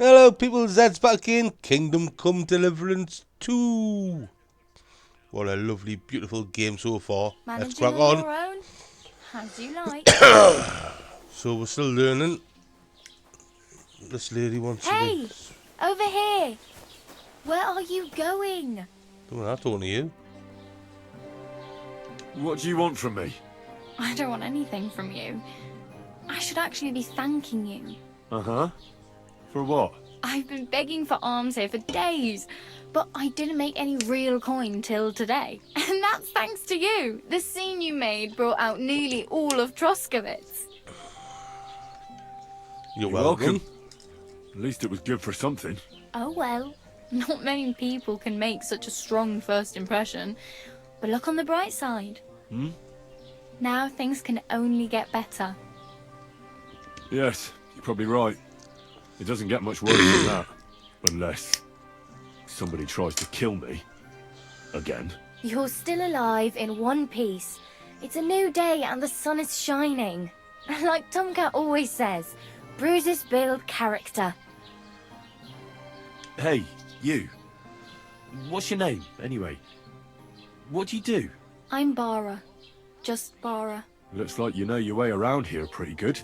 Hello people, Zed's back in Kingdom Come Deliverance 2. What a lovely, beautiful game so far. Let's crack on. Your own, as you like. So we're still learning. This lady wants to Hey, over here. Where are you going? I don't know you. What do you want from me? I don't want anything from you. I should actually be thanking you. Uh-huh. For what? I've been begging for alms here for days, but I didn't make any real coin till today. And that's thanks to you. The scene you made brought out nearly all of Troskowitz. You're welcome. At least it was good for something. Oh well, not many people can make such a strong first impression. But look on the bright side. Now things can only get better. Yes, you're probably right. It doesn't get much worse than that. Unless somebody tries to kill me. Again. You're still alive in one piece. It's a new day and the sun is shining. Like Tomcat always says, bruises build character. Hey, you. What's your name, anyway? What do you do? I'm Bara. Just Bara. Looks like you know your way around here pretty good.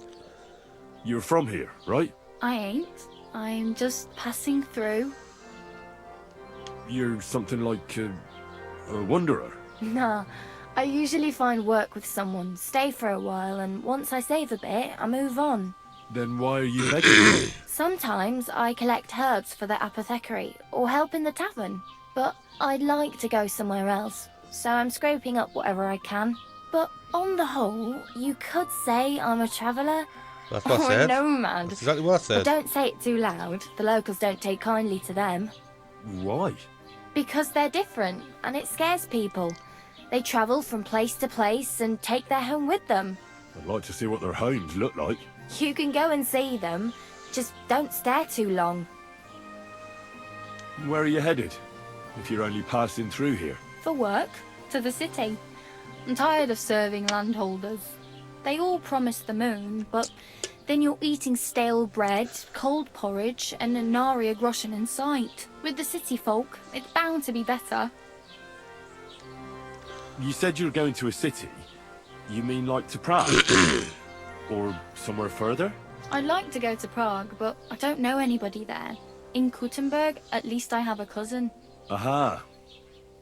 You're from here, right? I ain't. I'm just passing through. You're something like a wanderer. Nah, I usually find work with someone, stay for a while, and once I save a bit, I move on. Then why are you begging? Sometimes I collect herbs for the apothecary, or help in the tavern. But I'd like to go somewhere else, so I'm scraping up whatever I can. But on the whole, you could say I'm a traveller. That's what I Or said. a nomad. That's exactly what I But said. don't say it too loud. The locals don't take kindly to them. Why? Because they're different, and it scares people. They travel from place to place and take their home with them. I'd like to see what their homes look like. You can go and see them, just don't stare too long. Where are you headed? If you're only passing through here. For work, to the city. I'm tired of serving landholders. They all promise the moon, but then you're eating stale bread, cold porridge, and a nary a groschen in sight. With the city folk, it's bound to be better. You said you were going to a city. You mean like to Prague? Or somewhere further? I'd like to go to Prague, but I don't know anybody there. In Kuttenberg, at least I have a cousin. Aha.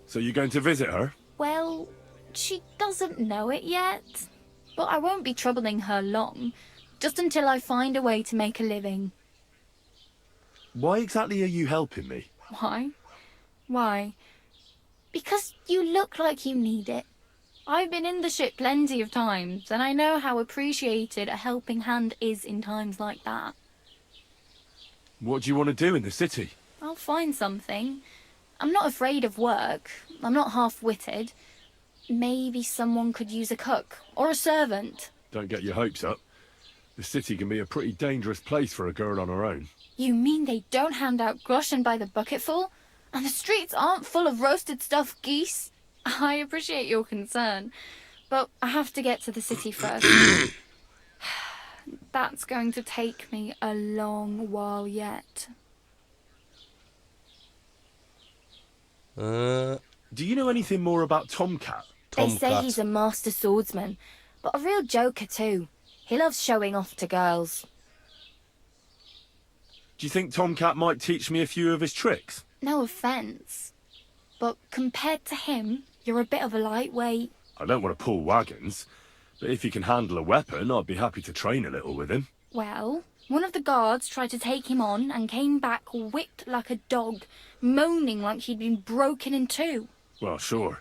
So you're going to visit her? Well, she doesn't know it yet. But I won't be troubling her long, just until I find a way to make a living. Why exactly are you helping me? Why? Why? Because you look like you need it. I've been in the ship plenty of times, and I know how appreciated a helping hand is in times like that. What do you want to do in the city? I'll find something. I'm not afraid of work. I'm not half-witted. Maybe someone could use a cook, or a servant. Don't get your hopes up. The city can be a pretty dangerous place for a girl on her own. You mean they don't hand out groschen by the bucketful? And the streets aren't full of roasted stuffed geese? I appreciate your concern, but I have to get to the city first. That's going to take me a long while yet. Do you know anything more about Tomcat? They say he's a master swordsman, but a real joker too. He loves showing off to girls. Do you think Tomcat might teach me a few of his tricks? No offence, but compared to him, you're a bit of a lightweight. I don't want to pull wagons, but if he can handle a weapon, I'd be happy to train a little with him. Well, one of the guards tried to take him on and came back whipped like a dog, moaning like he'd been broken in two. Well, sure.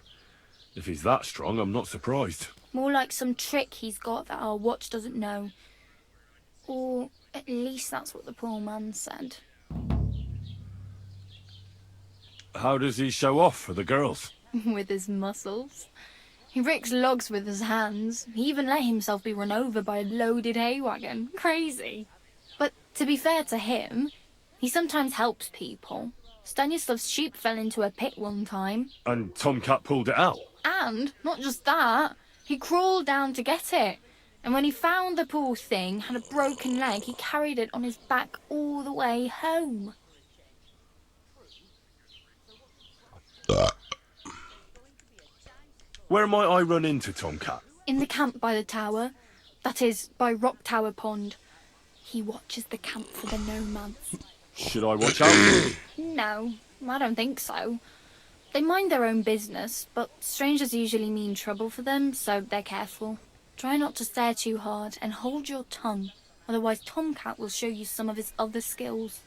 If he's that strong, I'm not surprised. More like some trick he's got that our watch doesn't know. Or at least that's what the poor man said. How does he show off for the girls? With his muscles. He ricks logs with his hands. He even let himself be run over by a loaded hay wagon. Crazy. But to be fair to him, he sometimes helps people. Stanislav's sheep fell into a pit one time. And Tomcat pulled it out? And, not just that, he crawled down to get it. And when he found the poor thing had a broken leg, he carried it on his back all the way home. Where might I run into Tomcat? In the camp by the tower. That is, by Rock Tower Pond. He watches the camp for the nomads. Should I watch out for him? No, I don't think so. They mind their own business, but strangers usually mean trouble for them, so they're careful. Try not to stare too hard and hold your tongue, otherwise Tomcat will show you some of his other skills.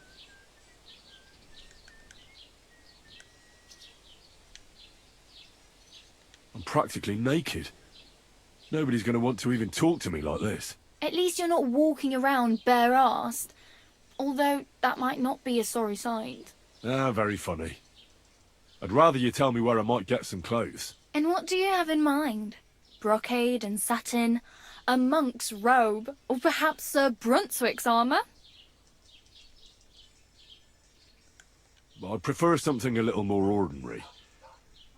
I'm practically naked. Nobody's going to want to even talk to me like this. At least you're not walking around bare-assed, although that might not be a sorry sight. Ah, very funny. I'd rather you tell me where I might get some clothes. And what do you have in mind? Brocade and satin, a monk's robe, or perhaps Sir Brunswick's armour? I'd prefer something a little more ordinary.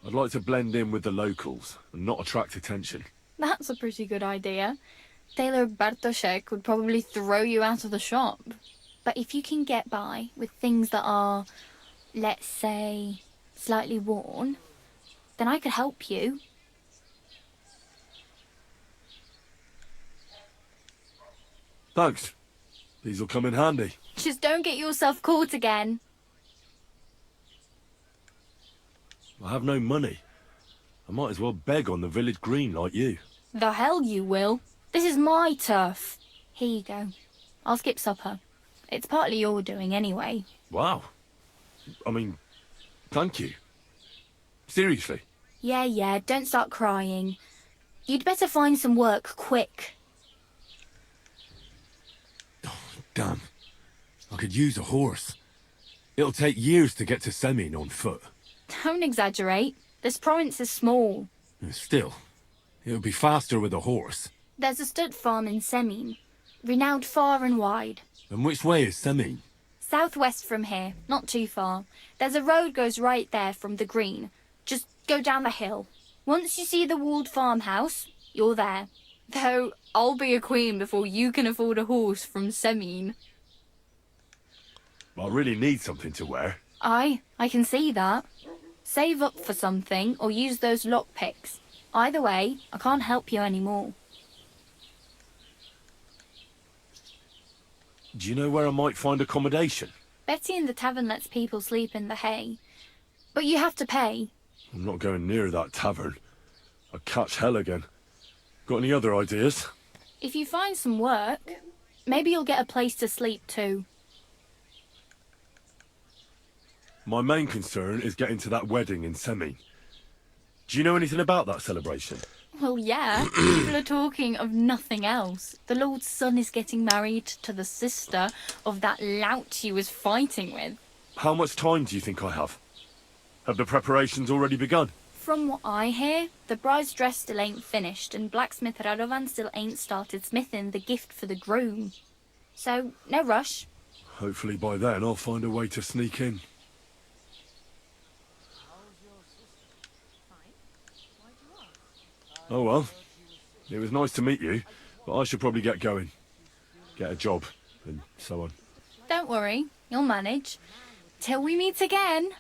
I'd like to blend in with the locals and not attract attention. That's a pretty good idea. Tailor Bartoszek would probably throw you out of the shop. But if you can get by with things that are, let's say, slightly worn, then I could help you. Thanks. These'll come in handy. Just don't get yourself caught again. I have no money. I might as well beg on the village green like you. The hell you will. This is my turf. Here you go. I'll skip supper. It's partly your doing anyway. Wow. I mean, thank you. Seriously. Yeah, don't start crying. You'd better find some work quick. Damn. I could use a horse. It'll take years to get to Semin on foot. Don't exaggerate. This province is small. Still, it would be faster with a horse. There's a stud farm in Semin, renowned far and wide. And which way is Semin? Southwest from here, not too far. There's a road goes right there from the green. Just go down the hill. Once you see the walled farmhouse, you're there. Though, I'll be a queen before you can afford a horse from Semin. I really need something to wear. I can see that. Save up for something or use those lockpicks. Either way, I can't help you anymore. Do you know where I might find accommodation? Betty in the tavern lets people sleep in the hay. But you have to pay. I'm not going near that tavern. I'd catch hell again. Got any other ideas? If you find some work, maybe you'll get a place to sleep too. My main concern is getting to that wedding in Semin. Do you know anything about that celebration? Well, yeah. People are talking of nothing else. The Lord's son is getting married to the sister of that lout he was fighting with. How much time do you think I have? Have the preparations already begun? From what I hear, the bride's dress still ain't finished and blacksmith Radovan still ain't started smithing the gift for the groom. So, no rush. Hopefully by then I'll find a way to sneak in. Oh well, it was nice to meet you, but I should probably get going. Get a job, and so on. Don't worry, you'll manage. Till we meet again.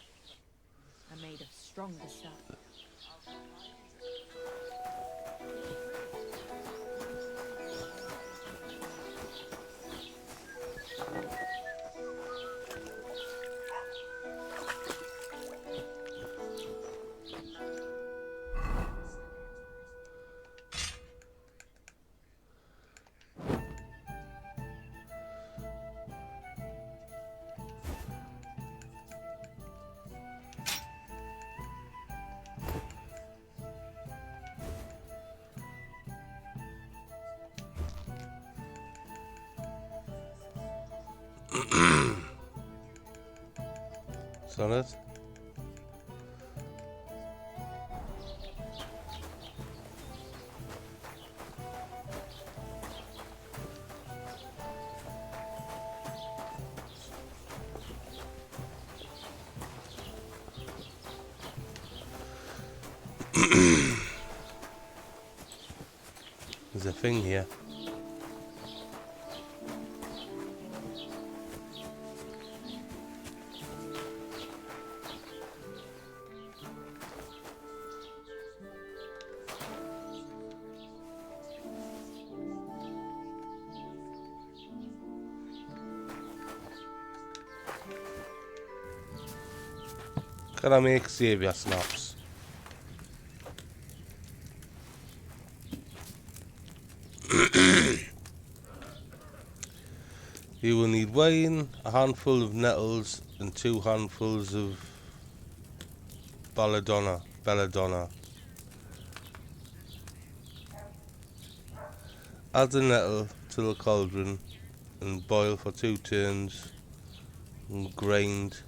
Are made of stronger stuff. Is that it? There's a thing here. Can I make saviour snaps? You will need wine, a handful of nettles, and 2 handfuls of belladonna. Add the nettle to the cauldron and boil for 2 turns, and grind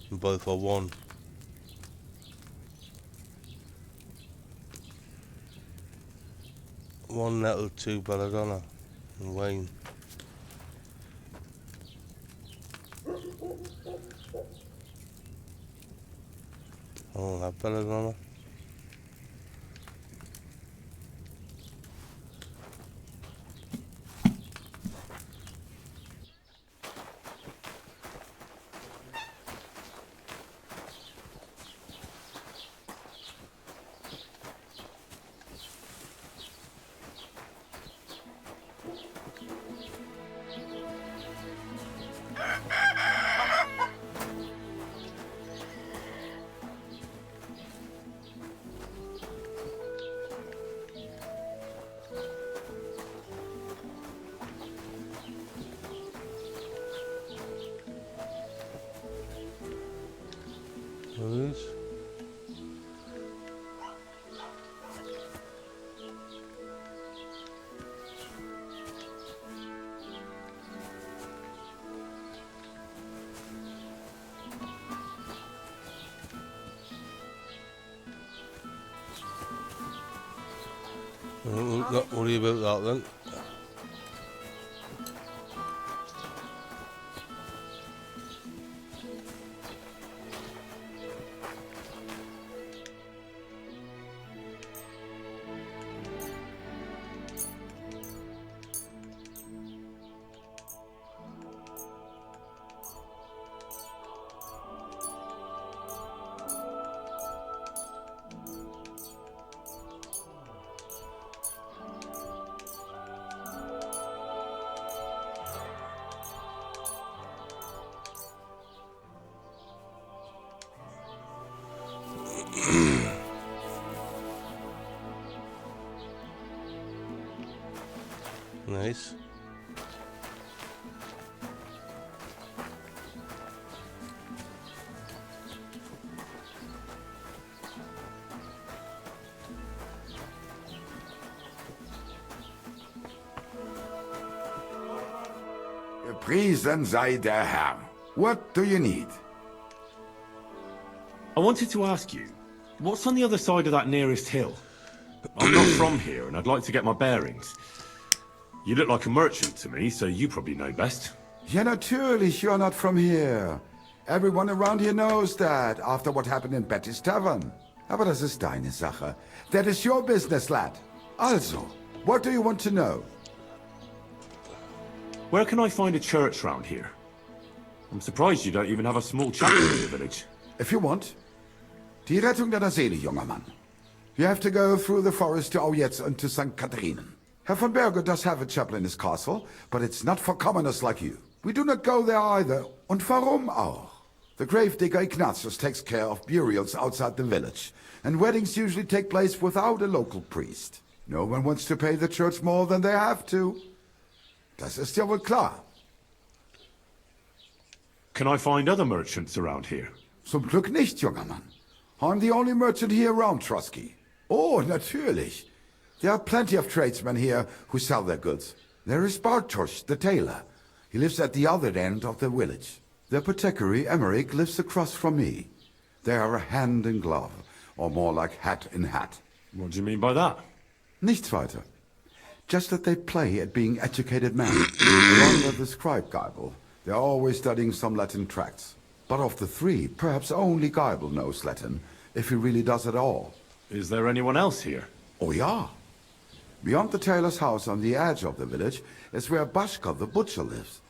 and boil for 1. One nettle, 2 belladonna, and wine. I'll have belladonna. Nice. Not worry about that then. Nice. Gepriesen sei der Herr. What do you need? I wanted to ask you, what's on the other side of that nearest hill? I'm not from here, and I'd like to get my bearings. You look like a merchant to me, so you probably know best. Ja, natürlich, you're not from here. Everyone around here knows that, after what happened in Betty's Tavern. Aber das ist deine Sache. That is your business, lad. Also, what do you want to know? Where can I find a church round here? I'm surprised you don't even have a small chapel in the village. If you want. Die Rettung deiner Seele, junger Mann. You have to go through the forest to Aujetz and to St. Catharinen. Herr von Berger does have a chapel in his castle, but it's not for commoners like you. We do not go there either. Und warum auch? The gravedigger Ignatius takes care of burials outside the village, and weddings usually take place without a local priest. No one wants to pay the church more than they have to. Das ist ja wohl klar. Can I find other merchants around here? Zum Glück nicht, junger Mann. I'm the only merchant here around Trusky. Oh, natürlich. There are plenty of tradesmen here who sell their goods. There is Bartosz, the tailor. He lives at the other end of the village. The apothecary, Emmerich, lives across from me. They are a hand in glove, or more like hat in hat. What do you mean by that? Nichts weiter. Just that they play at being educated men. Along with the scribe Geibel, they are always studying some Latin tracts. But of the three, perhaps only Geibel knows Latin, if he really does at all. Is there anyone else here? Oh ja. Beyond the tailor's house on the edge of the village is where Bashka the butcher lives.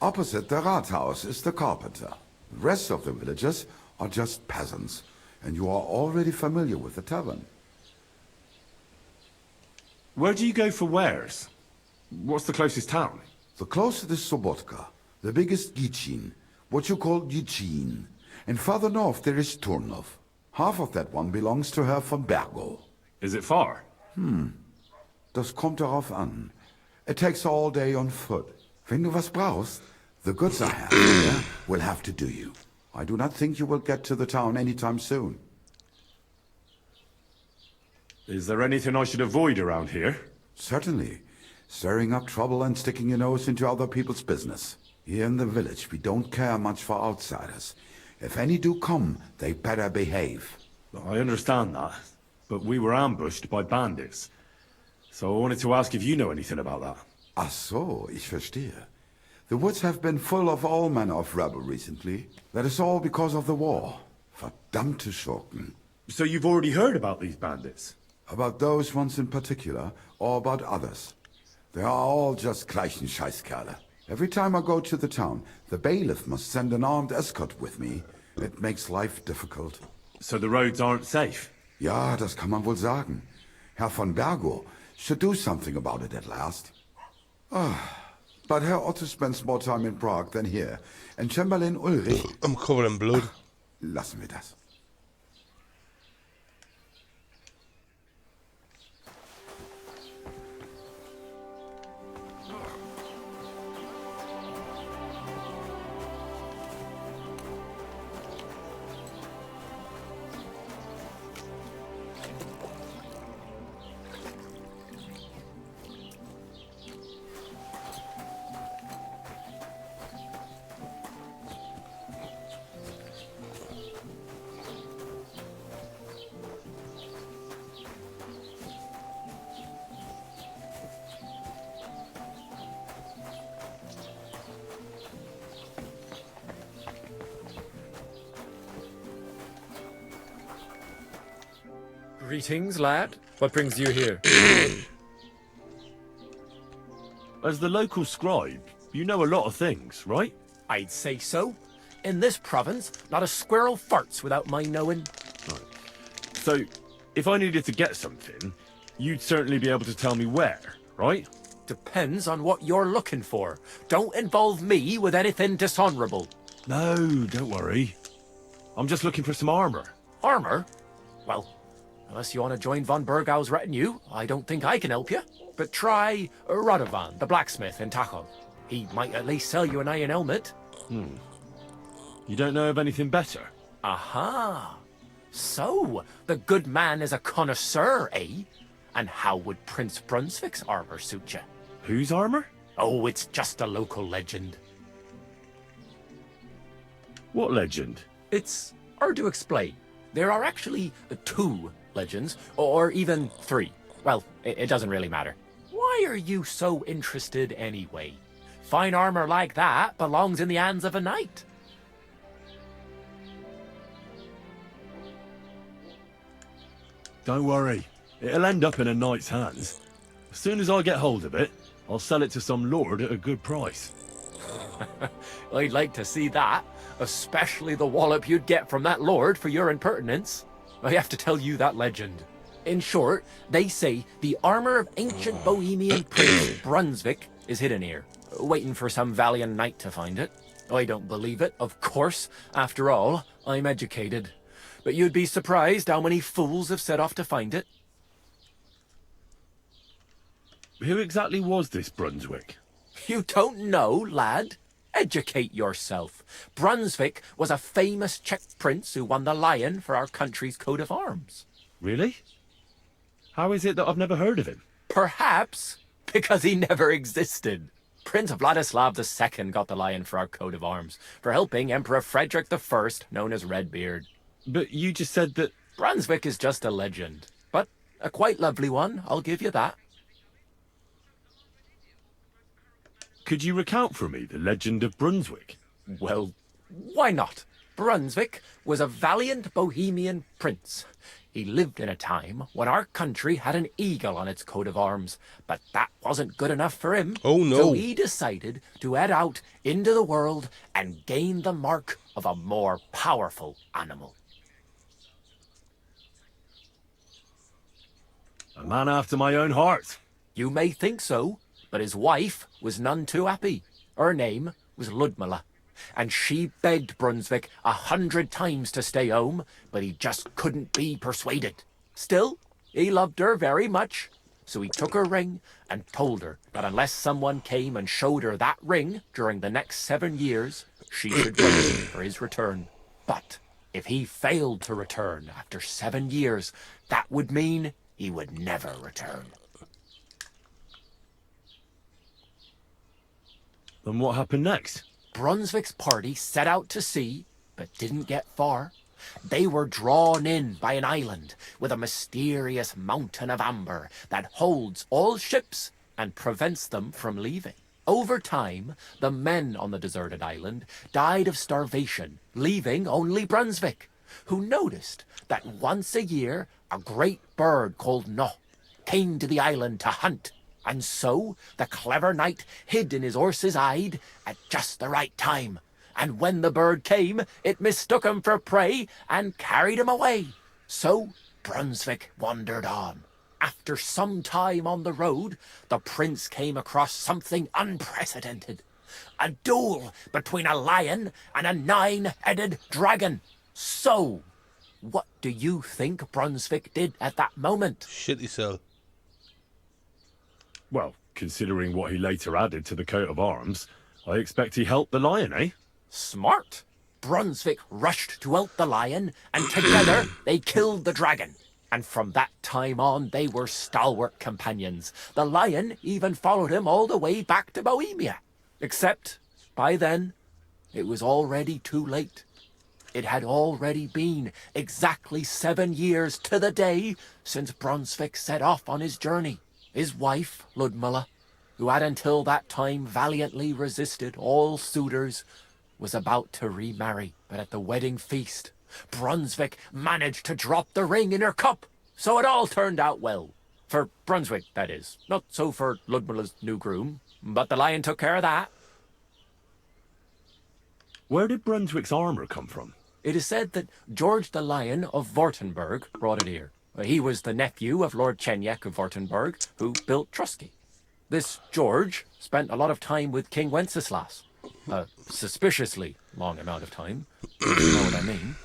Opposite the Rathaus is the carpenter. The rest of the villagers are just peasants, and you are already familiar with the tavern. Where do you go for wares? What's the closest town? The closest is Sobotka, the biggest Gichin, what you call Gichin. And further north there is Turnov. Half of that one belongs to Herr von Bergo. Is it far? Das kommt darauf an. It takes all day on foot. Wenn du was brauchst, the goods I have here will have to do you. I do not think you will get to the town anytime soon. Is there anything I should avoid around here? Certainly. Stirring up trouble and sticking your nose into other people's business. Here in the village, we don't care much for outsiders. If any do come, they better behave. I understand that, but we were ambushed by bandits. So I wanted to ask if you know anything about that. Ach so, ich verstehe. The woods have been full of all manner of rebel recently. That is all because of the war. Verdammte Schurken. So you've already heard about these bandits? About those ones in particular, or about others. They are all just gleichen Scheißkerle. Every time I go to the town, the bailiff must send an armed escort with me. It makes life difficult. So the roads aren't safe? Ja, das kann man wohl sagen. Herr von Bergo should do something about it at last. But Herr Otto spends more time in Prague than here. And Chamberlain Ulrich... I'm covered in blood. Lassen wir das. Greetings, lad. What brings you here? As the local scribe, you know a lot of things, right? I'd say so. In this province, not a squirrel farts without my knowing. So, if I needed to get something, you'd certainly be able to tell me where, right? Depends on what you're looking for. Don't involve me with anything dishonorable. No, don't worry. I'm just looking for some armor. Armor? Well, unless you want to join von Bergau's retinue, I don't think I can help you. But try Radovan, the blacksmith in Tachov. He might at least sell you an iron helmet. You don't know of anything better? Aha! So, the good man is a connoisseur, eh? And how would Prince Brunswick's armor suit you? Whose armor? Oh, it's just a local legend. What legend? It's hard to explain. There are actually two legends, or even three. Well, it doesn't really matter. Why are you so interested anyway? Fine armor like that belongs in the hands of a knight. Don't worry. It'll end up in a knight's hands. As soon as I get hold of it, I'll sell it to some lord at a good price. I'd like to see that, especially the wallop you'd get from that lord for your impertinence. I have to tell you that legend. In short, they say the armor of ancient Bohemian Prince Brunswick is hidden here, waiting for some valiant knight to find it. I don't believe it, of course. After all, I'm educated. But you'd be surprised how many fools have set off to find it. Who exactly was this Brunswick? You don't know, lad? Educate yourself. Brunswick was a famous Czech prince who won the lion for our country's coat of arms. Really? How is it that I've never heard of him? Perhaps because he never existed. Prince Vladislav II got the lion for our coat of arms for helping Emperor Frederick I, known as Redbeard. But you just said that... Brunswick is just a legend, but a quite lovely one, I'll give you that. Could you recount for me the legend of Brunswick? Well, why not? Brunswick was a valiant Bohemian prince. He lived in a time when our country had an eagle on its coat of arms, but that wasn't good enough for him. Oh, no. So he decided to head out into the world and gain the mark of a more powerful animal. A man after my own heart. You may think so, but his wife was none too happy. Her name was Ludmilla. and she begged Brunswick 100 times to stay home, but he just couldn't be persuaded. Still, he loved her very much, so he took her ring and told her that unless someone came and showed her that ring during the next 7 years, she should wait for his return. But if he failed to return after 7 years, that would mean he would never return. Then what happened next? Brunswick's party set out to sea, but didn't get far. They were drawn in by an island with a mysterious mountain of amber that holds all ships and prevents them from leaving. Over time, the men on the deserted island died of starvation, leaving only Brunswick, who noticed that once a year a great bird called No came to the island to hunt. And so the clever knight hid in his horse's hide at just the right time. And when the bird came, it mistook him for prey and carried him away. So Brunswick wandered on. After some time on the road, the prince came across something unprecedented. A duel between a lion and a 9-headed dragon. So, what do you think Brunswick did at that moment? Shit yourself. Well, considering what he later added to the coat of arms, I expect he helped the lion, eh? Smart. Brunswick rushed to help the lion, and together they killed the dragon. And from that time on, they were stalwart companions. The lion even followed him all the way back to Bohemia. Except, by then, it was already too late. It had already been exactly 7 years to the day since Brunswick set off on his journey. His wife, Ludmilla, who had until that time valiantly resisted all suitors, was about to remarry. But at the wedding feast, Brunswick managed to drop the ring in her cup. So it all turned out well. For Brunswick, that is. Not so for Ludmilla's new groom, but the lion took care of that. Where did Brunswick's armor come from? It is said that George the Lion of Württemberg brought it here. He was the nephew of Lord Chenyek of Württemberg, who built Trusky. This George spent a lot of time with King Wenceslas. A suspiciously long amount of time, if you know what I mean.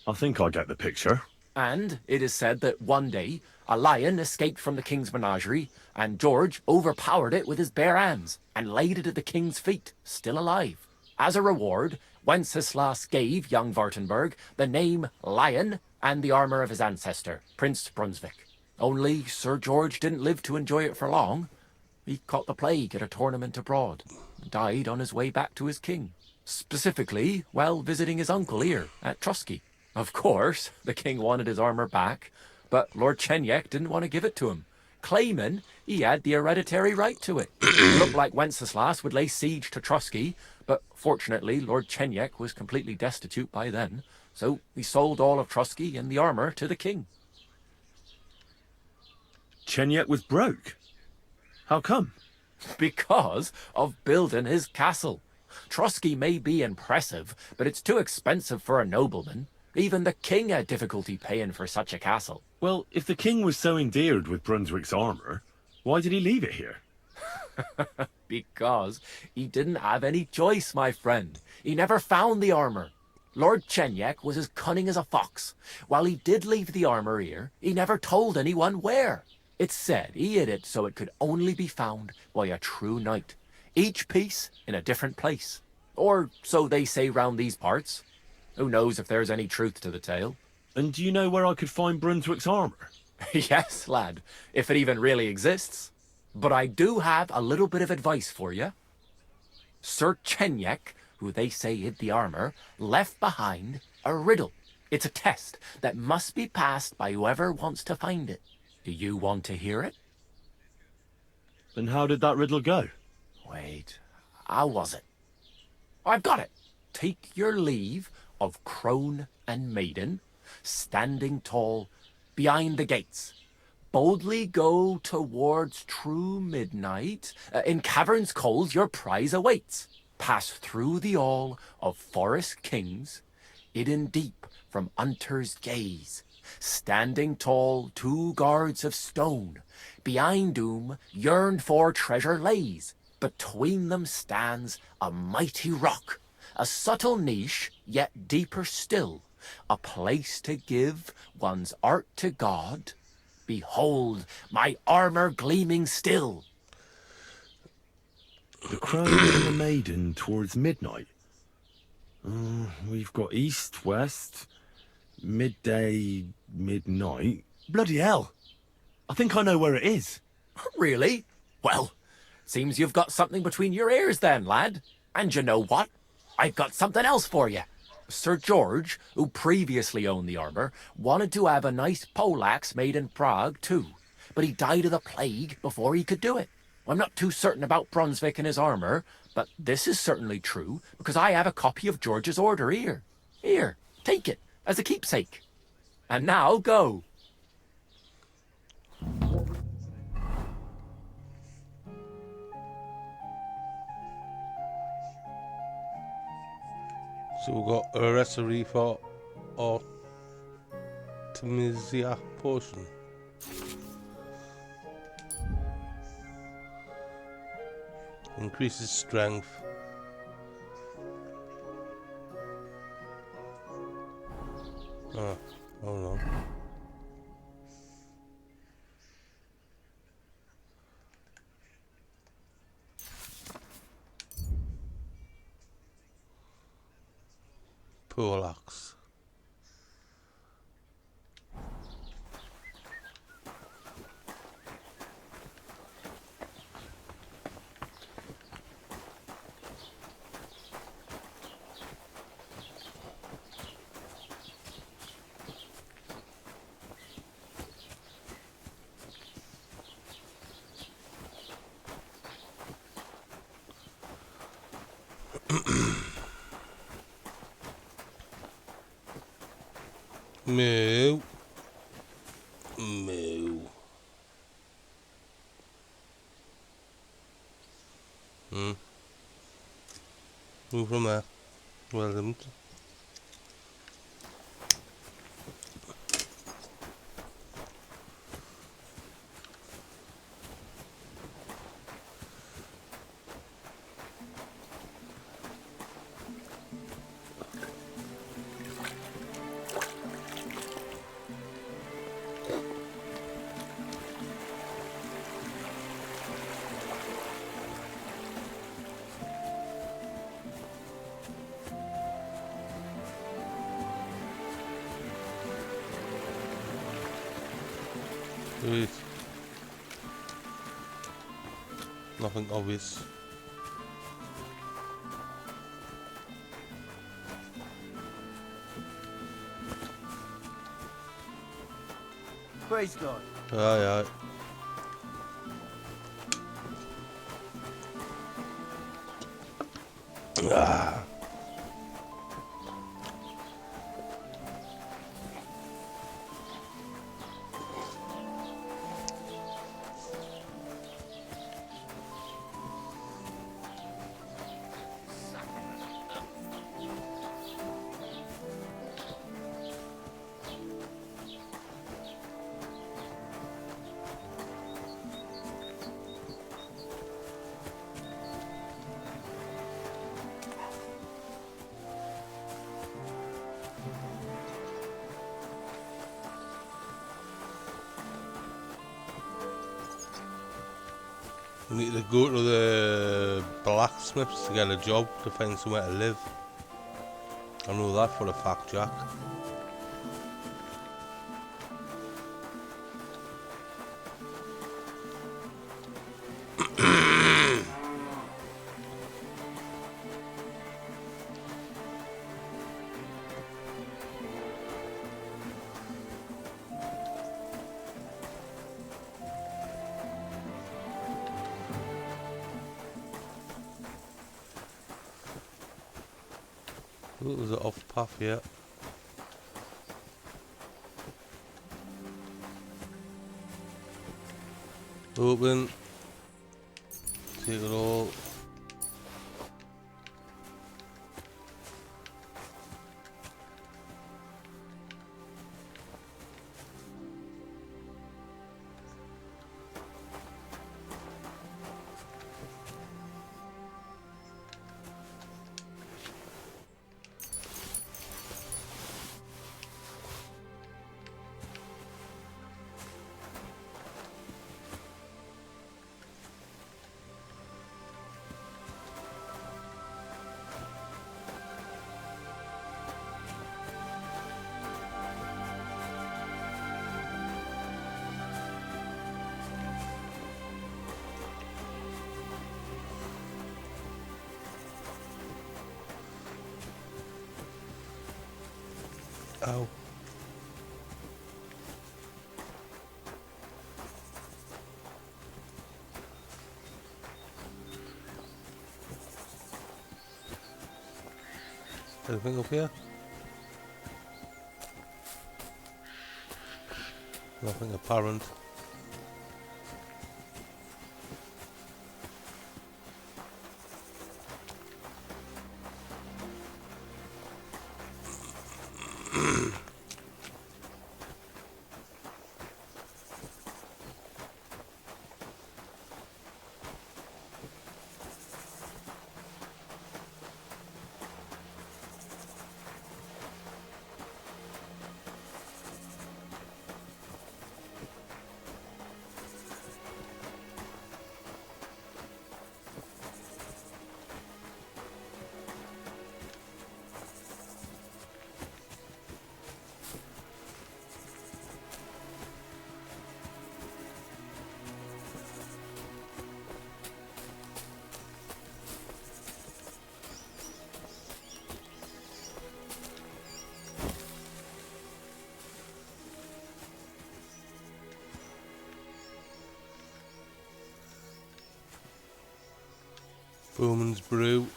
I think I get the picture. And it is said that one day, a lion escaped from the king's menagerie, and George overpowered it with his bare hands and laid it at the king's feet, still alive. As a reward, Wenceslas gave young Württemberg the name Lion and the armor of his ancestor, Prince Brunswick. Only Sir George didn't live to enjoy it for long. He caught the plague at a tournament abroad and died on his way back to his king. Specifically, while visiting his uncle here at Trusky. Of course, the king wanted his armor back, but Lord Chenyek didn't want to give it to him, claiming he had the hereditary right to it. It looked like Wenceslas would lay siege to Trusky, but fortunately Lord Chenyek was completely destitute by then, so he sold all of Trusky and the armor to the king. Chenyek was broke. How come? Because of building his castle. Trusky may be impressive, but it's too expensive for a nobleman. Even the king had difficulty paying for such a castle. Well, if the king was so endeared with Brunswick's armor, why did he leave it here? Because he didn't have any choice, my friend. He never found the armor. Lord Chenyek was as cunning as a fox. While he did leave the armor here, he never told anyone where. It's said he hid it so it could only be found by a true knight. Each piece in a different place. Or so they say round these parts. Who knows if there's any truth to the tale? And do you know where I could find Brunswick's armor? Yes, lad, if it even really exists. But I do have a little bit of advice for you. Sir Chenyek, who they say hid the armor, left behind a riddle. It's a test that must be passed by whoever wants to find it. Do you want to hear it? Then how did that riddle go? Wait, how was it? I've got it. Take your leave of crone and maiden, standing tall behind the gates. Boldly go towards true midnight. In caverns cold your prize awaits. Pass through the all of forest kings, hidden deep from hunter's gaze. Standing tall, 2 guards of stone, behind whom yearned for treasure lays. Between them stands a mighty rock, a subtle niche, yet deeper still, a place to give one's art to God. Behold, my armor gleaming still. The Crone and the Maiden towards midnight. We've got east, west, midday, midnight. Bloody hell! I think I know where it is. Really? Well, seems you've got something between your ears then, lad. And you know what? I've got something else for you. Sir George, who previously owned the armor, wanted to have a nice poleaxe made in Prague too, but he died of the plague before he could do it. I'm not too certain about Brunswick and his armor, but this is certainly true, because I have a copy of George's order here. Here, take it, as a keepsake. And now, go. So we've got a recipe for Artemisia potion. Increases strength. Oh, hold on. Poleaxe. Moo. Moo. Move from there. Well done. Wait. Nothing obvious. Praise God. Aye, aye. Ah. We need to go to the blacksmiths to get a job to find somewhere to live. I know that for a fact, Jack. Oh, there's an off path here. Open. Take it all. Ow. Anything up here? Nothing apparent. Bowman's Brew.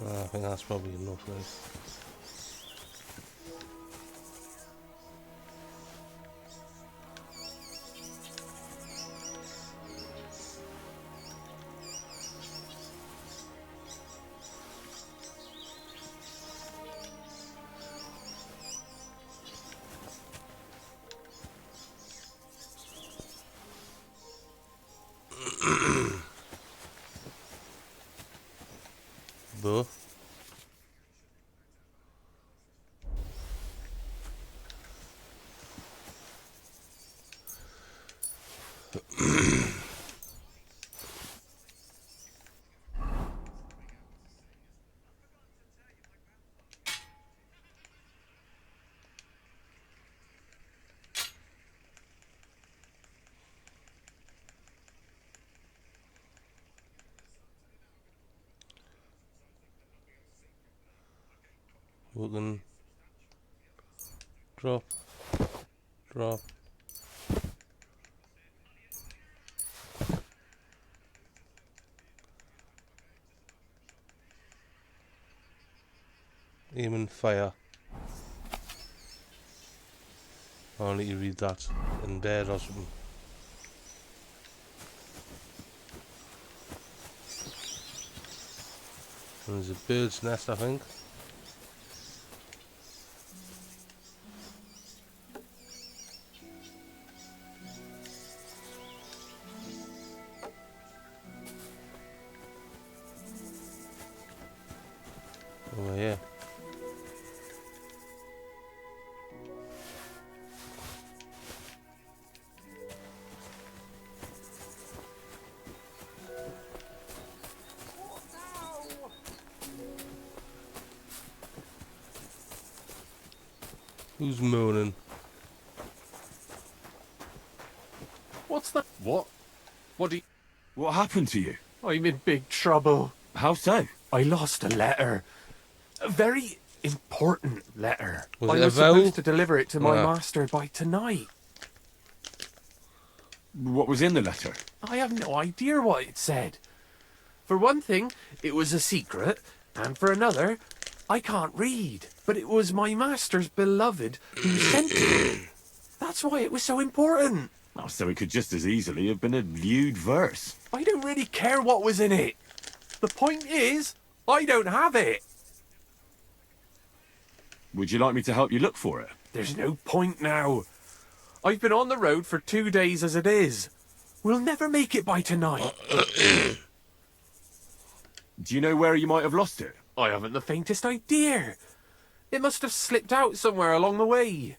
I think that's probably enough, right? But we can drop. Aim and fire. I'll need to read that in bed or something. And there's a bird's nest, I think. Oh yeah. Who's moaning? What's that? What? What do you... What happened to you? I'm in big trouble. How so? I lost a letter. A very important letter. Was I it a was vow? supposed to deliver it to my Ah. master by tonight. What was in the letter? I have no idea what it said. For one thing, it was a secret, and for another, I can't read. But it was my master's beloved who sent it. That's why it was so important. Oh, so it could just as easily have been a lewd verse. I don't really care what was in it. The point is, I don't have it. Would you like me to help you look for it? There's no point now. I've been on the road for 2 days as it is. We'll never make it by tonight. Do you know where you might have lost it? I haven't the faintest idea. It must have slipped out somewhere along the way.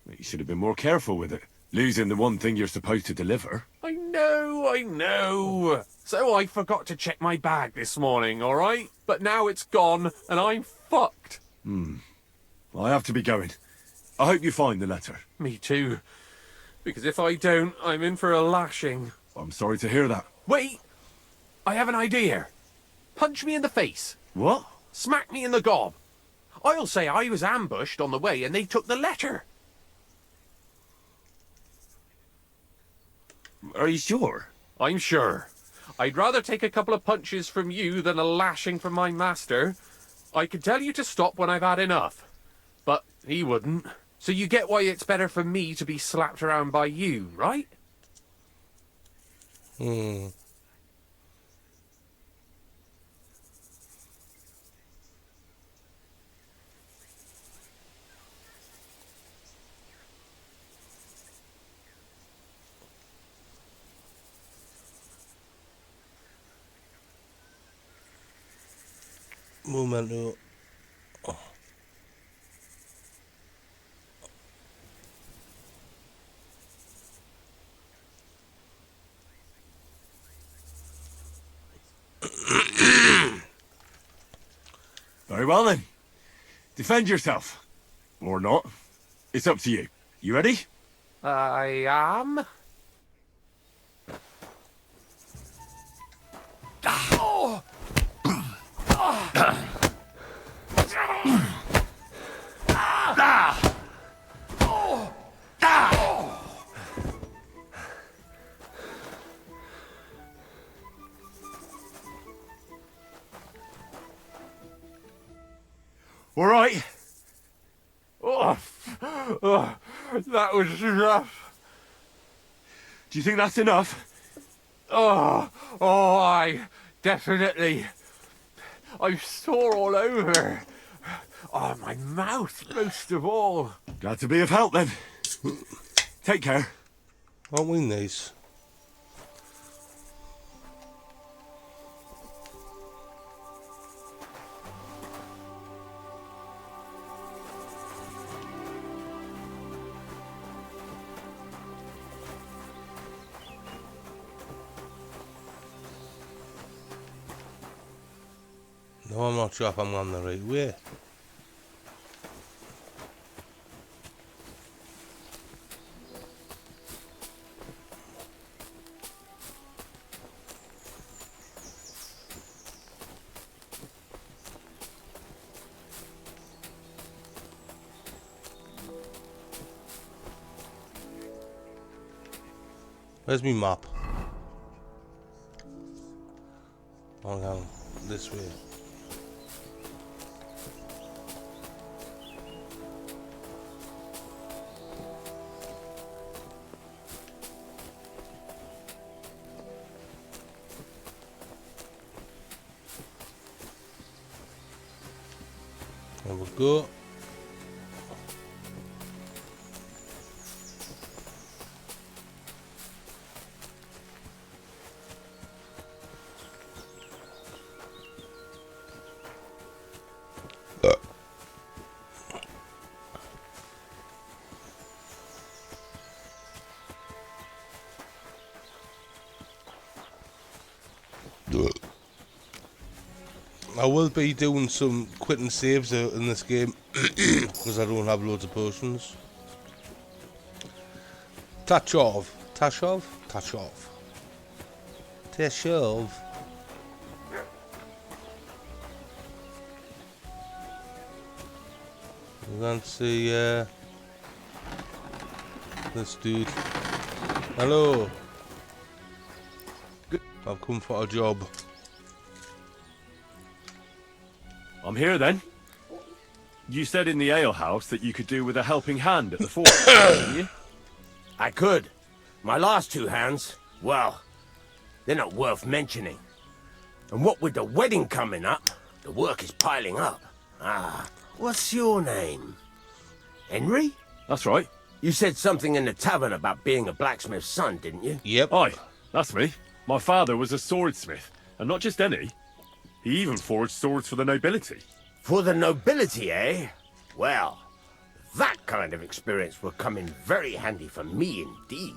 You should have been more careful with it. Losing the one thing you're supposed to deliver. I know. So I forgot to check my bag this morning, all right? But now it's gone, and I'm fucked. Well, I have to be going. I hope you find the letter. Me too. Because if I don't, I'm in for a lashing. I'm sorry to hear that. Wait! I have an idea. Punch me in the face. What? Smack me in the gob. I'll say I was ambushed on the way and they took the letter. Are you sure? I'm sure. I'd rather take a couple of punches from you than a lashing from my master. I could tell you to stop when I've had enough. But he wouldn't. So you get why it's better for me to be slapped around by you, right? Momento. Very well then. Defend yourself. Or not. It's up to you. You ready? I am. All right. That was rough. Do you think that's enough? I definitely. I'm sore all over. Oh, my mouth most of all. Glad to be of help then. Take care. Aren't we nice? No, I'm not sure if I'm on the right way. Where's my map? Oh, no, this way. There we go. I will be doing some quitting saves in this game because I don't have loads of potions. Tashov. You can't see this dude. Hello. I've come for a job. I'm here then. You said in the alehouse that you could do with a helping hand at the fort, didn't you? I could. My last two hands, well, they're not worth mentioning. And what with the wedding coming up, the work is piling up. What's your name? Henry? That's right. You said something in the tavern about being a blacksmith's son, didn't you? Yep. Aye, that's me. My father was a swordsmith, and not just any. He even forged swords for the nobility. For the nobility, eh? Well, that kind of experience will come in very handy for me indeed.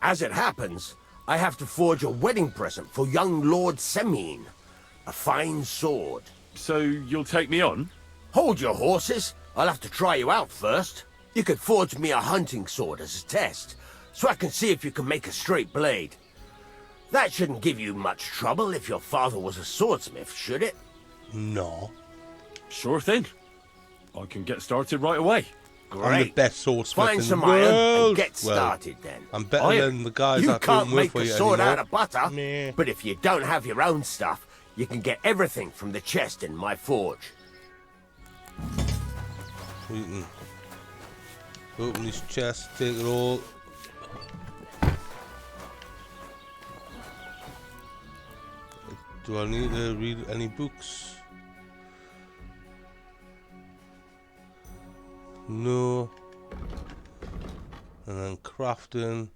As it happens, I have to forge a wedding present for young Lord Semine. A fine sword. So you'll take me on? Hold your horses. I'll have to try you out first. You could forge me a hunting sword as a test, so I can see if you can make a straight blade. That shouldn't give you much trouble if your father was a swordsmith, should it? No. Sure thing. I can get started right away. Great. I'm the best swordsmith Find in some the iron world. and get Well, started then. I'm better Iron? than the guys You that can't don't work make for a you sword anymore. out of butter, Meh. but if you don't have your own stuff, you can get everything from the chest in my forge. We can open this chest, take it all. Do I need to read any books? No. And then crafting.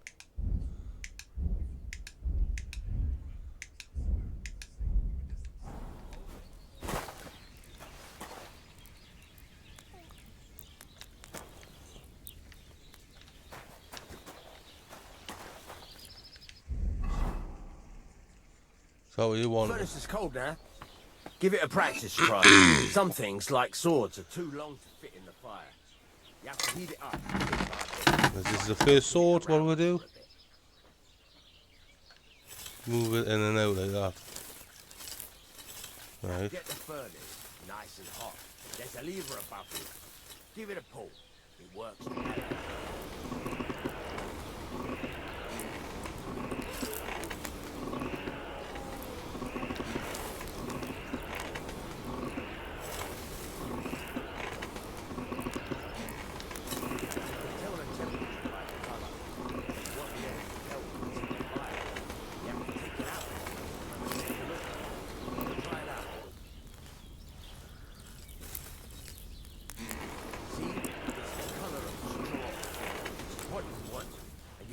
So what you want? Furnace is cold now. Give it a practice try. Some things, like swords, are too long to fit in the fire. You have to heat it up. This is the first sword. What do we do? Move it in and out like that. Right. Get the furnace nice and hot. There's a lever above you. Give it a pull. It works.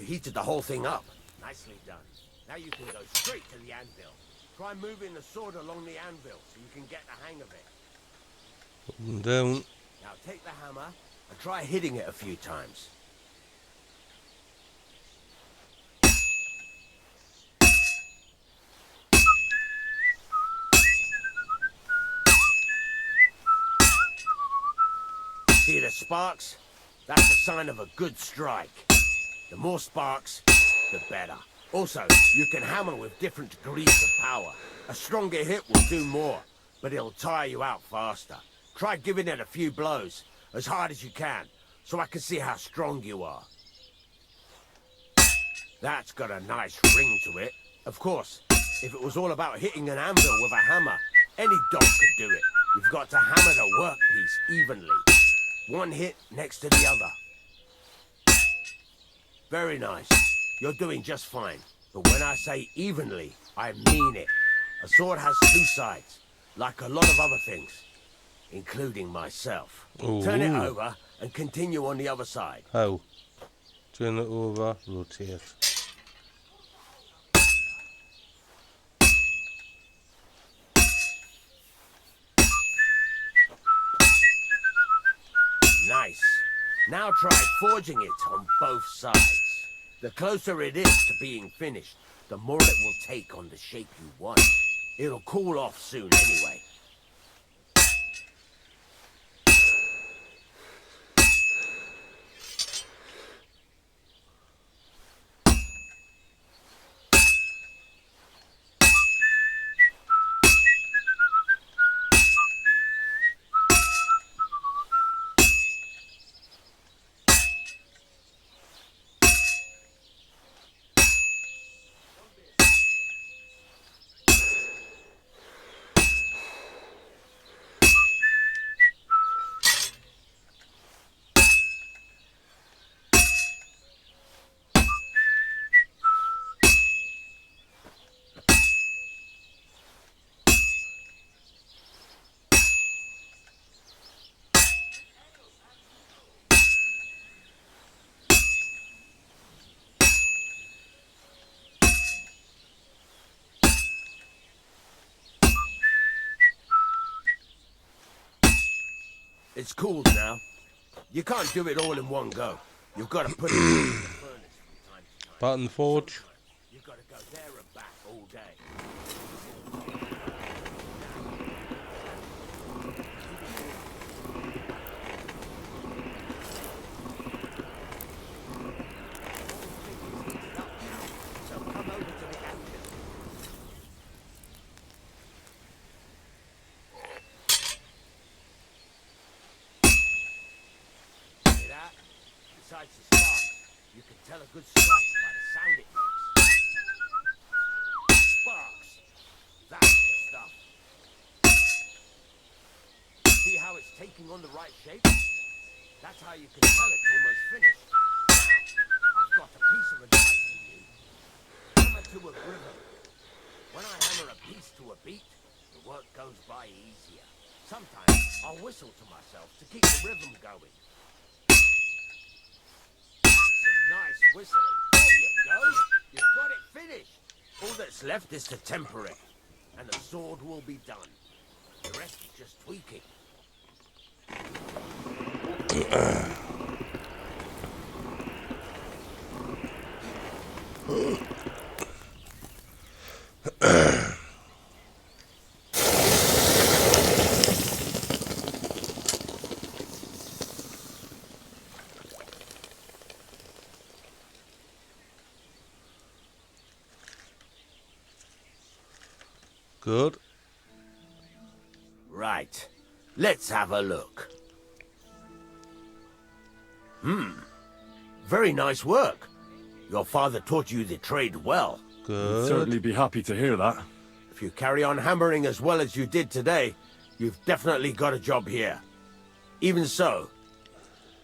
Heated the whole thing up. Nicely done. Now you can go straight to the anvil. Try moving the sword along the anvil so you can get the hang of it. Up and down. Now take the hammer and try hitting it a few times. See the sparks? That's a sign of a good strike. The more sparks, the better. Also, you can hammer with different degrees of power. A stronger hit will do more, but it'll tire you out faster. Try giving it a few blows, as hard as you can, so I can see how strong you are. That's got a nice ring to it. Of course, if it was all about hitting an anvil with a hammer, any dog could do it. You've got to hammer the workpiece evenly. One hit next to the other. Very nice. You're doing just fine. But when I say evenly, I mean it. A sword has two sides, like a lot of other things, including myself. Ooh. Turn it over and continue on the other side. How? Turn it over, rotate. Nice. Now try forging it on both sides. The closer it is to being finished, the more it will take on the shape you want. It'll cool off soon anyway. It's cooled now. You can't do it all in one go. You've got to put it in the furnace from time to time. Barton Forge. You've got to go there and back all day. So come over to the action. See that? Besides the spark, you can tell a good strike by the sound it makes. Sparks. That's the stuff. See how it's taking on the right shape? That's how you can tell it's almost finished. Now, I've got a piece of advice for you. Hammer to a rhythm. When I hammer a piece to a beat, the work goes by easier. Sometimes I'll whistle to myself to keep the rhythm going. Some nice whistling. There you go. You've got it finished. All that's left is to temper it, and the sword will be done. The rest is just tweaking. Good. Right. Let's have a look. Very nice work. Your father taught you the trade well. Good. Certainly be happy to hear that. If you carry on hammering as well as you did today, you've definitely got a job here. Even so,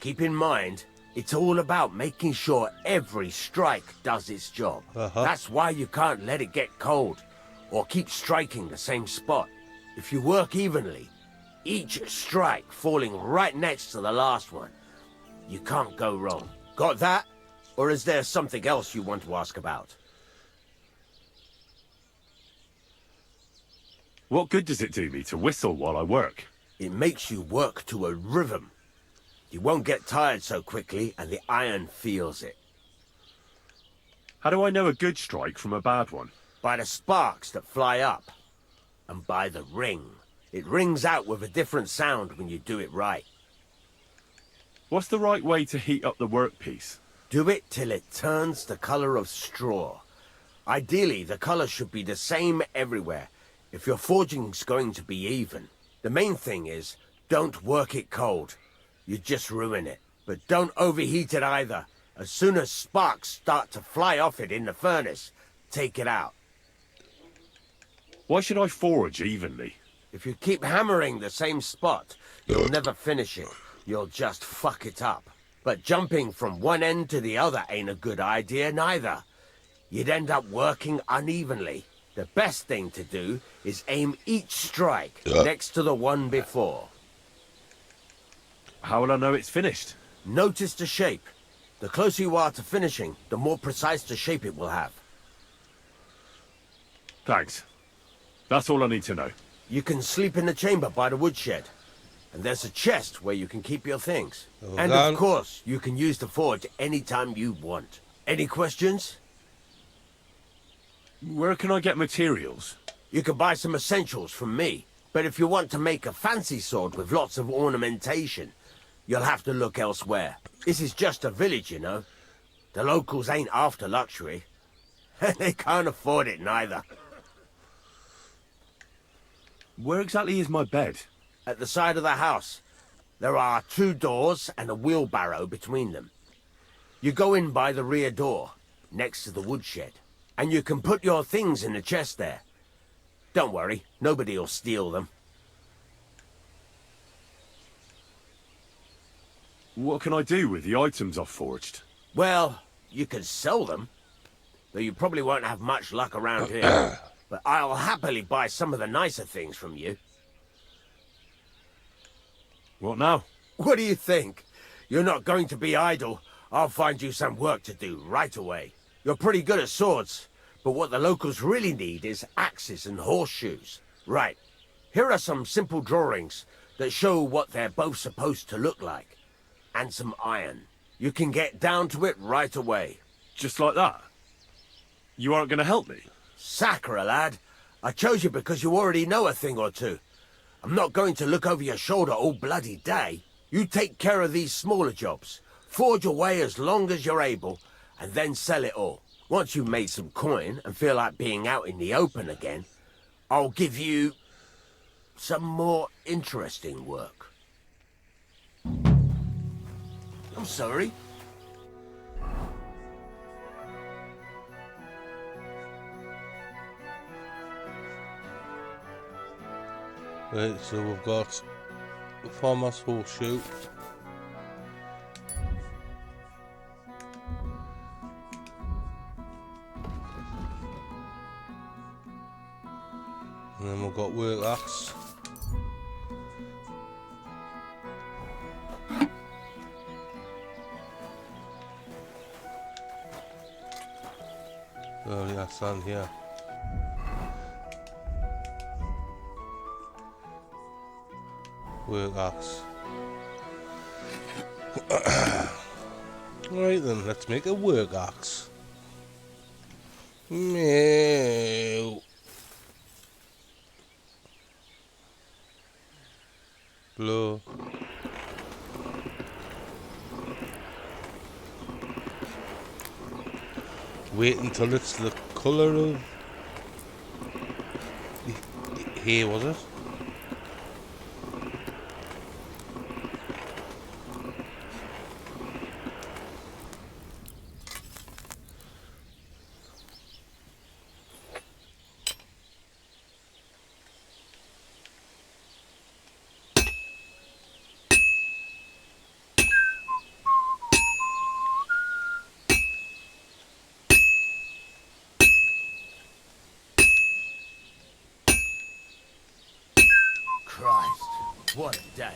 keep in mind, it's all about making sure every strike does its job. That's why you can't let it get cold, or keep striking the same spot. If you work evenly, each strike falling right next to the last one, you can't go wrong. Got that? Or is there something else you want to ask about? What good does it do me to whistle while I work? It makes you work to a rhythm. You won't get tired so quickly, and the iron feels it. How do I know a good strike from a bad one? By the sparks that fly up, and by the ring. It rings out with a different sound when you do it right. What's the right way to heat up the workpiece? Do it till it turns the color of straw. Ideally, the color should be the same everywhere, if your forging's going to be even. The main thing is, don't work it cold. You just ruin it. But don't overheat it either. As soon as sparks start to fly off it in the furnace, take it out. Why should I forge evenly? If you keep hammering the same spot, you'll never finish it. You'll just fuck it up. But jumping from one end to the other ain't a good idea neither. You'd end up working unevenly. The best thing to do is aim each strike next to the one before. How will I know it's finished? Notice the shape. The closer you are to finishing, the more precise the shape it will have. Thanks. That's all I need to know. You can sleep in the chamber by the woodshed. And there's a chest where you can keep your things. And of course, you can use the forge anytime you want. Any questions? Where can I get materials? You can buy some essentials from me. But if you want to make a fancy sword with lots of ornamentation, you'll have to look elsewhere. This is just a village, you know. The locals ain't after luxury. They can't afford it neither. Where exactly is my bed? At the side of the house. There are 2 doors and a wheelbarrow between them. You go in by the rear door, next to the woodshed. And you can put your things in the chest there. Don't worry, nobody'll steal them. What can I do with the items I've forged? Well, you can sell them. Though you probably won't have much luck around here. But I'll happily buy some of the nicer things from you. What now? What do you think? You're not going to be idle. I'll find you some work to do right away. You're pretty good at swords, but what the locals really need is axes and horseshoes. Right. Here are some simple drawings. that show what they're both supposed to look like. And some iron. You can get down to it right away. Just like that? You aren't going to help me? Sacre, lad. I chose you because you already know a thing or two. I'm not going to look over your shoulder all bloody day. You take care of these smaller jobs. Forge away as long as you're able, and then sell it all. Once you've made some coin and feel like being out in the open again, I'll give you some more interesting work. I'm sorry. Right, so we've got the farmer's horseshoe. And then we've got work axe. Oh, yeah, sand here. Work axe. Right then, let's make a work axe. Meow. Blow. Wait until it's the colour of the hay, was it? Christ, what a day.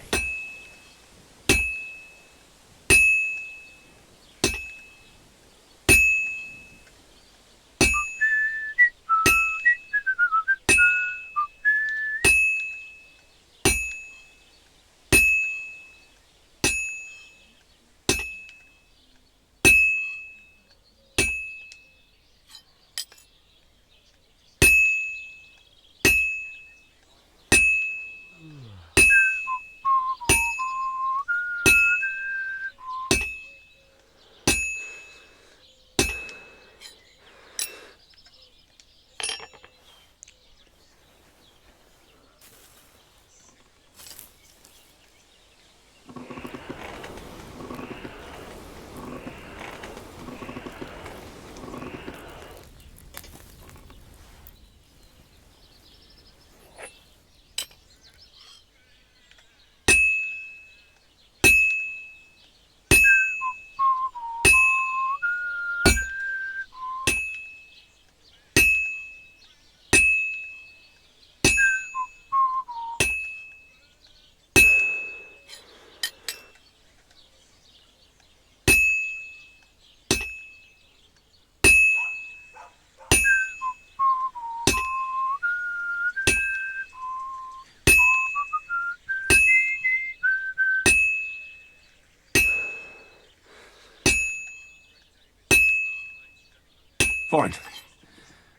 Fine.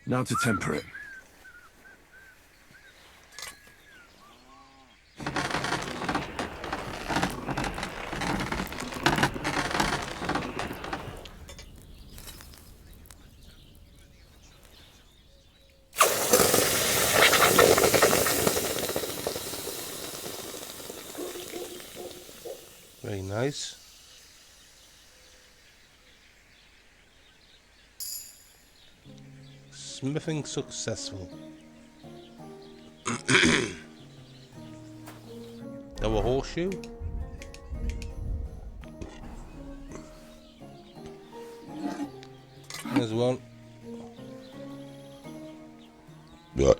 Now to temper it. Very nice. Smithing successful. Our horseshoe. There's one. What?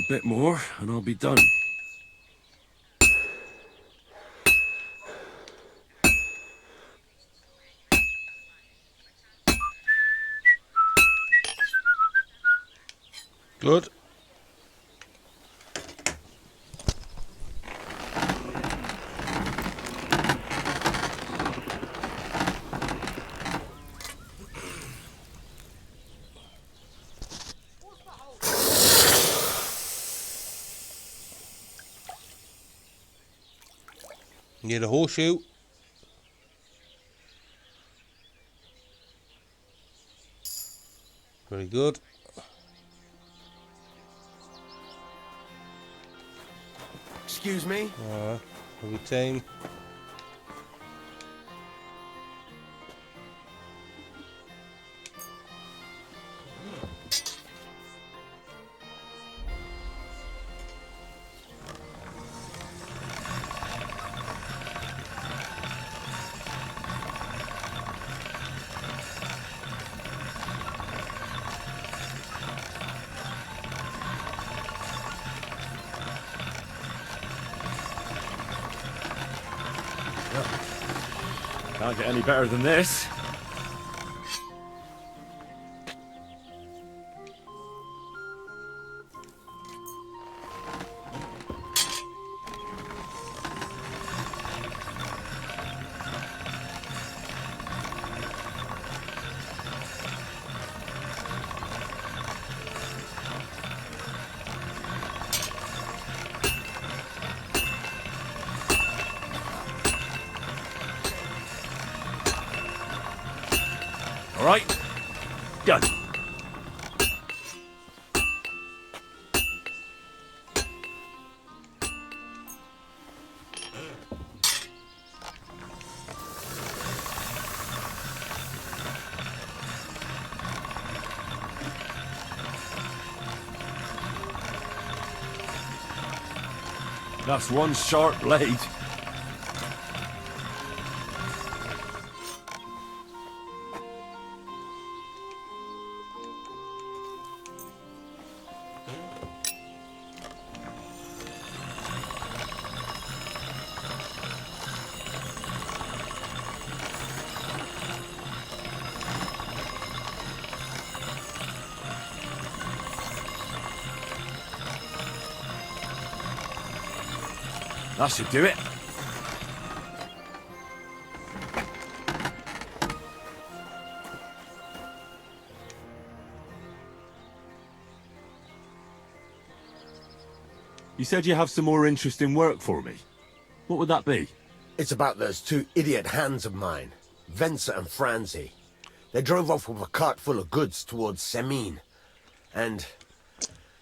bit more, and I'll be done. Good. Need a horseshoe. Very good. Excuse me? Every time. Can't get any better than this. All right, done. That's one sharp blade. That should do it. You said you have some more interesting work for me. What would that be? It's about those two idiot hands of mine, Venser and Franzi. They drove off with a cart full of goods towards Semin, and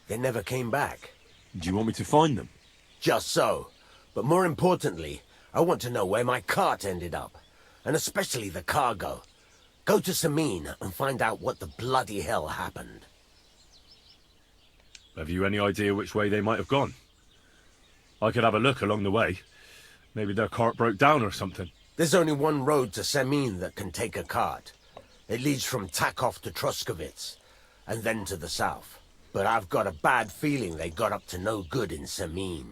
they never came back. Do you want me to find them? Just so. But more importantly, I want to know where my cart ended up, and especially the cargo. Go to Semin and find out what the bloody hell happened. Have you any idea which way they might have gone? I could have a look along the way. Maybe their cart broke down or something. There's only one road to Semin that can take a cart. It leads from Takov to Troskovitz, and then to the south. But I've got a bad feeling they got up to no good in Semin.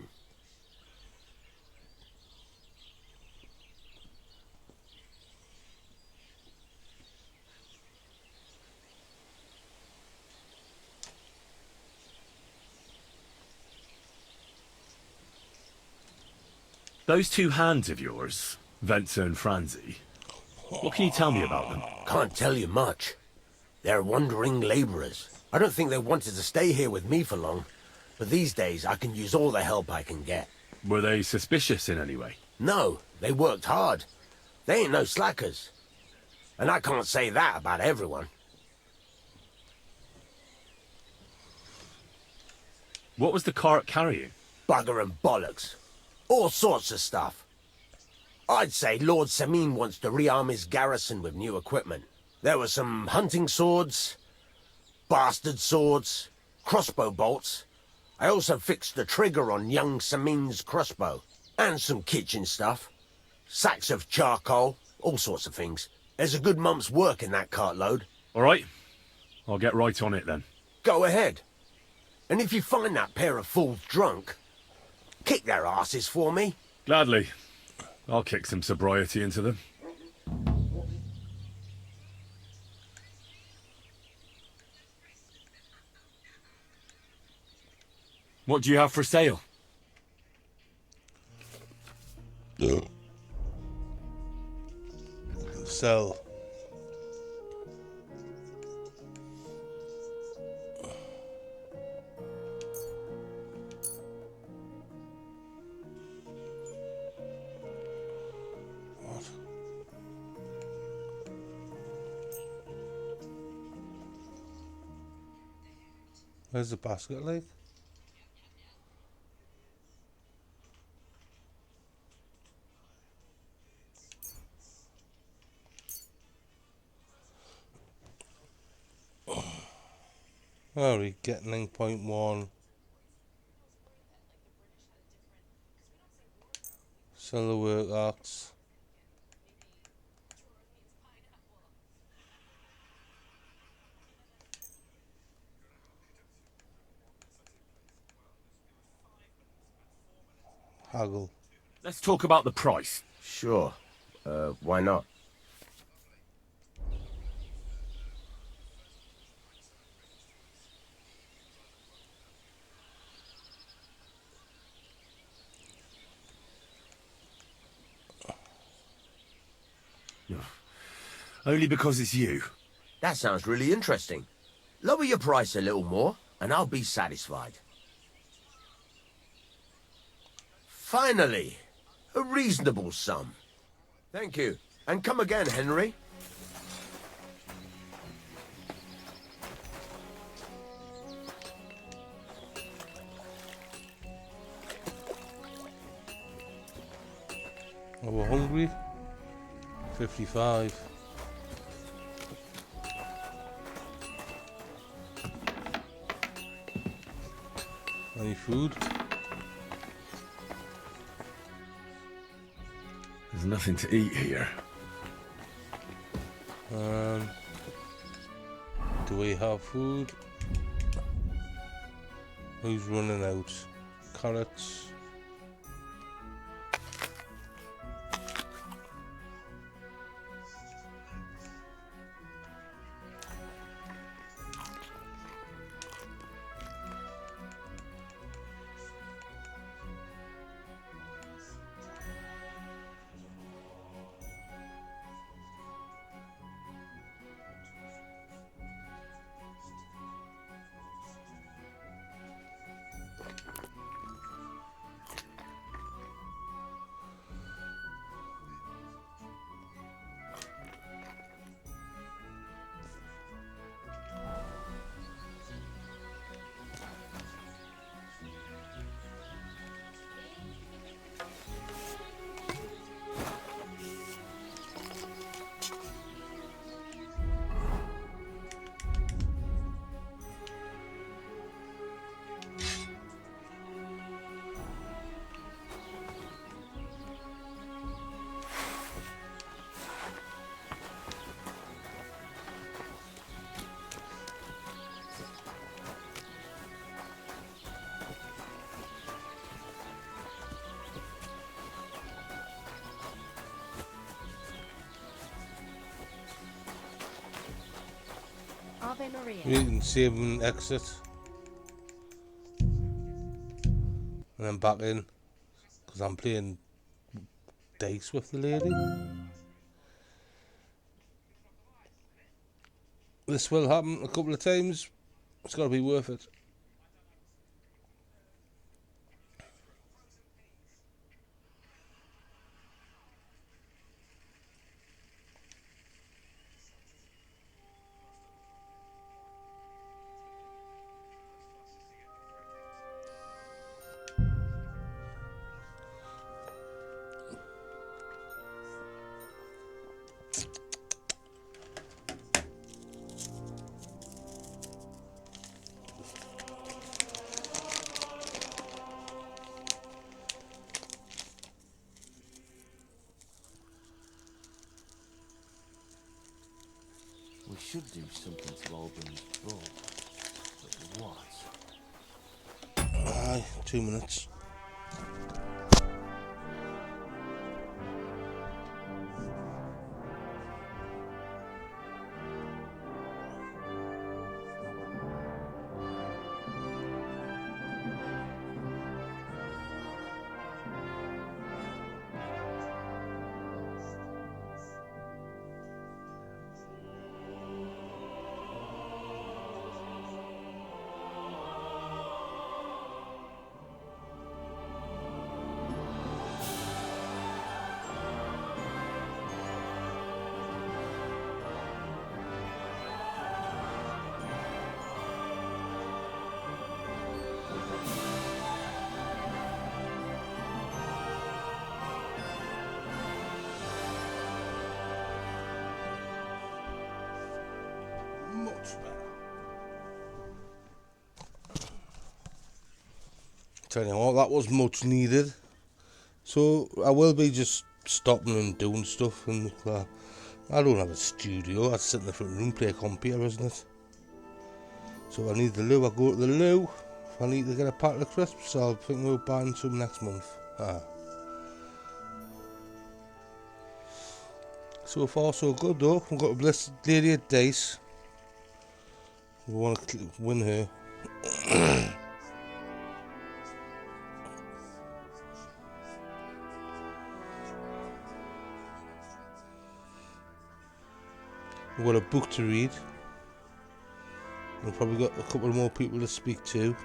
Those two hands of yours, Venser and Franzi, what can you tell me about them? Can't tell you much. They're wandering laborers. I don't think they wanted to stay here with me for long, but these days I can use all the help I can get. Were they suspicious in any way? No, they worked hard. They ain't no slackers. And I can't say that about everyone. What was the cart carrying? Bugger and bollocks. All sorts of stuff. I'd say Lord Semin wants to rearm his garrison with new equipment. There were some hunting swords, bastard swords, crossbow bolts. I also fixed the trigger on young Semin's crossbow. And some kitchen stuff. Sacks of charcoal, all sorts of things. There's a good month's work in that cartload. All right, I'll get right on it then. Go ahead. And if you find that pair of fools drunk, kick their asses for me. Gladly. I'll kick some sobriety into them. What do you have for sale? Sell. What? Where's the basket like? Oh, we get 9.1. Sell the work arts. Haggle. Let's talk about the price. Sure. Why not? Only because it's you. That sounds really interesting. Lower your price a little more, and I'll be satisfied. Finally, a reasonable sum. Thank you. And come again, Henry. Oh, we're hungry. 55. Any food? There's nothing to eat here. Do we have food? Who's running out? Carrots. Ave Maria. We can save and exit. And then back in. Because I'm playing dice with the lady. This will happen a couple of times. It's got to be worth it. We should do something to Albin's boat. But what? Aye, 2 minutes. Much better. Tell you what, that was much needed. So I will be just stopping and doing stuff, and I don't have a studio. I sit in the front room, play a computer, isn't it? So if I need the loo, I go to the loo. If I need to get a packet of crisps, I'll think about buying some next month. So far so good though. We've got a blessed lady at dice. We want to win her. We've got a book to read. We've probably got a couple more people to speak to.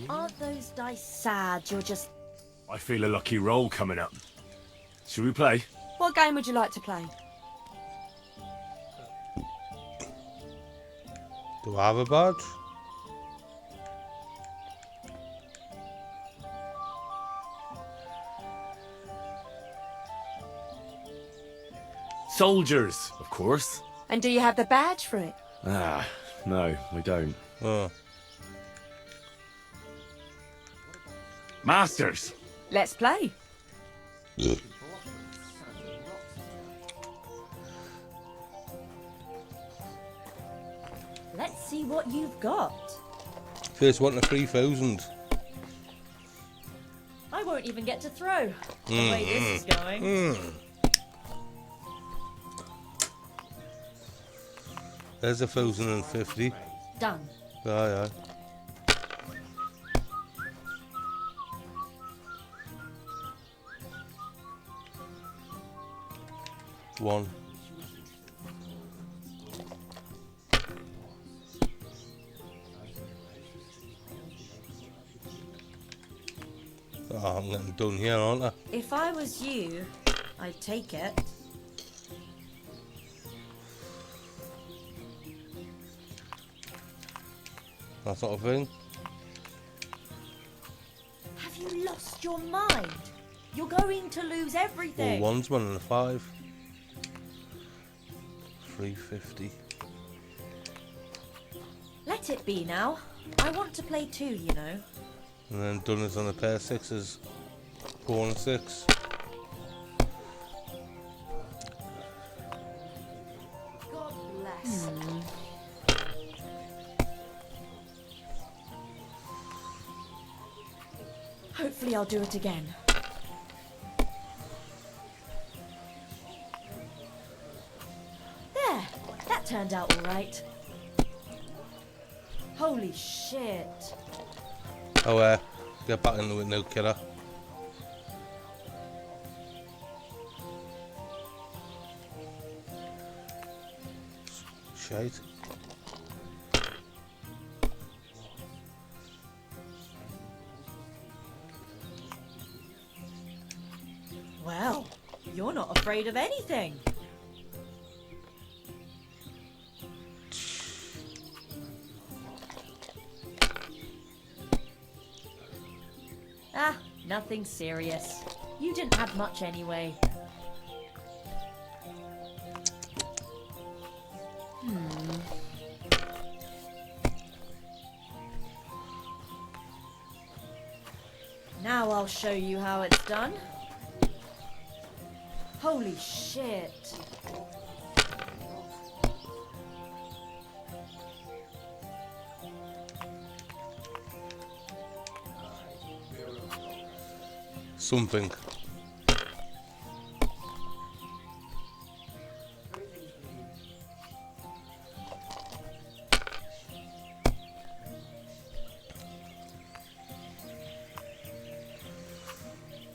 Aren't those dice sad? You're just... I feel a lucky roll coming up. Should we play? What game would you like to play? Do I have a badge? Soldiers, of course. And do you have the badge for it? Ah, no, we don't. Oh. Masters. Let's play. Let's see what you've got. First one to 3,000. I won't even get to throw. The way this is going. There's 1,050. Done. Aye, aye. One. Oh, I'm getting done here, aren't I? If I was you, I'd take it. That sort of thing. Have you lost your mind? You're going to lose All everything. ones, 1 and a 5. 350. Let it be now. I want to play too, you know. And then done is on a pair of 6s. 4 and a 6. God bless. Hopefully I'll do it again. There, that turned out all right. Holy shit. Oh, get back in the window, killer. Shite. afraid of anything. Ah, nothing serious. You didn't have much anyway. Now I'll show you how it's done. Holy shit. Something.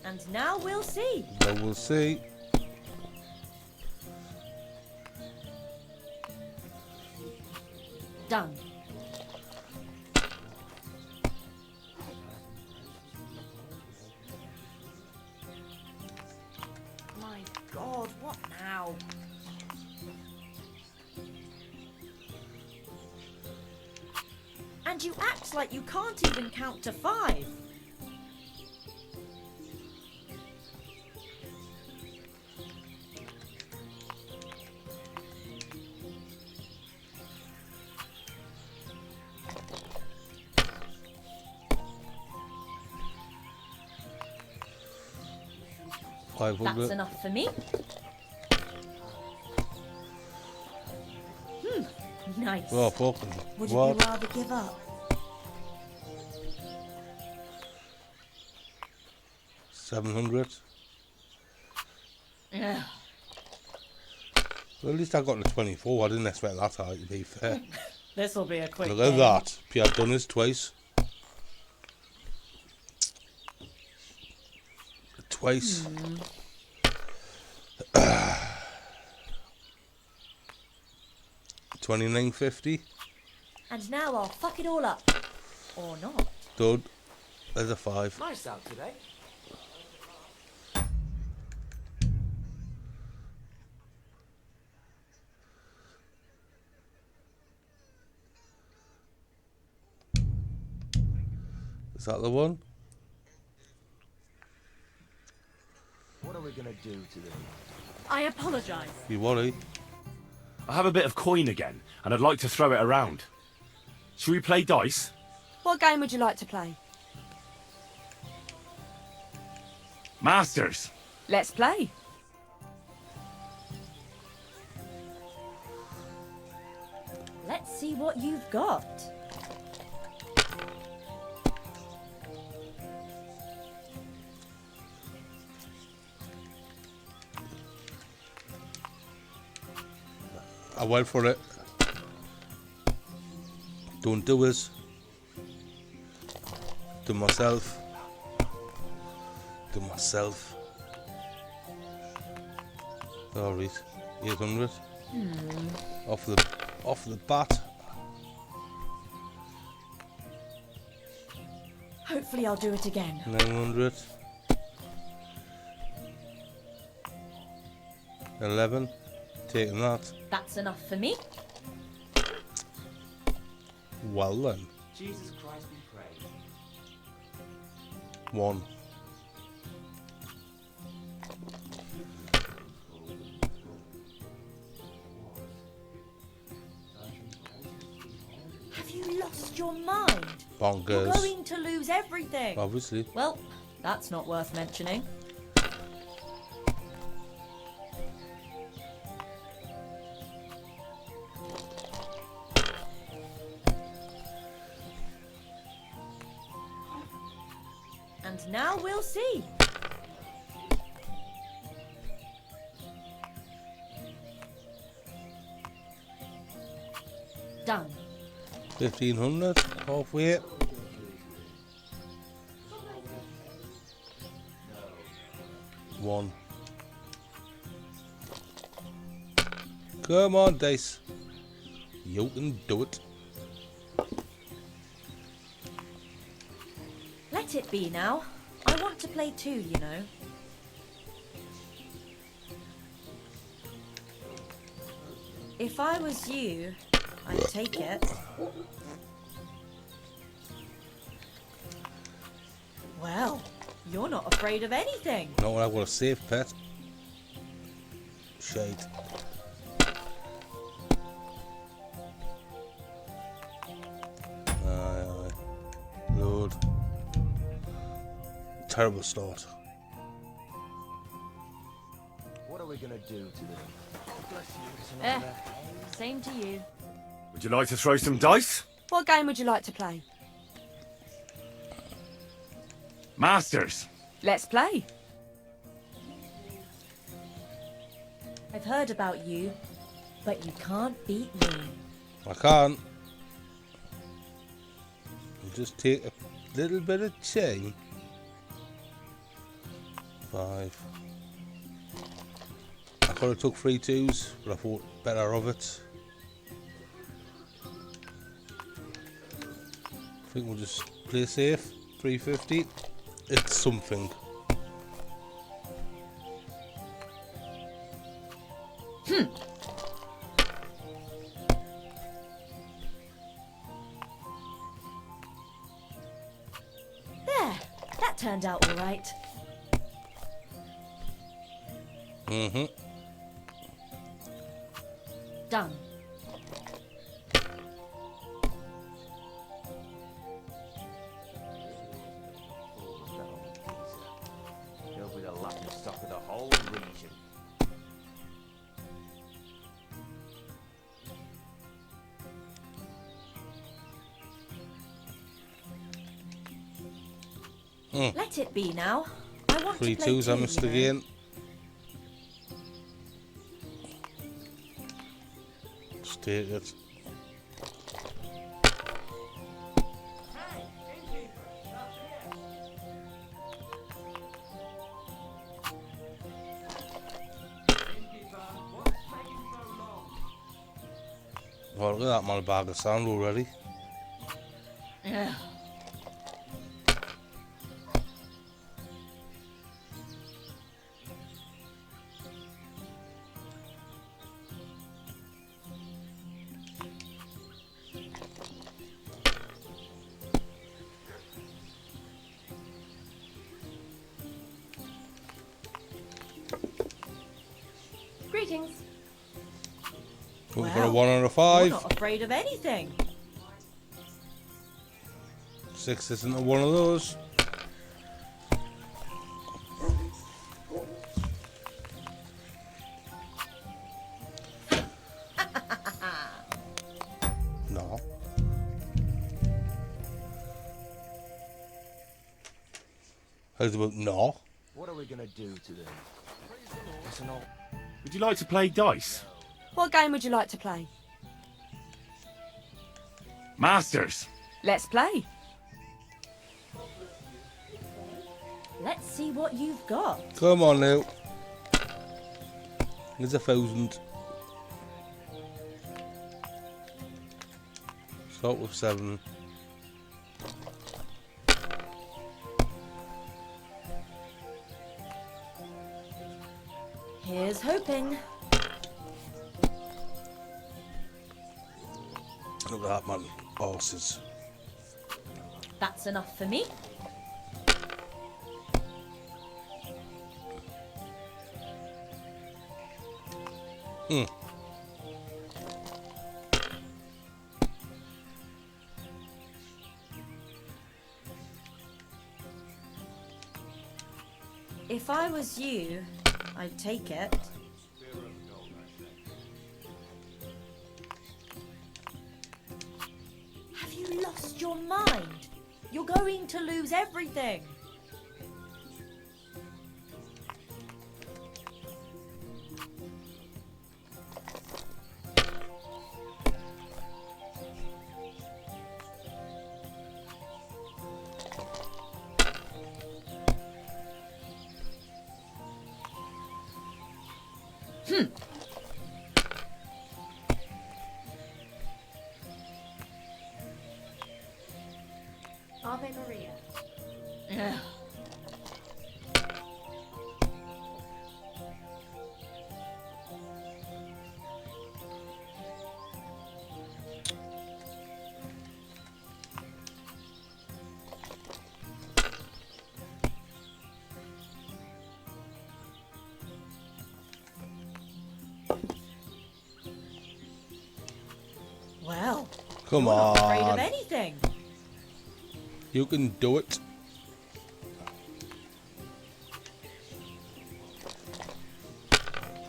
And now we'll see. Well, we'll see. Done. My God, what now? And you act like you can't even count to 5. That's enough for me. Nice. Oh, fucking. Would What? you rather give up? 700. Ugh. Well, at least I got to 24. I didn't expect that high, to be fair. This'll be a quick Look at game. that. Pierre done this twice. Twice. 29.50. And now I'll fuck it all up. Or not. Done. There's a 5. Nice out today. Is that the one? What are we gonna do today? I apologize. You worry? I have a bit of coin again, and I'd like to throw it around. Should we play dice? What game would you like to play? Masters! Let's play. Let's see what you've got. I went for it. Don't do this. To myself. To myself. Alright. 800. Off the bat. Hopefully I'll do it again. 900. 11. Taking that. That's enough for me. Well then. Jesus Christ be praised. 1. Have you lost your mind? Bonkers. You're going to lose everything. Obviously. Well, that's not worth mentioning. And now we'll see. Done. 1500. Halfway. One. Come on, dice. You can do it. Let it be now. I want to play too, you know. If I was you, I'd take it. Well, you're not afraid of anything. Not when I've got a safe pet. Shite. Aye. Load. Terrible start. What are we gonna do to them? Same to you. Would you like to throw some dice? What game would you like to play? Masters. Let's play. I've heard about you, but you can't beat me. I can't. I'll just take a little bit of time. 5. I could have took 3 2s, but I thought better of it. I think we'll just play safe. 350. It's something. There, that turned out all right. Done. He'll be the laughing stock of the whole region. Let it be now. I want 3 to play 2s I too, missed you know. again. Just take it. Oh, look at that man, a bag of sand already. Greetings. Looking for a 1 and a You're 5. not afraid of anything. 6 isn't one of those. No. How's about no? What are we gonna do to them? Listen all. Would you like to play dice? What game would you like to play? Masters. Let's play. Let's see what you've got. Come on now. There's 1,000. Start with 7. Here's hoping. Look at that man. Horses. That's enough for me. If I was you, I'd take it. Have you lost your mind? You're going to lose everything. Ave Maria. Well, Come you're not afraid of on. anything. You can do it.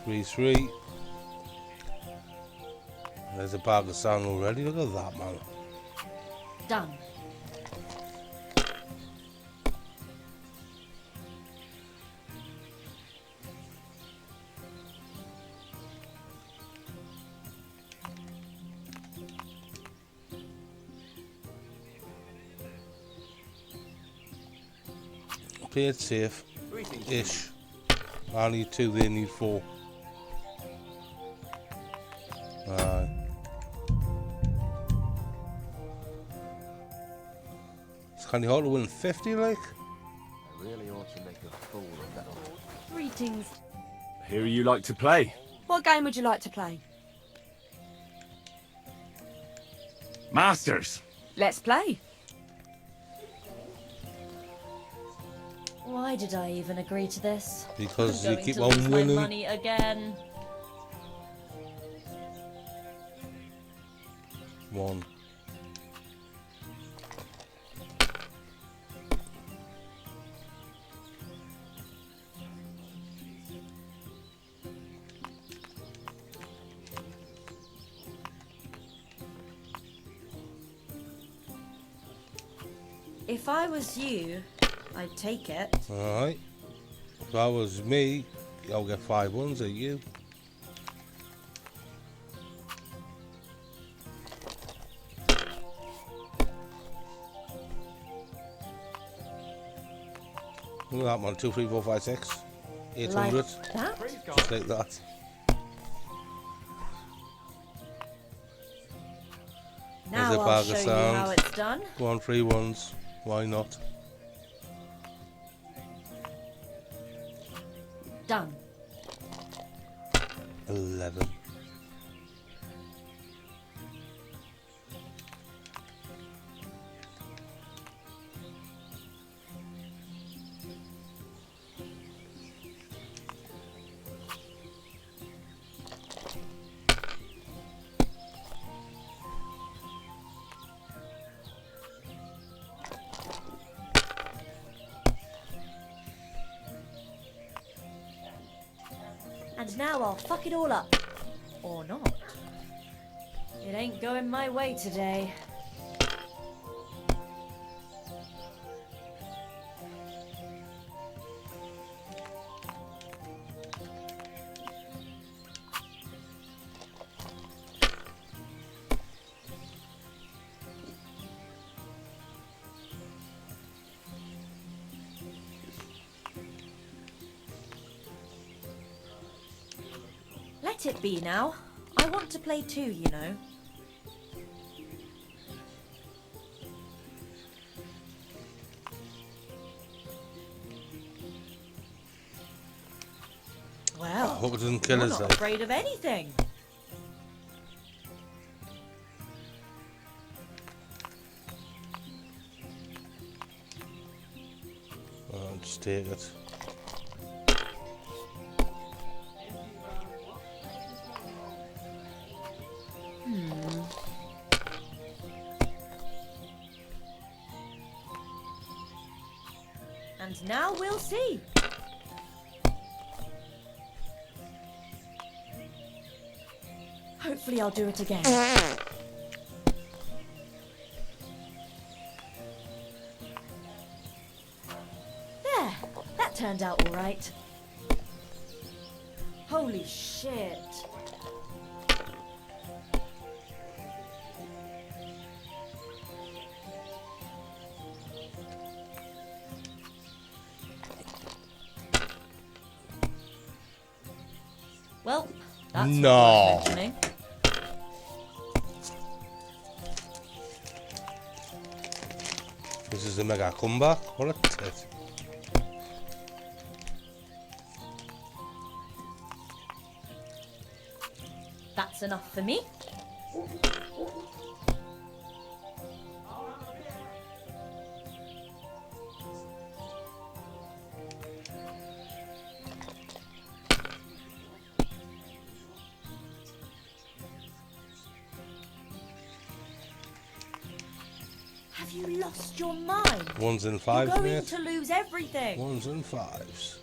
Three. There's a bag of sand already. Look at that, man. Done. Play it safe. Ish. I need 2, they need 4. Aye. It's kind of hard to win 50, like. I really ought to make a fool of that old. Greetings. Here you like to play? What game would you like to play? Masters. Let's play. Why did I even agree to this? Because I'm you going keep to on lose my winning. money again. 1. If I was you, I'd take it. Alright. If that was me, I'll get 5 ones at you. Look at that, man. 2, 3, 4, 5, 6. 800. Like that? Just like that. Now There's a I'll bag show of you sand. how it's done. Go on, 3 ones. Why not? Done. 11. And now I'll fuck it all up. Or not. It ain't going my way today. Let it be now. I want to play too, you know. Well, Hope it doesn't kill you're us, not like. afraid of anything. I'll just take it. And now we'll see. Hopefully I'll do it again. There, that turned out all right. Holy shit. Well, that's No. not worth mentioning. This is a mega comeback. What a tit. That's enough for me. you lost your mind? Ones and You're fives, going mate. to lose everything. Ones and fives.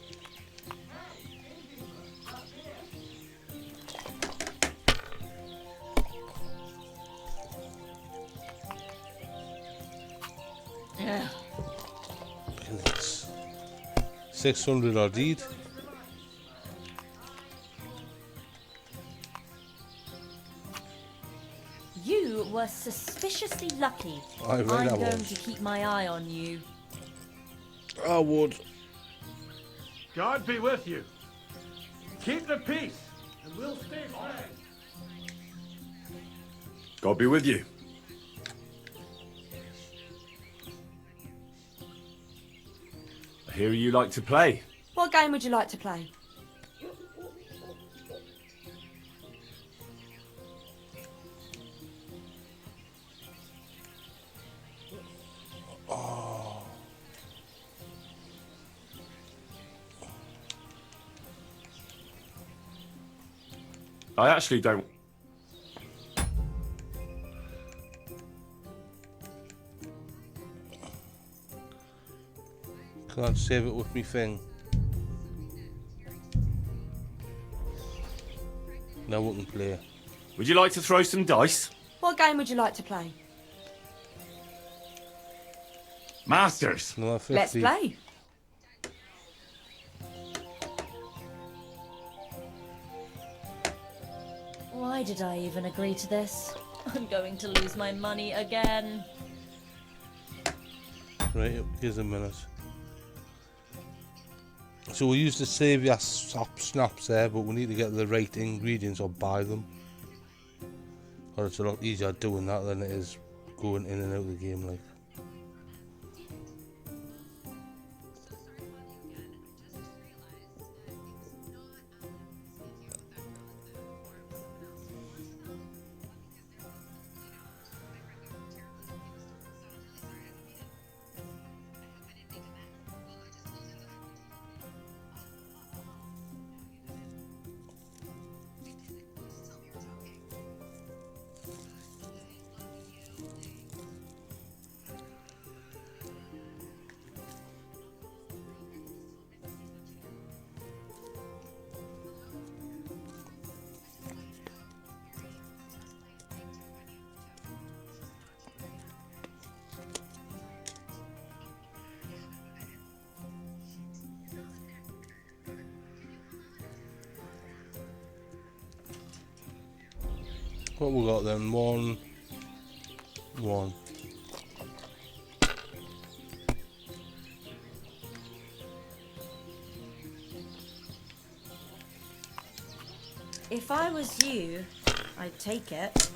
Yeah. And it's 600 odd each. You were suspiciously lucky. I read I'm I going was. to keep my eye on you. I would. God be with you. Keep the peace, and we'll stay friends. God be with you. I hear you like to play. What game would you like to play? I actually don't. Can't save it with me thing. Now we can play. Would you like to throw some dice? What game would you like to play? Masters. Another 50. Let's play. Why did I even agree to this? I'm going to lose my money again. Right, here's a minute. So we used to save your snaps there, but we need to get the right ingredients or buy them. Or it's a lot easier doing that than it is going in and out of the game like. What we got then? 1, 1. If I was you, I'd take it.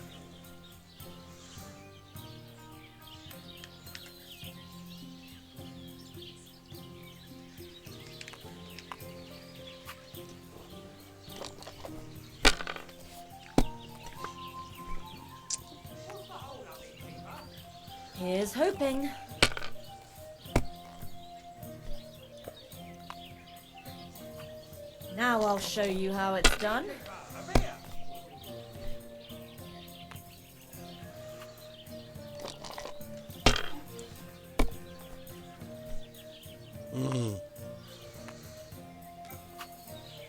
Here's hoping. Now I'll show you how it's done.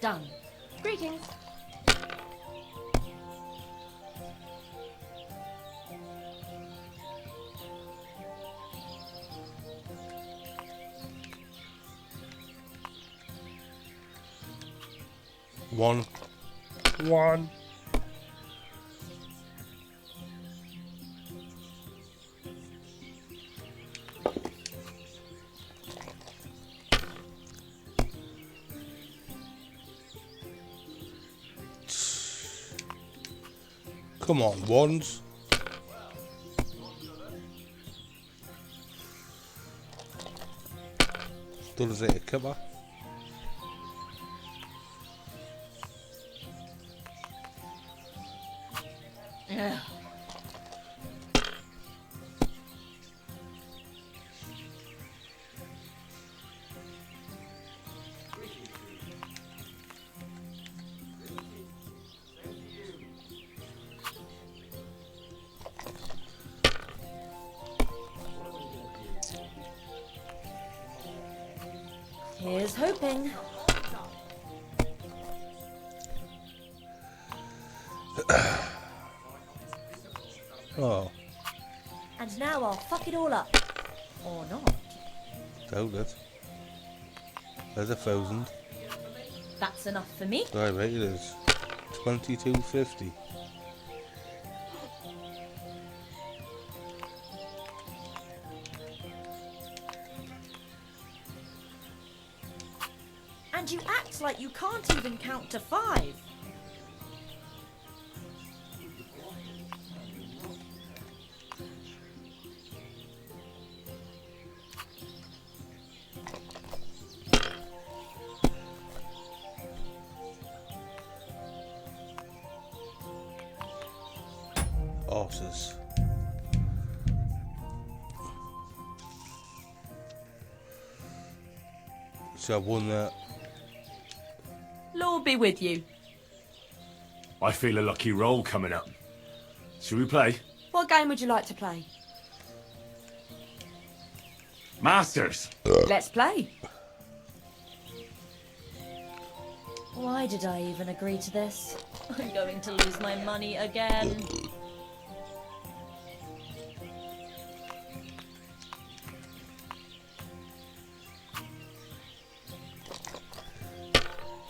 Done. Greetings. One. 1. Come on, ones. Does it a kipper? Yeah. Here's hoping. Oh, And now I'll fuck it all up. Or not. doubt it. There's 1,000. That's enough for me. Right, it is. 22.50. And you act like you can't even count to 5. Horses. So I've won that. Lord be with you. I feel a lucky roll coming up. Should we play? What game would you like to play? Masters! Let's play. Why did I even agree to this? I'm going to lose my money again.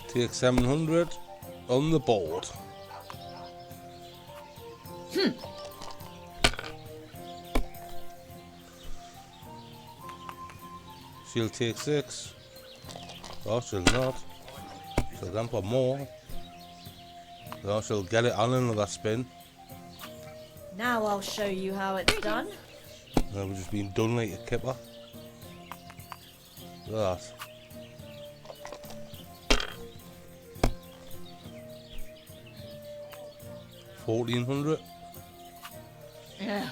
Take 700 on the board. She'll take 6. Or she'll not. She'll then put more. Or she'll get it on another spin. Now I'll show you how it's done. And we've just been done like a kipper. Look at that. $1,400. Ugh.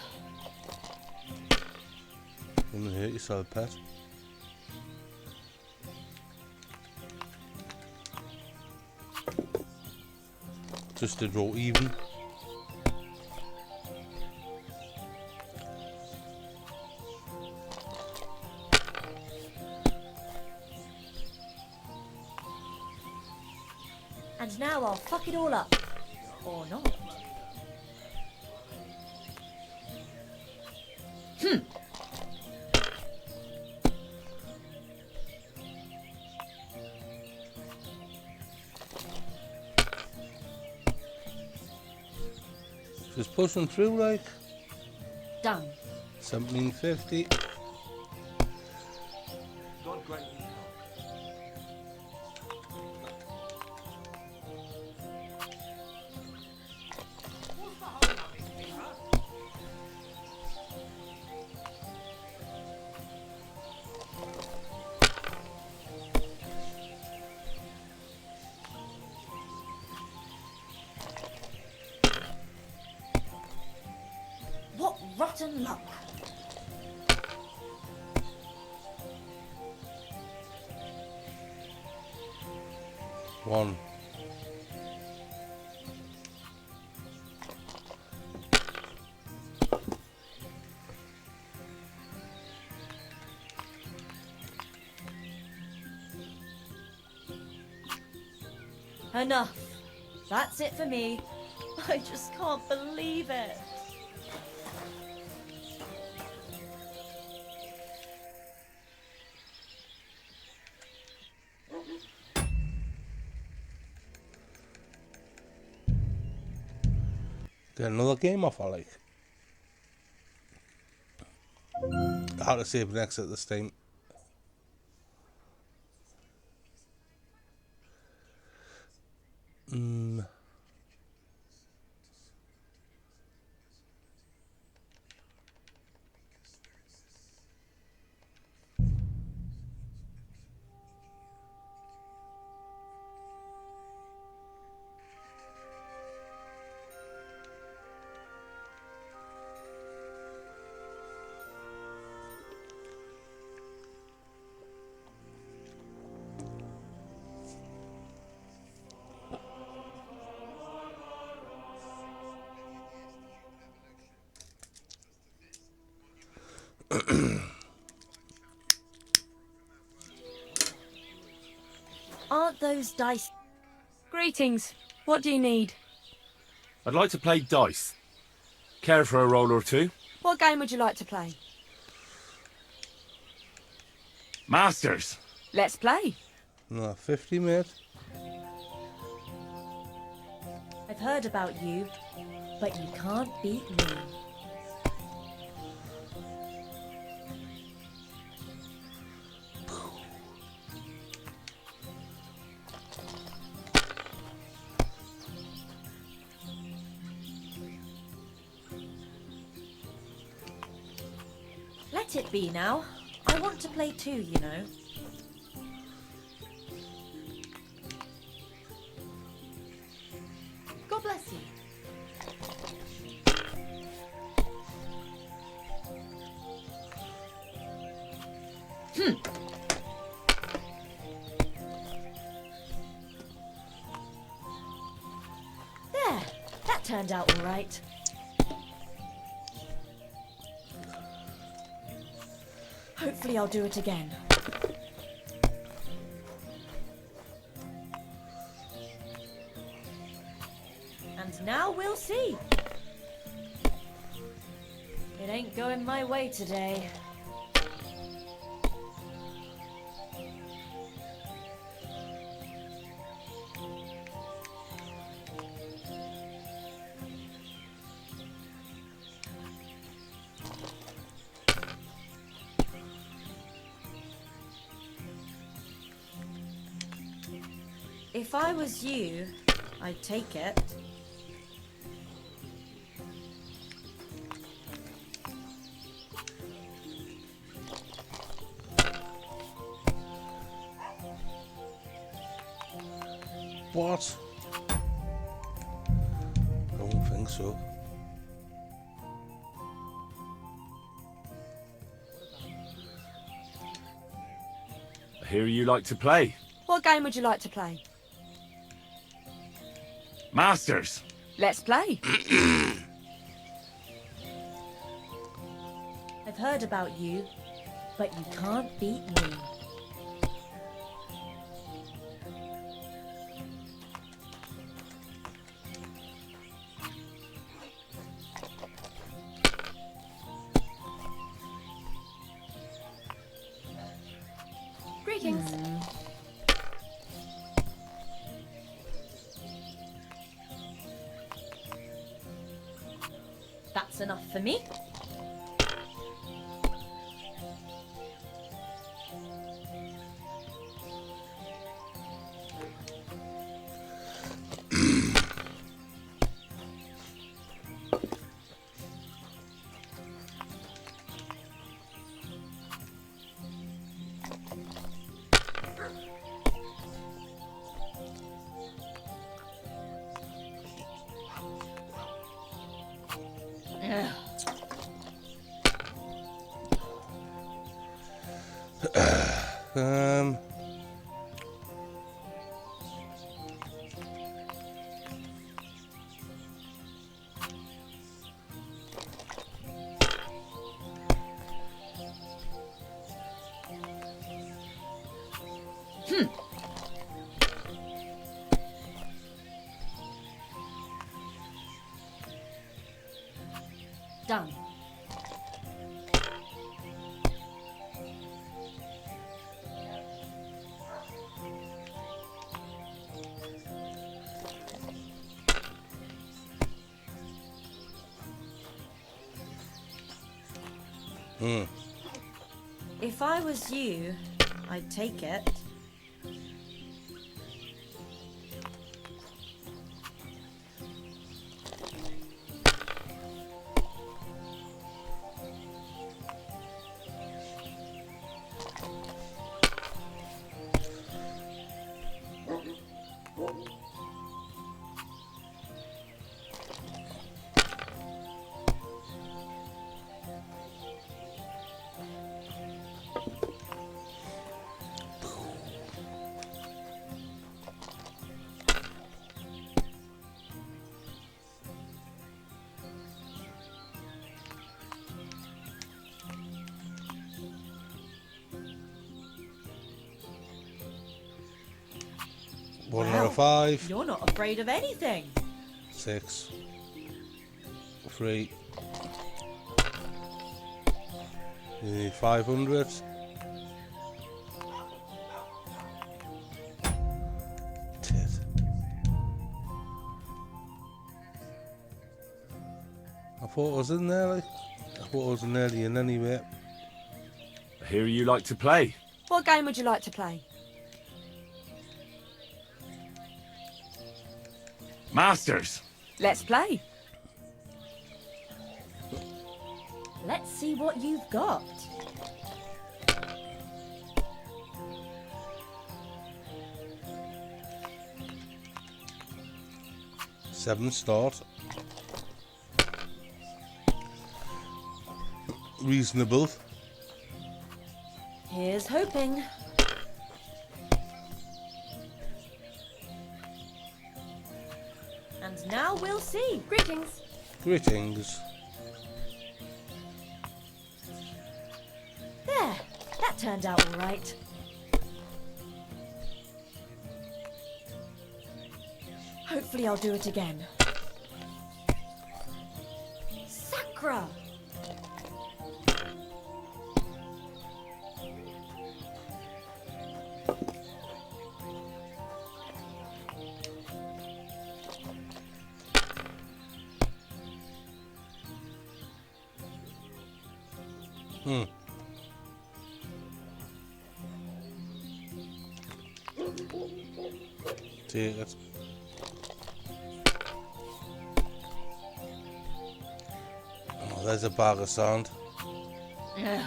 Wouldn't hurt yourself, pet. Just to draw even. And now I'll fuck it all up. Or not. Just pushing through like Done. 1750. God grant you What rotten luck. One. Enough. That's it for me. I just can't believe it. Get another game off, I like. How to save an exit this time. about those dice? Greetings. What do you need? I'd like to play dice. Care for a roll or two? What game would you like to play? Masters. Let's play. No, 50, mate. I've heard about you, but you can't beat me. Let it be now. I want to play too, you know. God bless you. There, that turned out all right. Hopefully I'll do it again. And now we'll see. It ain't going my way today. If I was you, I'd take it. What? I don't think so. I hear you like to play. What game would you like to play? Masters. Let's play. I've heard about you, but you can't beat me. Greetings. That's enough for me. Um. Done. If I was you, I'd take it. 1 out of 5. You're not afraid of anything. 6. 3. You need 500. Tit. I thought I was in there, like. I thought I was nearly in anyway. I hear you like to play. What game would you like to play? Masters. Let's play. Let's see what you've got. Seven start. Reasonable. Here's hoping. And now we'll see. Greetings. Greetings. There, that turned out all right. Hopefully I'll do it again. Sacra! Take it. Oh, there's a bag of sand. Ugh.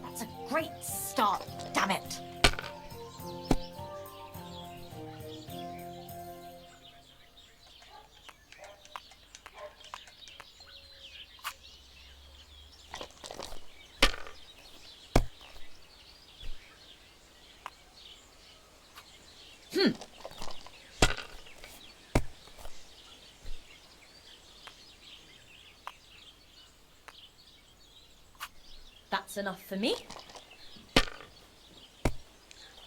That's a great start, damn it. That's enough for me.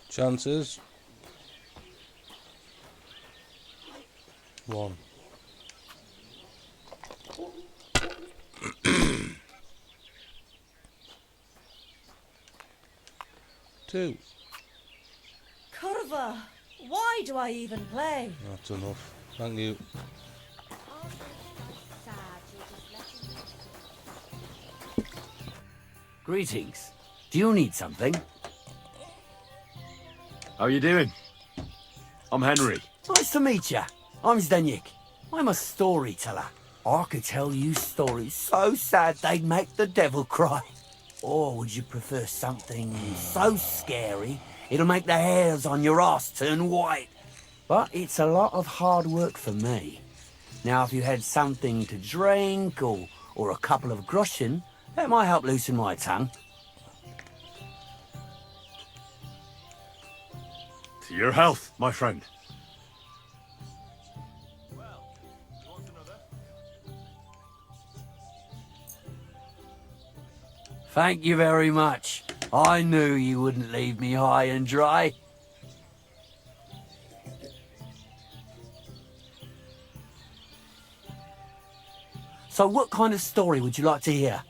Chances. 1. 2. Curva, why do I even play? That's enough. Thank you. Greetings. Do you need something? How you doing? I'm Henry. Nice to meet you. I'm Zdeněk. I'm a storyteller. I could tell you stories so sad they'd make the devil cry. Or would you prefer something so scary it'll make the hairs on your ass turn white? But it's a lot of hard work for me. Now, if you had something to drink or a couple of groschen, that might help loosen my tongue. To your health, my friend. Thank you very much. I knew you wouldn't leave me high and dry. So what kind of story would you like to hear?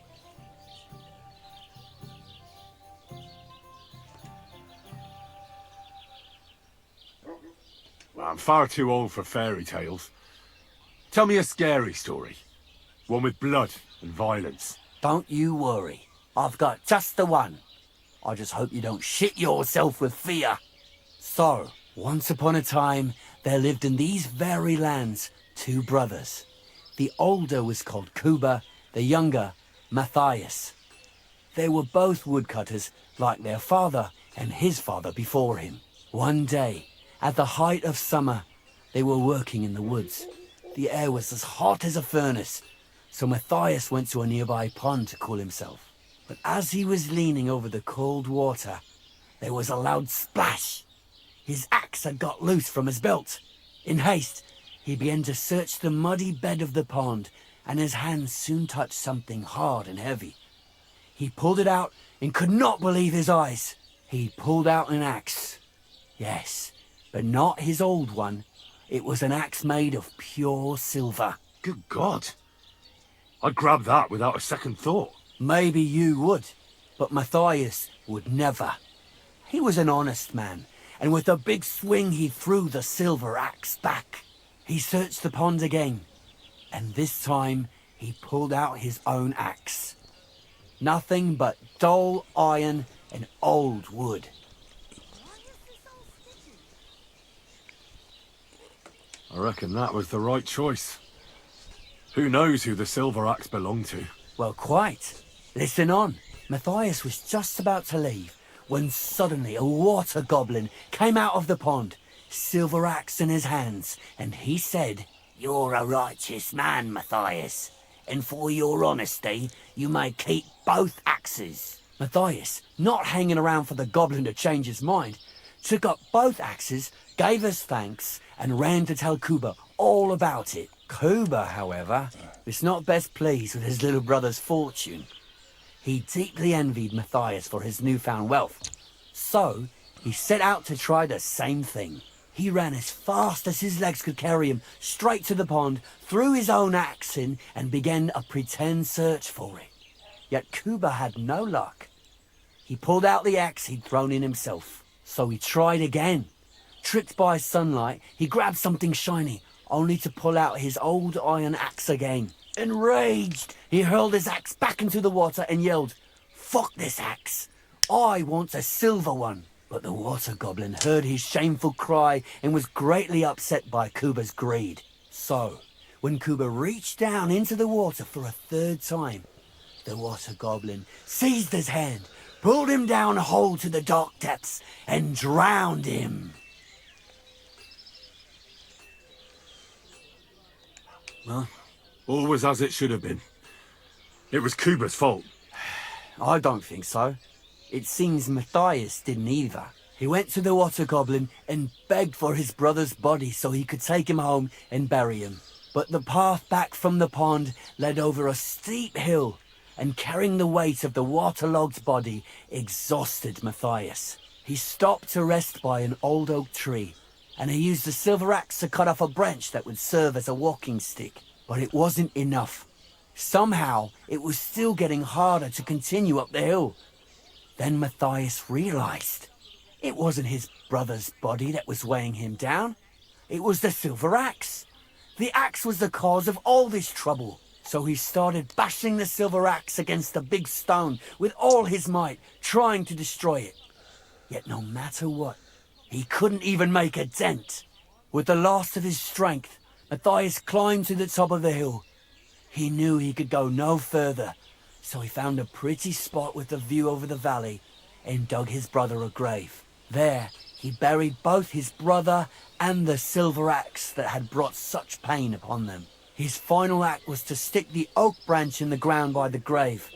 Well, I'm far too old for fairy tales. Tell me a scary story. One with blood and violence. Don't you worry. I've got just the one. I just hope you don't shit yourself with fear. So, once upon a time, there lived in these very lands 2 brothers. The older was called Kuba, the younger, Matthias. They were both woodcutters, like their father and his father before him. One day, at the height of summer, they were working in the woods. The air was as hot as a furnace, so Matthias went to a nearby pond to cool himself. But as he was leaning over the cold water, there was a loud splash. His axe had got loose from his belt. In haste, he began to search the muddy bed of the pond, and his hands soon touched something hard and heavy. He pulled it out and could not believe his eyes. He pulled out an axe. Yes, but not his old one. It was an axe made of pure silver. Good God. I'd grab that without a second thought. Maybe you would, but Matthias would never. He was an honest man, and with a big swing he threw the silver axe back. He searched the pond again, and this time he pulled out his own axe. Nothing but dull iron and old wood. I reckon that was the right choice. Who knows who the silver axe belonged to? Well, quite. Listen on. Matthias was just about to leave when suddenly a water goblin came out of the pond, silver axe in his hands, and he said, "You're a righteous man, Matthias, and for your honesty, you may keep both axes." Matthias, not hanging around for the goblin to change his mind, took up both axes, gave us thanks, and ran to tell Kuba all about it. Kuba, however, was not best pleased with his little brother's fortune. He deeply envied Matthias for his newfound wealth. So, he set out to try the same thing. He ran as fast as his legs could carry him straight to the pond, threw his own axe in, and began a pretend search for it. Yet Kuba had no luck. He pulled out the axe he'd thrown in himself. So he tried again. Tricked by sunlight, he grabbed something shiny, only to pull out his old iron axe again. Enraged, he hurled his axe back into the water and yelled, "Fuck this axe! I want a silver one!" But the water goblin heard his shameful cry and was greatly upset by Kuba's greed. So, when Kuba reached down into the water for a third time, the water goblin seized his hand, pulled him down whole to the dark depths, and drowned him. Well, all was as it should have been. It was Kuba's fault. I don't think so. It seems Matthias didn't either. He went to the water goblin and begged for his brother's body so he could take him home and bury him. But the path back from the pond led over a steep hill, and carrying the weight of the waterlogged body exhausted Matthias. He stopped to rest by an old oak tree, and he used the silver axe to cut off a branch that would serve as a walking stick. But it wasn't enough. Somehow, it was still getting harder to continue up the hill. Then Matthias realized it wasn't his brother's body that was weighing him down. It was the silver axe. The axe was the cause of all this trouble. So he started bashing the silver axe against the big stone with all his might, trying to destroy it. Yet no matter what, he couldn't even make a dent. With the last of his strength, Matthias climbed to the top of the hill. He knew he could go no further, so he found a pretty spot with a view over the valley and dug his brother a grave. There, he buried both his brother and the silver axe that had brought such pain upon them. His final act was to stick the oak branch in the ground by the grave.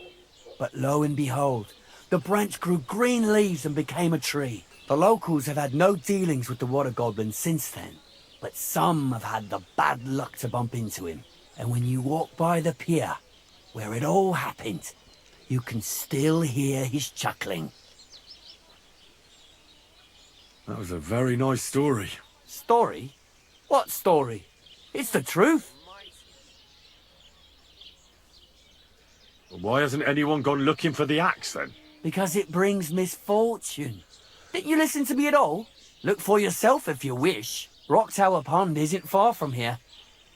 But lo and behold, the branch grew green leaves and became a tree. The locals have had no dealings with the water goblin since then, but some have had the bad luck to bump into him. And when you walk by the pier, where it all happened, you can still hear his chuckling. That was a very nice story. Story? What story? It's the truth. Why hasn't anyone gone looking for the axe then? Because it brings misfortune. Didn't you listen to me at all? Look for yourself if you wish. Rock Tower Pond isn't far from here.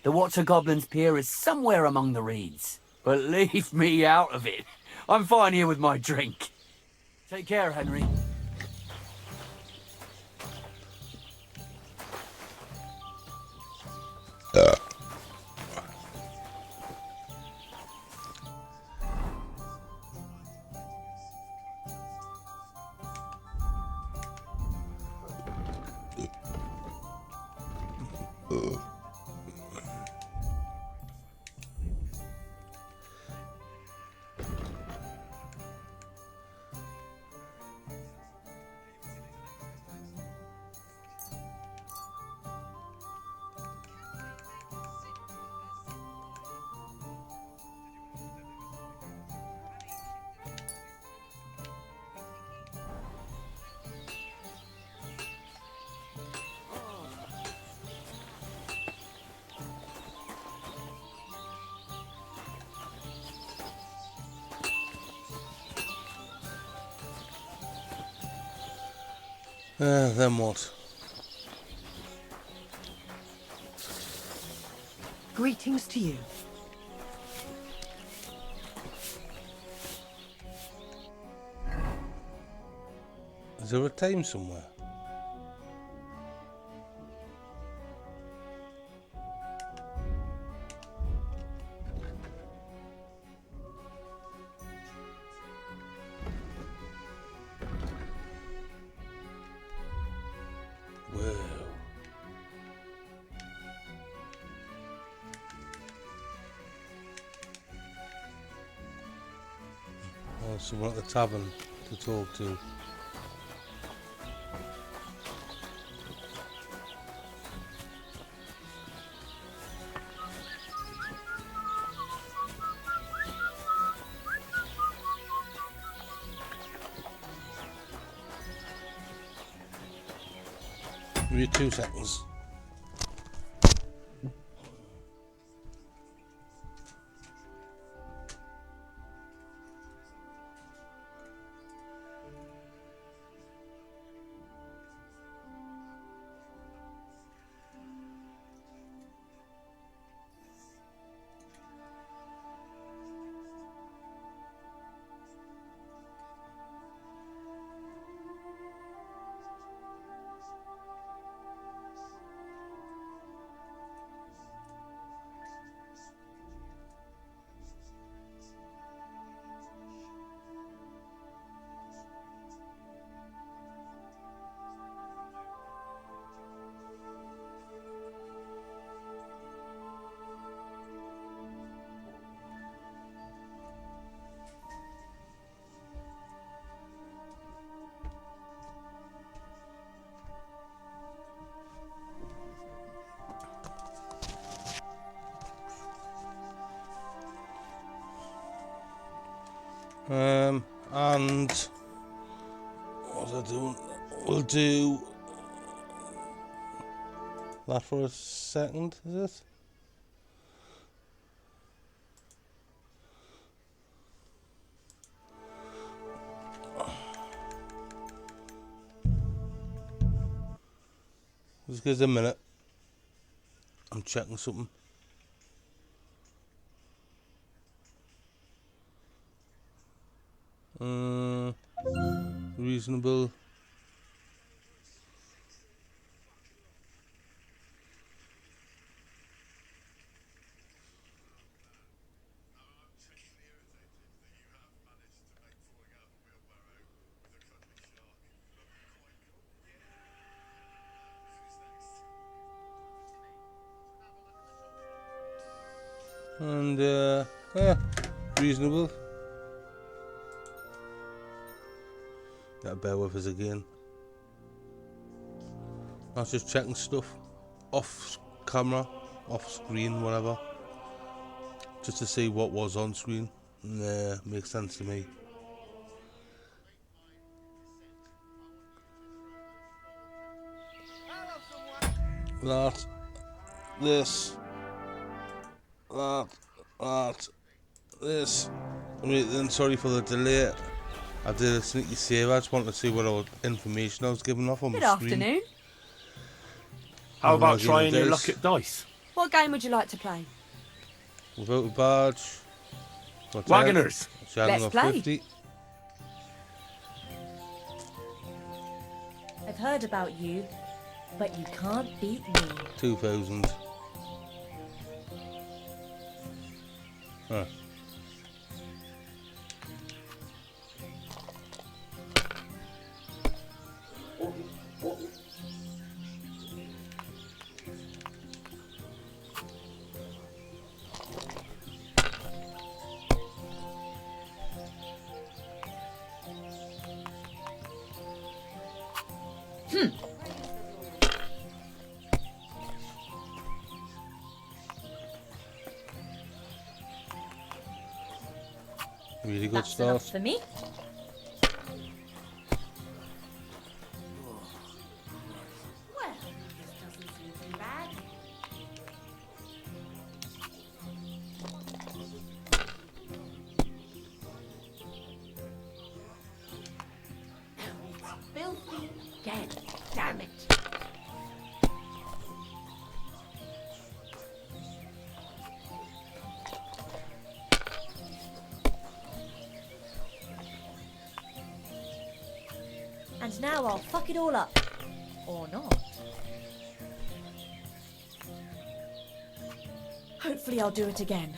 The Water Goblin's pier is somewhere among the reeds. But leave me out of it. I'm fine here with my drink. Take care, Henry. Then what? Greetings to you. Is there a time somewhere? Whoa. Oh, someone at the tavern to talk to. Give me 2 seconds. And what was I doing? We'll do that for a second, is it? Just give us a minute. I'm checking something. Reasonable. And reasonable. Gotta bear with us again. I was just checking stuff off camera, off screen, whatever, just to see what was on screen. Makes sense to me. That, this, that, this. Right then, sorry for the delay. I did a sneaky save. I just wanted to see what information I was giving off on Good the screen. afternoon. How And about I'll give trying you your dice. luck at dice? What game would you like to play? Without a badge. What's Wagoners. Let's play. 50. I've heard about you, but you can't beat me. 2,000. Huh. Really good That's enough start. for me. Well, this doesn't seem too bad. Filthy dead. And now I'll fuck it all up. Or not. Hopefully I'll do it again.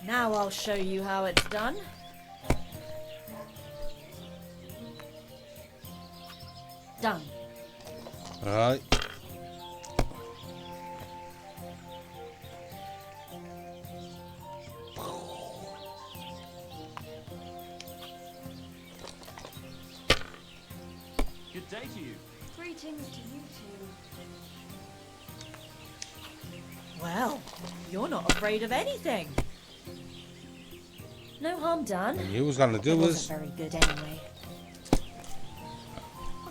Now I'll show you how it's done. Done. Alright. Good day to you. Greetings to you too. Well, you're not afraid of anything. No harm done. I knew it was going to do It this. wasn't very good anyway.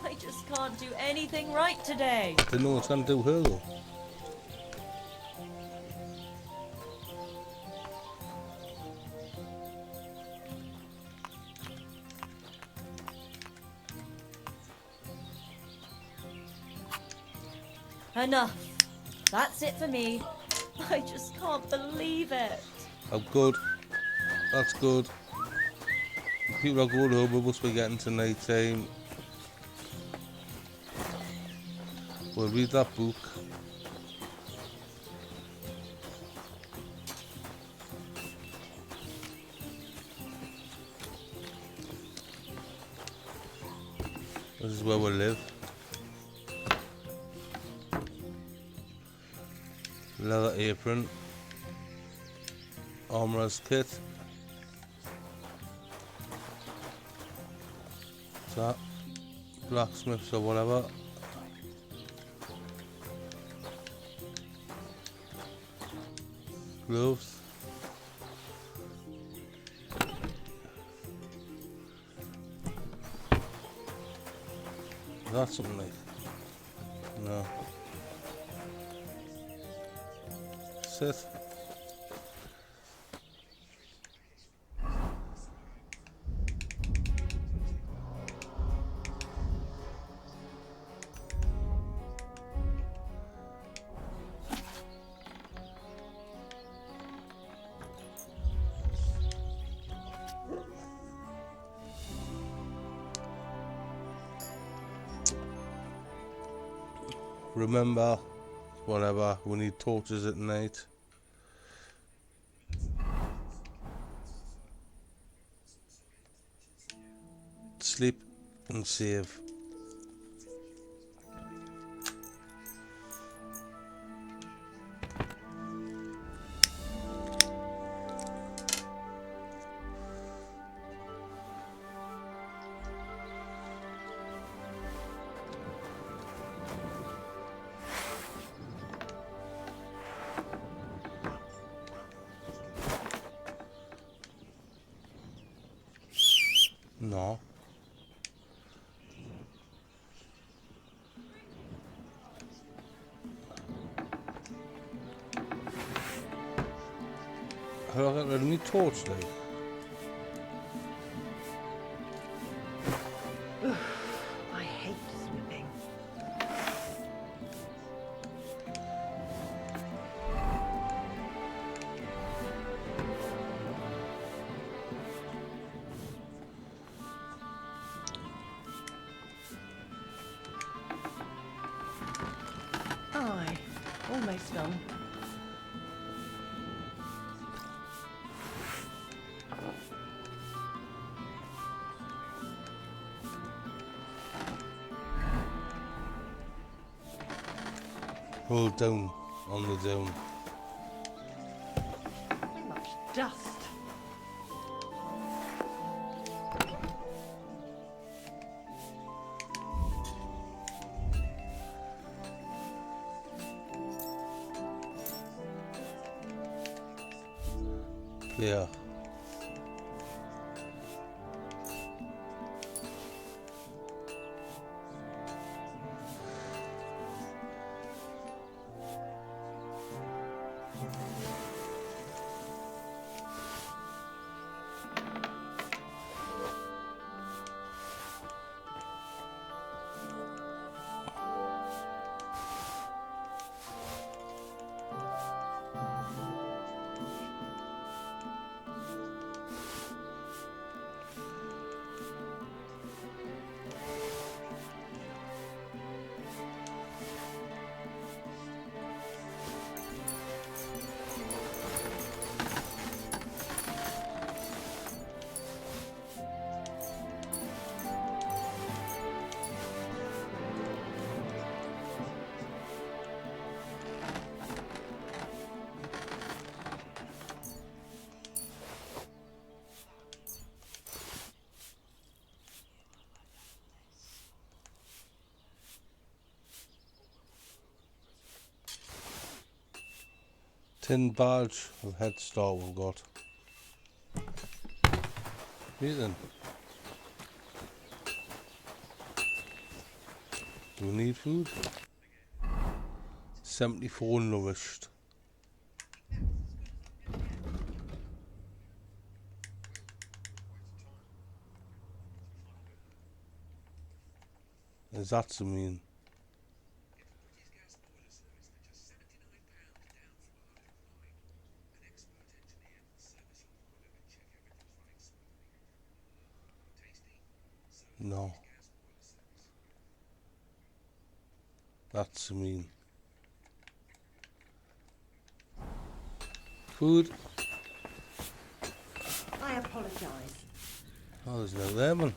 I just can't do anything right today. Didn't know what's going to do her though. Enough. That's it for me. I just can't believe it. Oh, good. That's good. People are going home, we must be getting to night time. We'll read that book. This is where we live. Leather apron. Armorer's kit. That. Blacksmiths or whatever. Gloves. Is that something like? No. Sit. Remember, whatever, we need torches at night. Sleep and save. No. How do I get rid of my torch like? I hate sweeping. Aye, almost done. Hold down on the down. So much dust. Yeah. Tin badge of head start we've got. Right then. Do we need food? 74 nourished. Is that to mean? No. That's to mean. Food. I apologise. Oh, there's no lemon.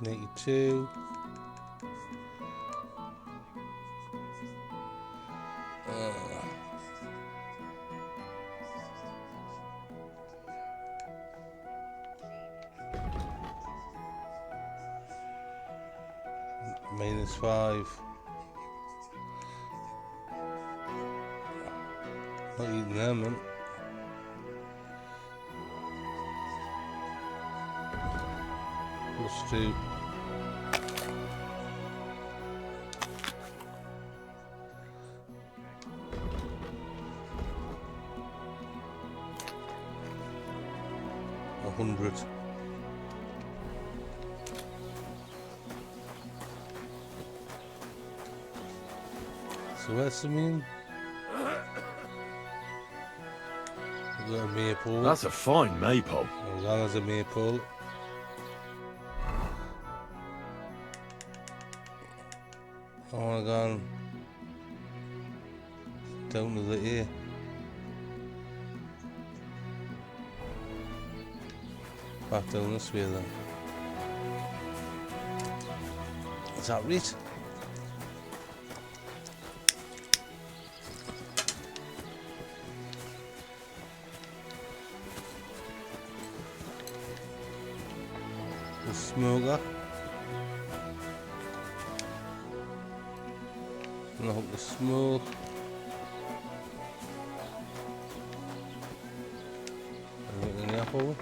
$82. -5. Not eating lemon. +2. $100. So what's the mean? We've got a maypole. That's a fine maypole. As long as a maypole. Oh my god. Down to the ear. Back down this way then. Is that right? The smoker. And I hope the smoke. And the apple.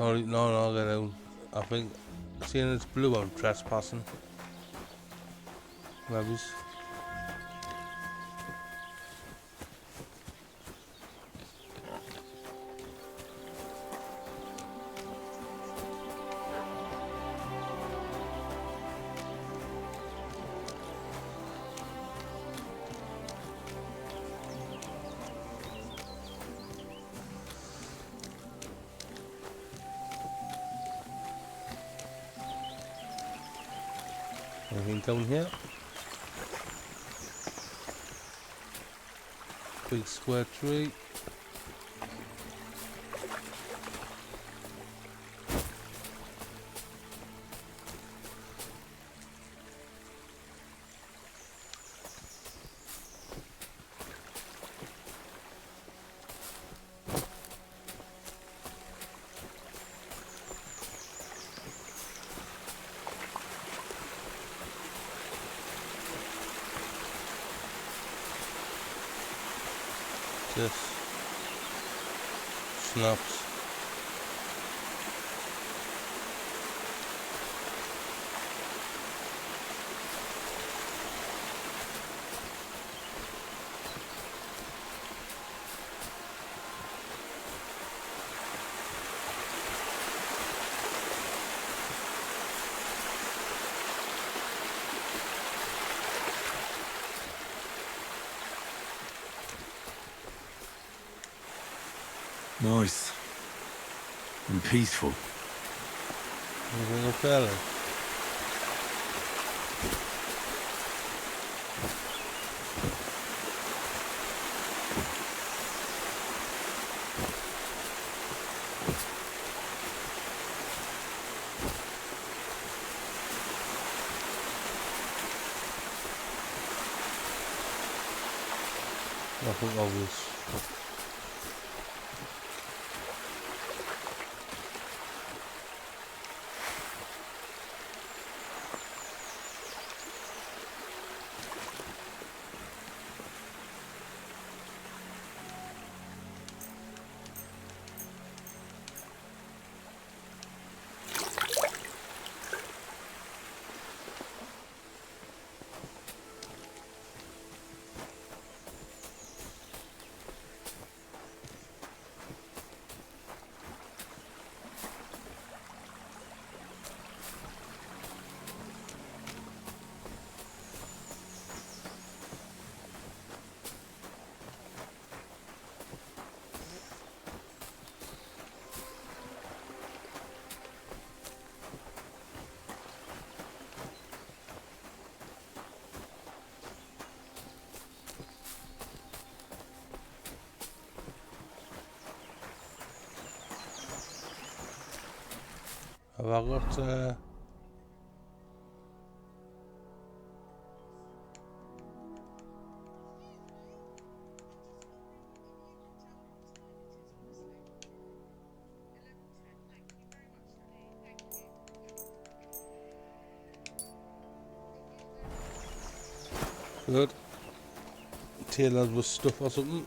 Oh, no, get out. I think, seeing it's blue, I'm trespassing. Maybe. Anything down here? Big square tree. This snaps. Nice. And peaceful. Anything up there then? Nothing obvious. Have I got good tailored with stuff or something?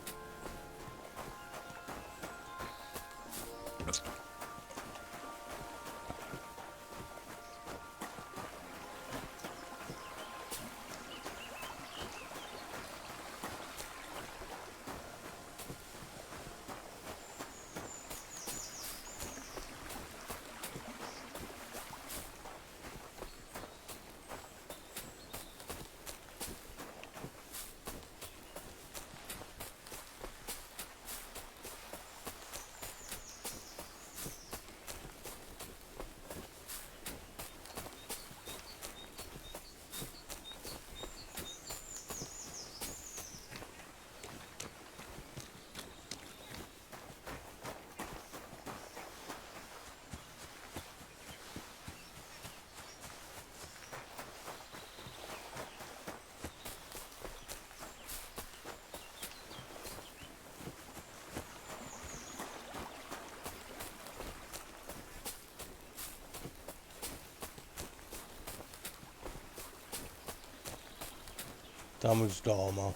Damaged armor.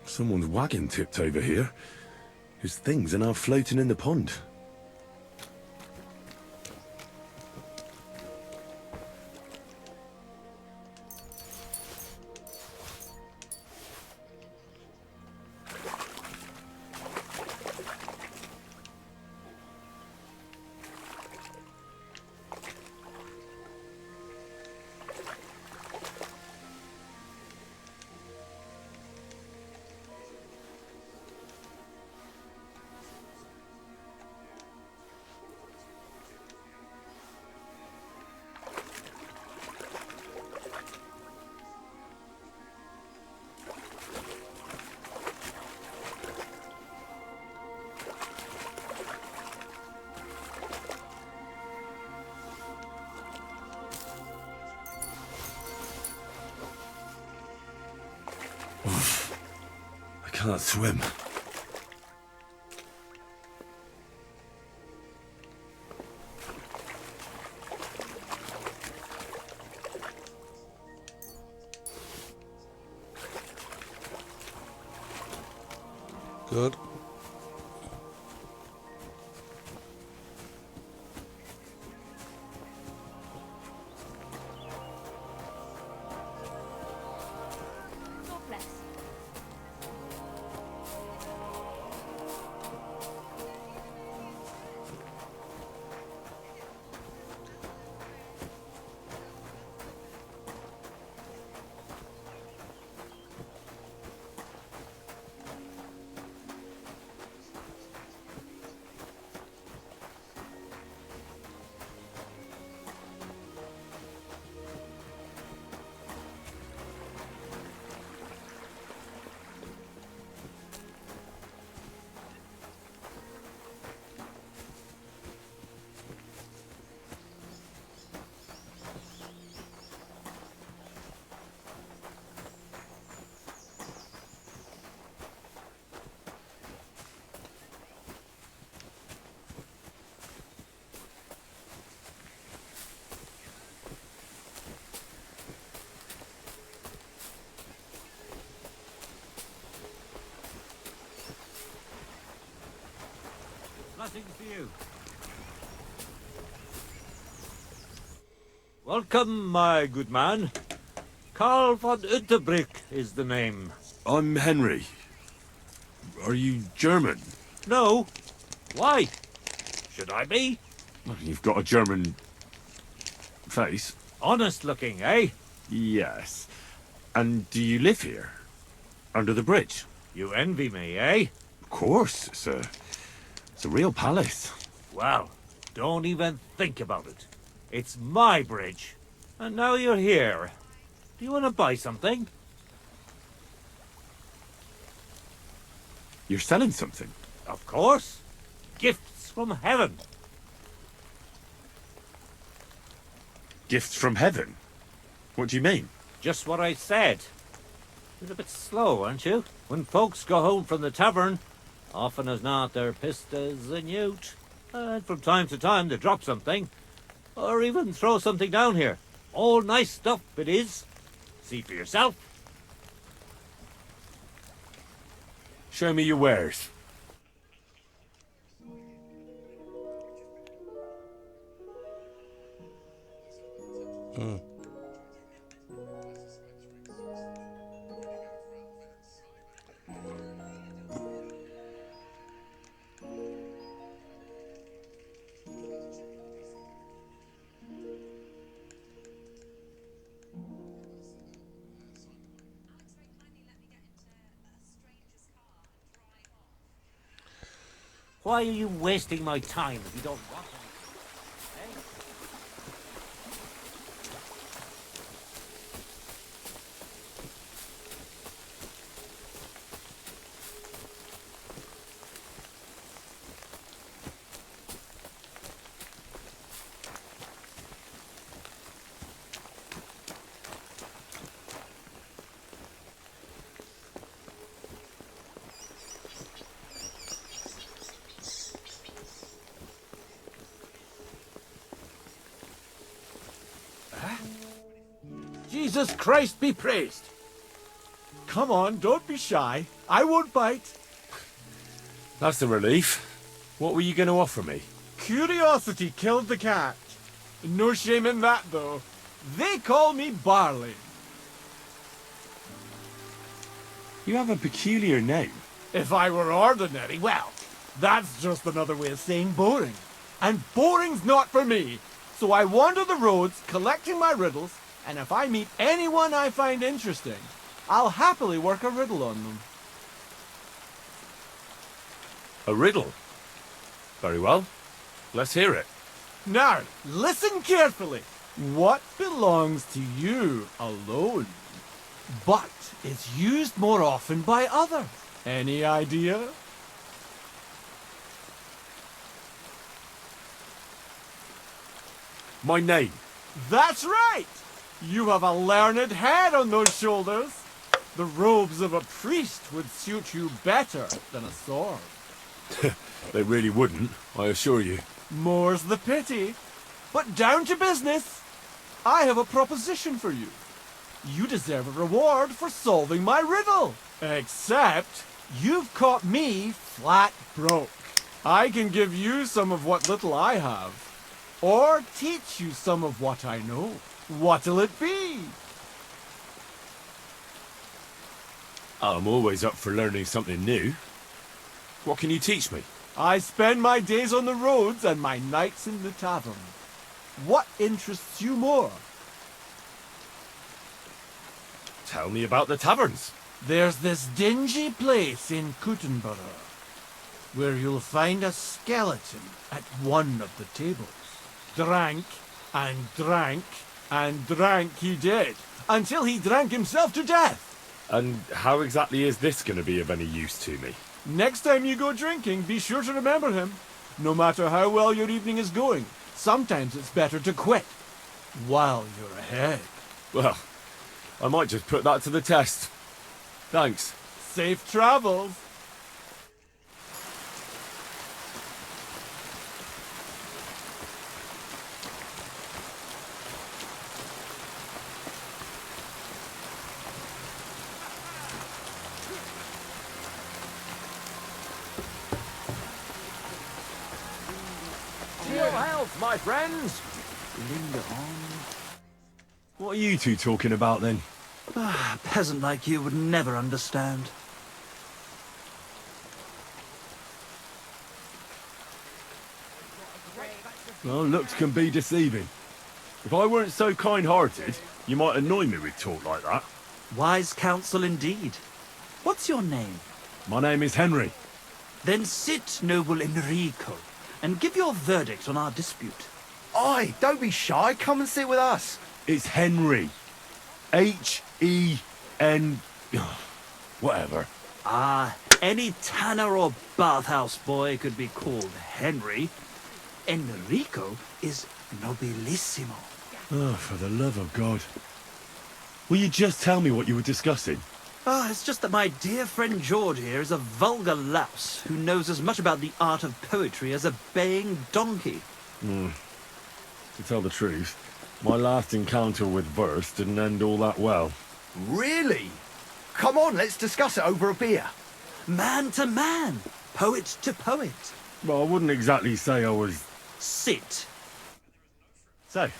Someone's wagon tipped over here. His things are now floating in the pond. I can't swim. Good. God bless. Blessings to you. Welcome, my good man. Karl von Unterbrick is the name. I'm Henry. Are you German? No. Why? Should I be? Well, you've got a German face. Honest looking, eh? Yes. And do you live here? Under the bridge? You envy me, eh? Of course, it's a real palace. Well, don't even think about it. It's my bridge. And now you're here. Do you want to buy something? You're selling something? Of course. Gifts from heaven. Gifts from heaven? What do you mean? Just what I said. You're a bit slow, aren't you? When folks go home from the tavern, often as not they're pissed as a newt. And from time to time they drop something. Or even throw something down here. All nice stuff it is. See for yourself. Show me your wares. Why are you wasting my time if you don't want anything? Jesus Christ be praised! Come on, don't be shy. I won't bite. That's a relief. What were you going to offer me? Curiosity killed the cat. No shame in that, though. They call me Barley. You have a peculiar name. If I were ordinary, well, that's just another way of saying boring. And boring's not for me. So I wander the roads collecting my riddles, and if I meet anyone I find interesting, I'll happily work a riddle on them. A riddle? Very well. Let's hear it. Now, listen carefully. What belongs to you alone, but is used more often by others? Any idea? My name. That's right! You have a learned head on those shoulders. The robes of a priest would suit you better than a sword. They really wouldn't, I assure you. More's the pity. But down to business. I have a proposition for you. You deserve a reward for solving my riddle. Except, you've caught me flat broke. I can give you some of what little I have. Or teach you some of what I know. What'll it be? I'm always up for learning something new. What can you teach me? I spend my days on the roads and my nights in the tavern. What interests you more? Tell me about the taverns. There's this dingy place in Kuttenborough where you'll find a skeleton at one of the tables. Drank and drank and drank he did, until he drank himself to death. And how exactly is this going to be of any use to me? Next time you go drinking, be sure to remember him. No matter how well your evening is going, sometimes it's better to quit while you're ahead. Well, I might just put that to the test. Thanks. Safe travels. To your health, my friends. What are you two talking about then? A peasant like you would never understand. Well, looks can be deceiving. If I weren't so kind-hearted, you might annoy me with talk like that. Wise counsel indeed. What's your name? My name is Henry. Then sit, noble Enrico, and give your verdict on our dispute. Oi, don't be shy. Come and sit with us. It's Henry. H-E-N... whatever. Ah, any tanner or bathhouse boy could be called Henry. Enrico is nobilissimo. Oh, for the love of God. Will you just tell me what you were discussing? Ah, it's just that my dear friend George here is a vulgar louse who knows as much about the art of poetry as a baying donkey. To tell the truth, my last encounter with verse didn't end all that well. Really? Come on, let's discuss it over a beer. Man to man, poet to poet. Well, I wouldn't exactly say I was... Sit. So, are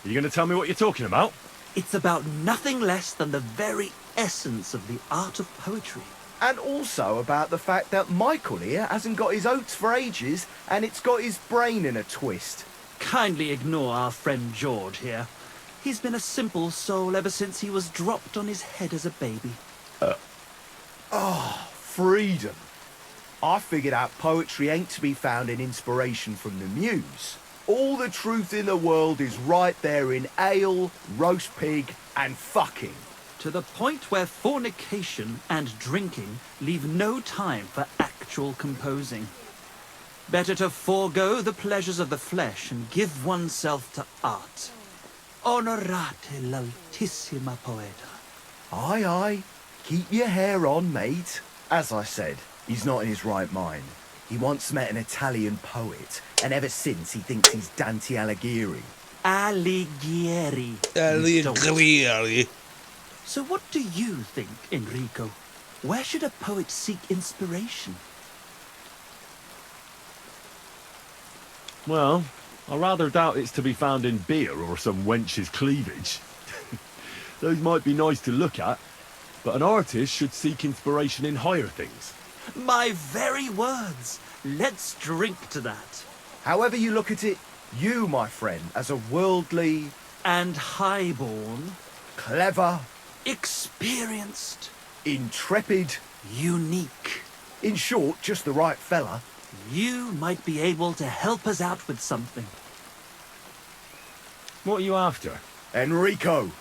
you going to tell me what you're talking about? It's about nothing less than the very essence of the art of poetry. And also about the fact that Michael here hasn't got his oats for ages and it's got his brain in a twist. Kindly ignore our friend George here. He's been a simple soul ever since he was dropped on his head as a baby. Freedom. I figured out poetry ain't to be found in inspiration from the muse. All the truth in the world is right there in ale, roast pig, and fucking. To the point where fornication and drinking leave no time for actual composing. Better to forego the pleasures of the flesh and give oneself to art. Onorate l'altissima poeta. Aye, aye. Keep your hair on, mate. As I said, he's not in his right mind. He once met an Italian poet, and ever since he thinks he's Dante Alighieri. Alighieri. Alighieri. So what do you think, Enrico? Where should a poet seek inspiration? Well, I rather doubt it's to be found in beer or some wench's cleavage. Those might be nice to look at, but an artist should seek inspiration in higher things. My very words. Let's drink to that. However you look at it, you, my friend, as a worldly... And highborn. clever... experienced. intrepid... unique. In short, just the right fella. You might be able to help us out with something. What are you after? Enrico,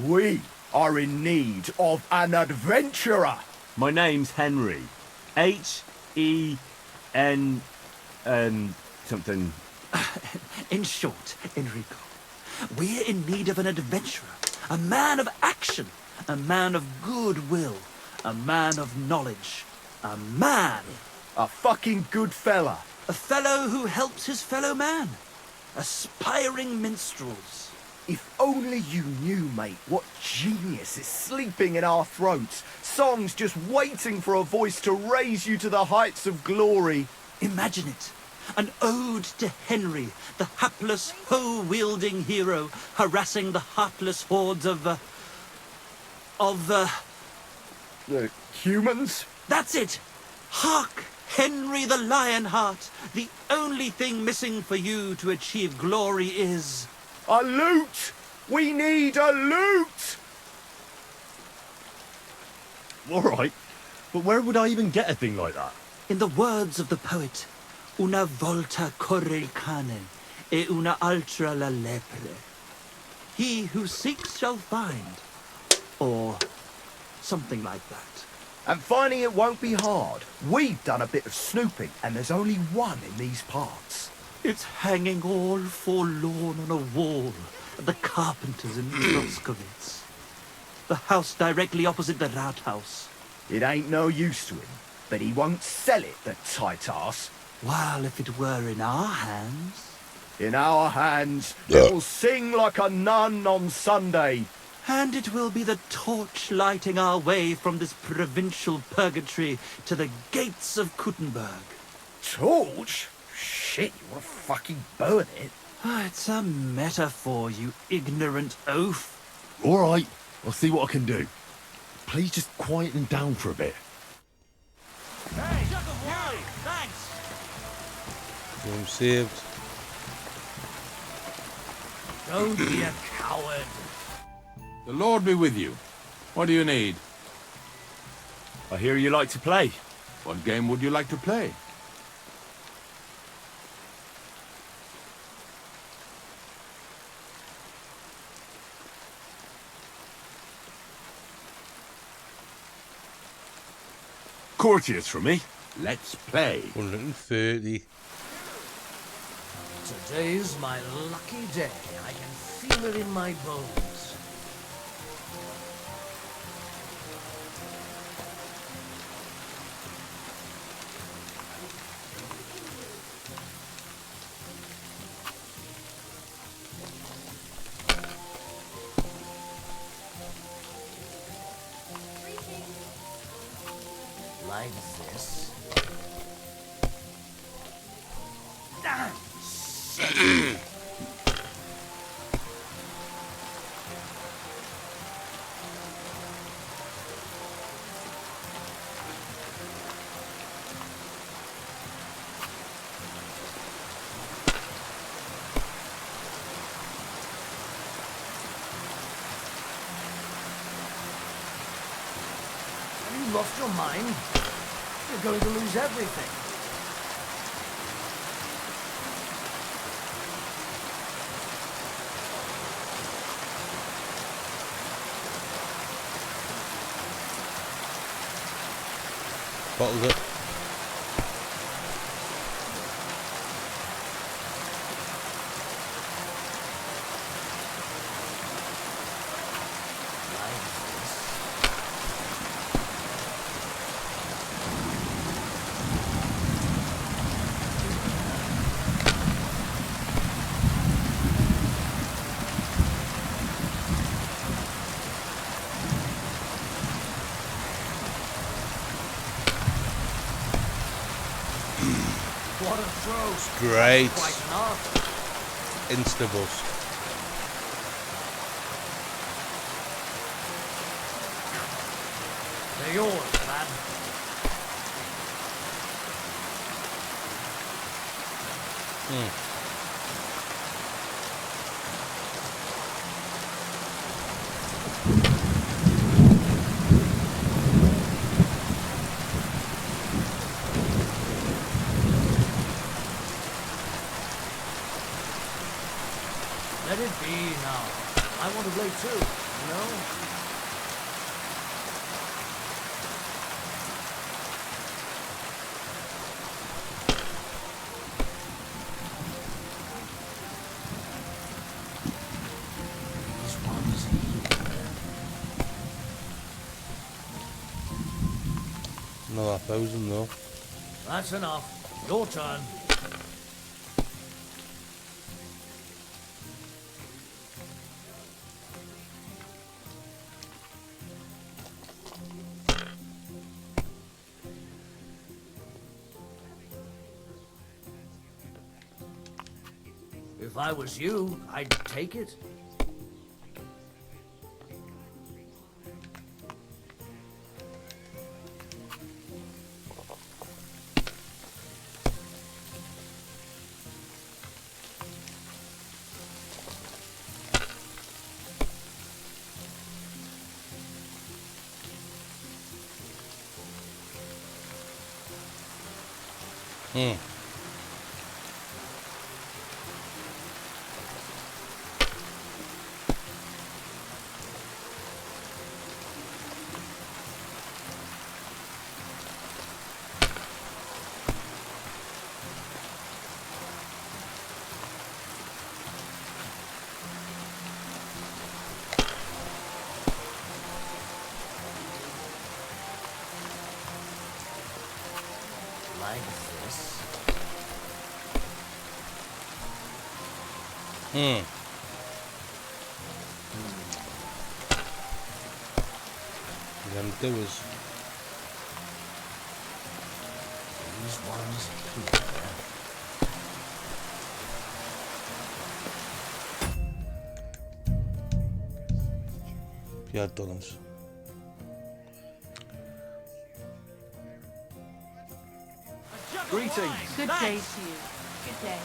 we are in need of an adventurer. My name's Henry. H-E-N... something... In short, Enrico, we're in need of an adventurer, a man of action, a man of goodwill, a man of knowledge, a man. A fucking good fella. A fellow who helps his fellow man. Aspiring minstrels. If only you knew, mate, what genius is sleeping in our throats. Songs just waiting for a voice to raise you to the heights of glory. Imagine it. An ode to Henry, the hapless, hoe-wielding hero, harassing the heartless hordes of The humans? That's it! Hark! Henry the Lionheart! The only thing missing for you to achieve glory is... A loot! We need a loot! All right, but where would I even get a thing like that? In the words of the poet, una volta corre il cane, e una altra la lepre. He who seeks shall find. Or something like that. And finding it won't be hard. We've done a bit of snooping, and there's only one in these parts. It's hanging all forlorn on a wall at the carpenters in Moskowitz. The house directly opposite the Rathaus. It ain't no use to him, but he won't sell it, the tight ass. While if it were in our hands... In our hands, it will sing like a nun on Sunday. And it will be the torch lighting our way from this provincial purgatory to the gates of Kuttenberg. Torch? Shit, you want to fucking burn it? It's a metaphor, you ignorant oaf. All right, I'll see what I can do. Please just quieten down for a bit. Hey, jug of wine! Thanks! I'm saved. Don't be a coward. The Lord be with you. What do you need? I hear you like to play. What game would you like to play? Courtiers for me. Let's play. 130. Today's my lucky day. I can feel it in my bones. Like this. Have you lost your mind? You're going to lose everything. Bottles it. What a throw. Great. Quite an art. Instabus. They're yours, lad. Let it be now. I want to play too, you know? These ones here. Another 1,000 though. That's enough. Your turn. If I was you, I'd take it. Hmm. Like this. Hmm. Them doers. These ones here. $5. Greetings. Good day to you. Good day.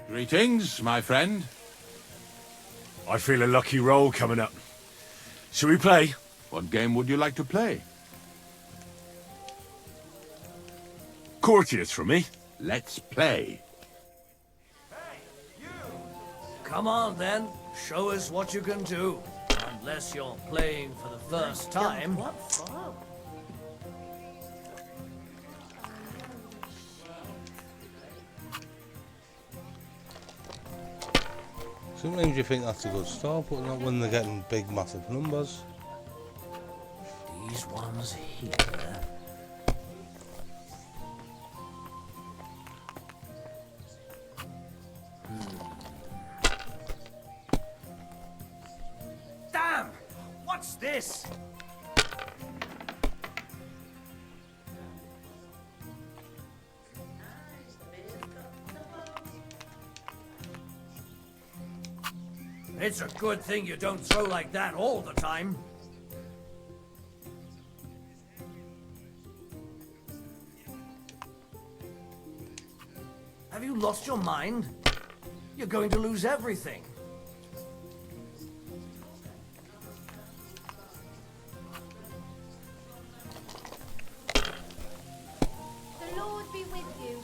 Greetings, my friend. I feel a lucky roll coming up. Shall we play? What game would you like to play? Courtiers from me. Let's play. Come on then, show us what you can do. Unless you're playing for the first time. What for? Sometimes you think that's a good start, but not when they're getting big, massive numbers. These ones here. Damn! What's this? It's a good thing you don't throw like that all the time. Have you lost your mind? You're going to lose everything. The Lord be with you.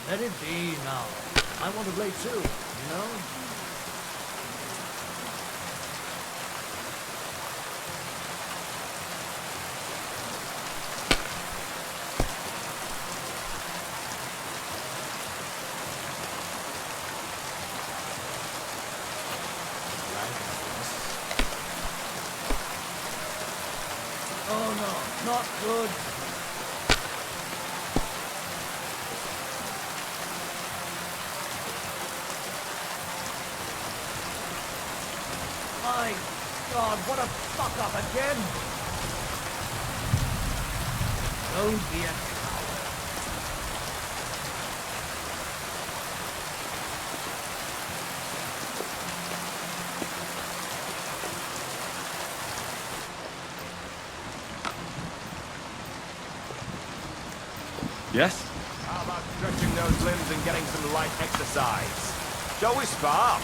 Let it be now. I want to play too, you know? Oh no, not good. My God, what a fuck up again! Don't be a coward. Yes? How about stretching those limbs and getting some light exercise? Shall we spar?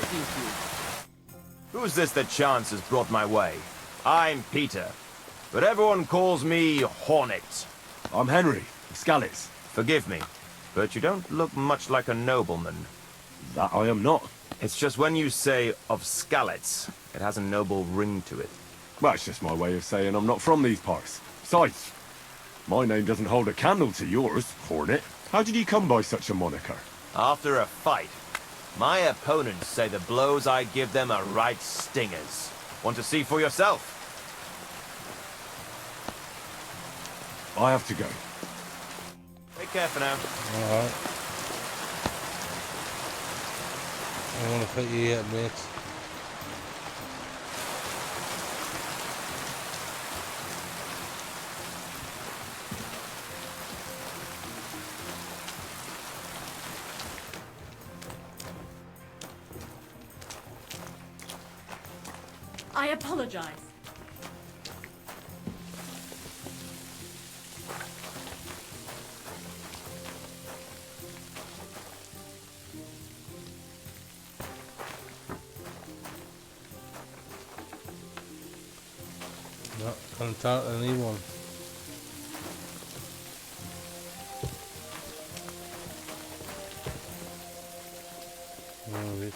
introduce you. Who's this that chance has brought my way? I'm Peter, but everyone calls me Hornet. I'm Henry, Scallis. Forgive me, but you don't look much like a nobleman. That I am not. It's just when you say of Skalitz, it has a noble ring to it. Well, it's just my way of saying I'm not from these parts. Besides, my name doesn't hold a candle to yours, Hornet. How did you come by such a moniker? After a fight, my opponents say the blows I give them are right stingers. Want to see for yourself? I have to go. Take care for now. Alright. I want to put you here, mate. I apologize. No, can't talk to anyone. Alright.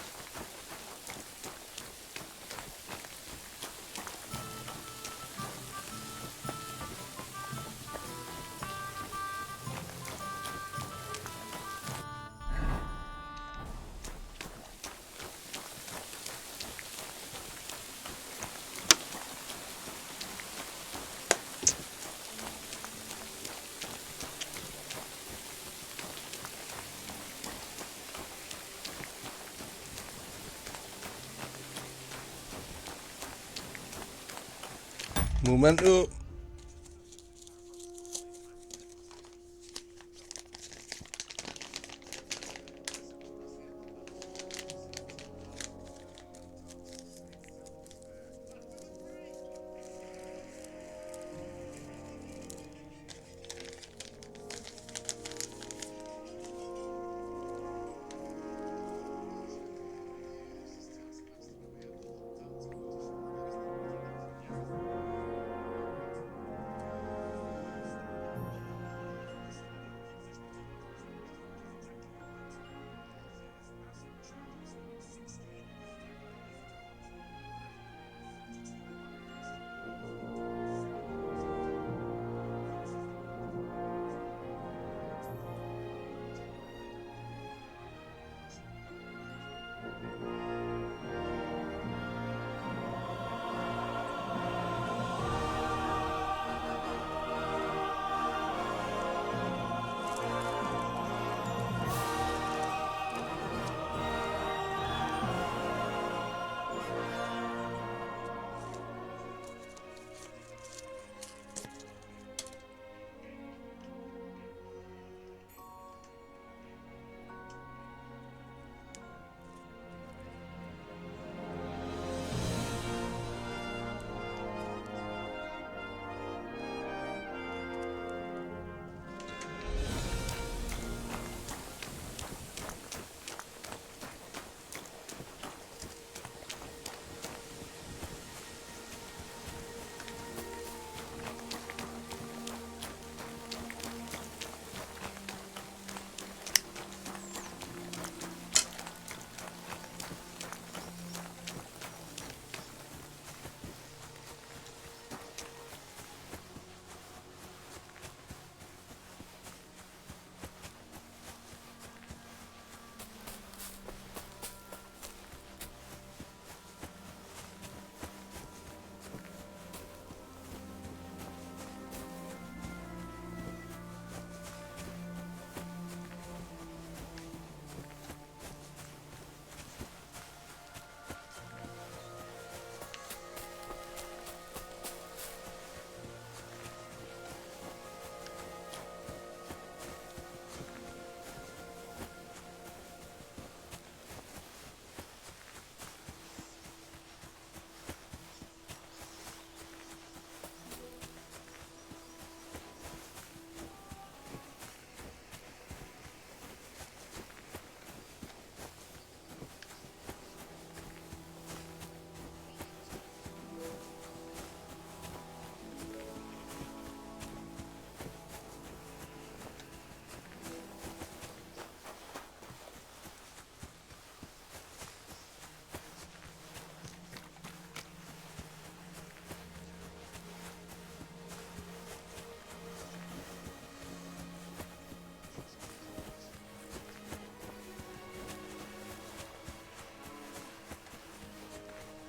Momento.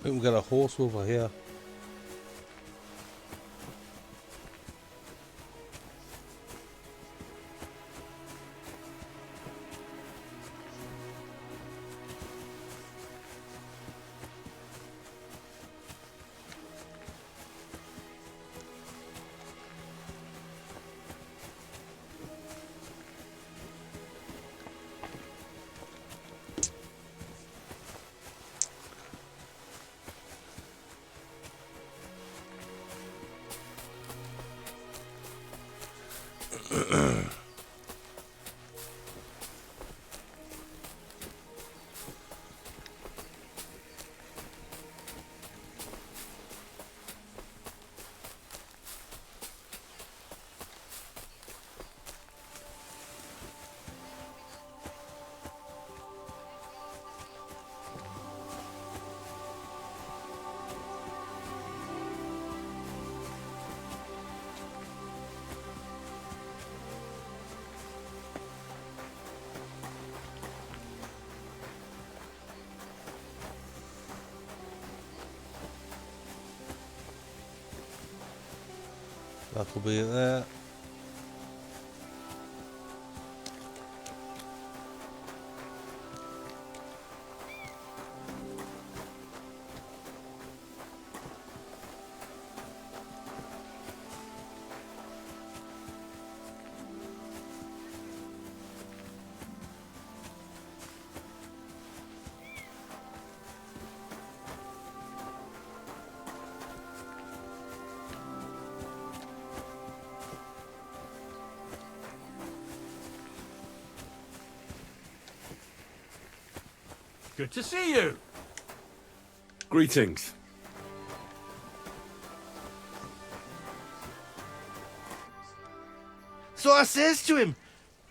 We can get a horse over here. That'll be it there. Good to see you. Greetings. So I says to him,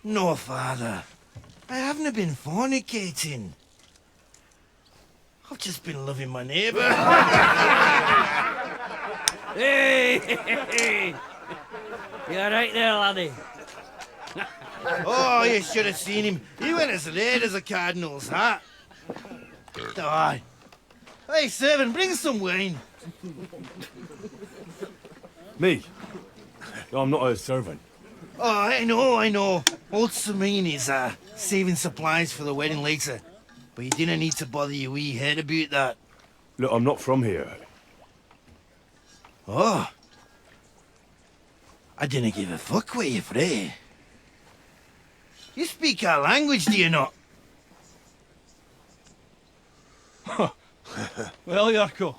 "No, father, I haven't been fornicating. I've just been loving my neighbour." Hey! You're right there, laddie. Oh, you should have seen him. He went as red as a cardinal's hat. Aye. Hey, servant, bring some wine. Me? I'm not a servant. Oh, I know. Old Samine is saving supplies for the wedding later. But you didn't need to bother your wee head about that. Look, I'm not from here. Oh. I didn't give a fuck where you're frae. You speak our language, do you not? Well, Yarko,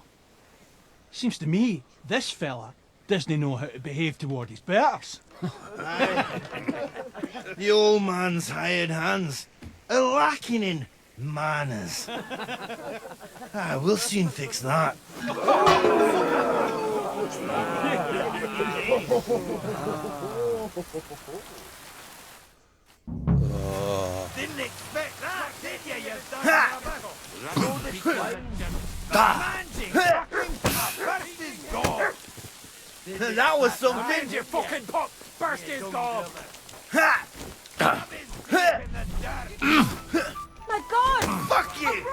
seems to me this fella doesn't know how to behave toward his betters. The old man's hired hands are lacking in manners. We'll soon fix that. Didn't expect that, did you, you son Ha! of a battle? That was something. Mind your fucking pop! Burst his gob! Ha! My God! Fuck you!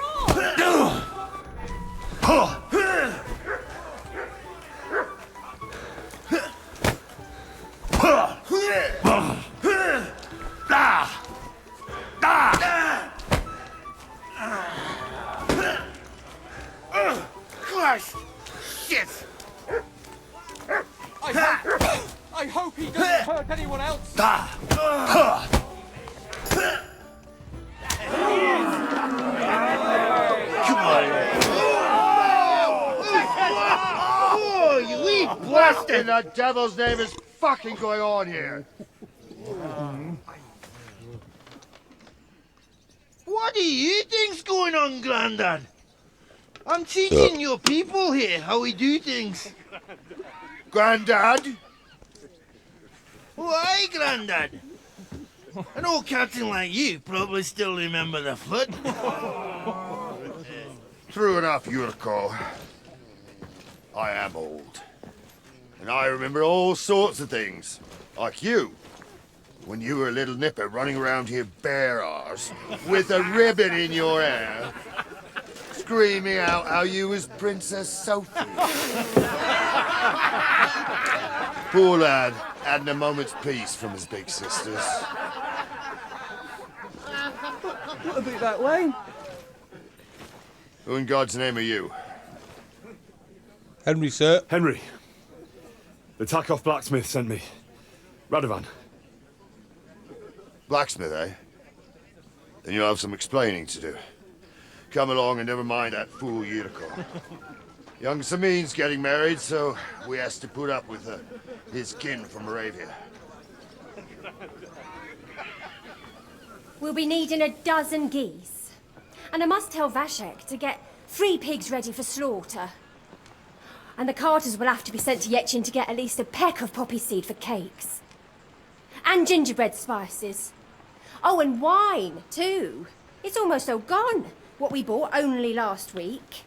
Christ! Shit! I hope he doesn't hurt anyone else. Come on! Oh, you wee What in the devil's name is fucking going on here? What do you think's going on, Grandad? I'm teaching your people here how we do things. Grandad? Why, Grandad? An old captain like you probably still remember the flood. True enough, Yurko. I am old. And I remember all sorts of things. Like you. When you were a little nipper running around here bare arse, with a ribbon in your hair. screaming out how you was Princess Sophie. Poor lad, hadn't a moment's peace from his big sisters. What about that wine? Who in God's name are you? Henry, sir. Henry. The Takeoff blacksmith sent me. Radovan. Blacksmith, eh? Then you'll have some explaining to do. Come along and never mind that fool Yuriko. Young Samin's getting married, so we has to put up with his kin from Moravia. We'll be needing a dozen geese. And I must tell Vashek to get 3 pigs ready for slaughter. And the carters will have to be sent to Yetchin to get at least a peck of poppy seed for cakes. And gingerbread spices. Oh, and wine, too. It's almost all gone, what we bought only last week.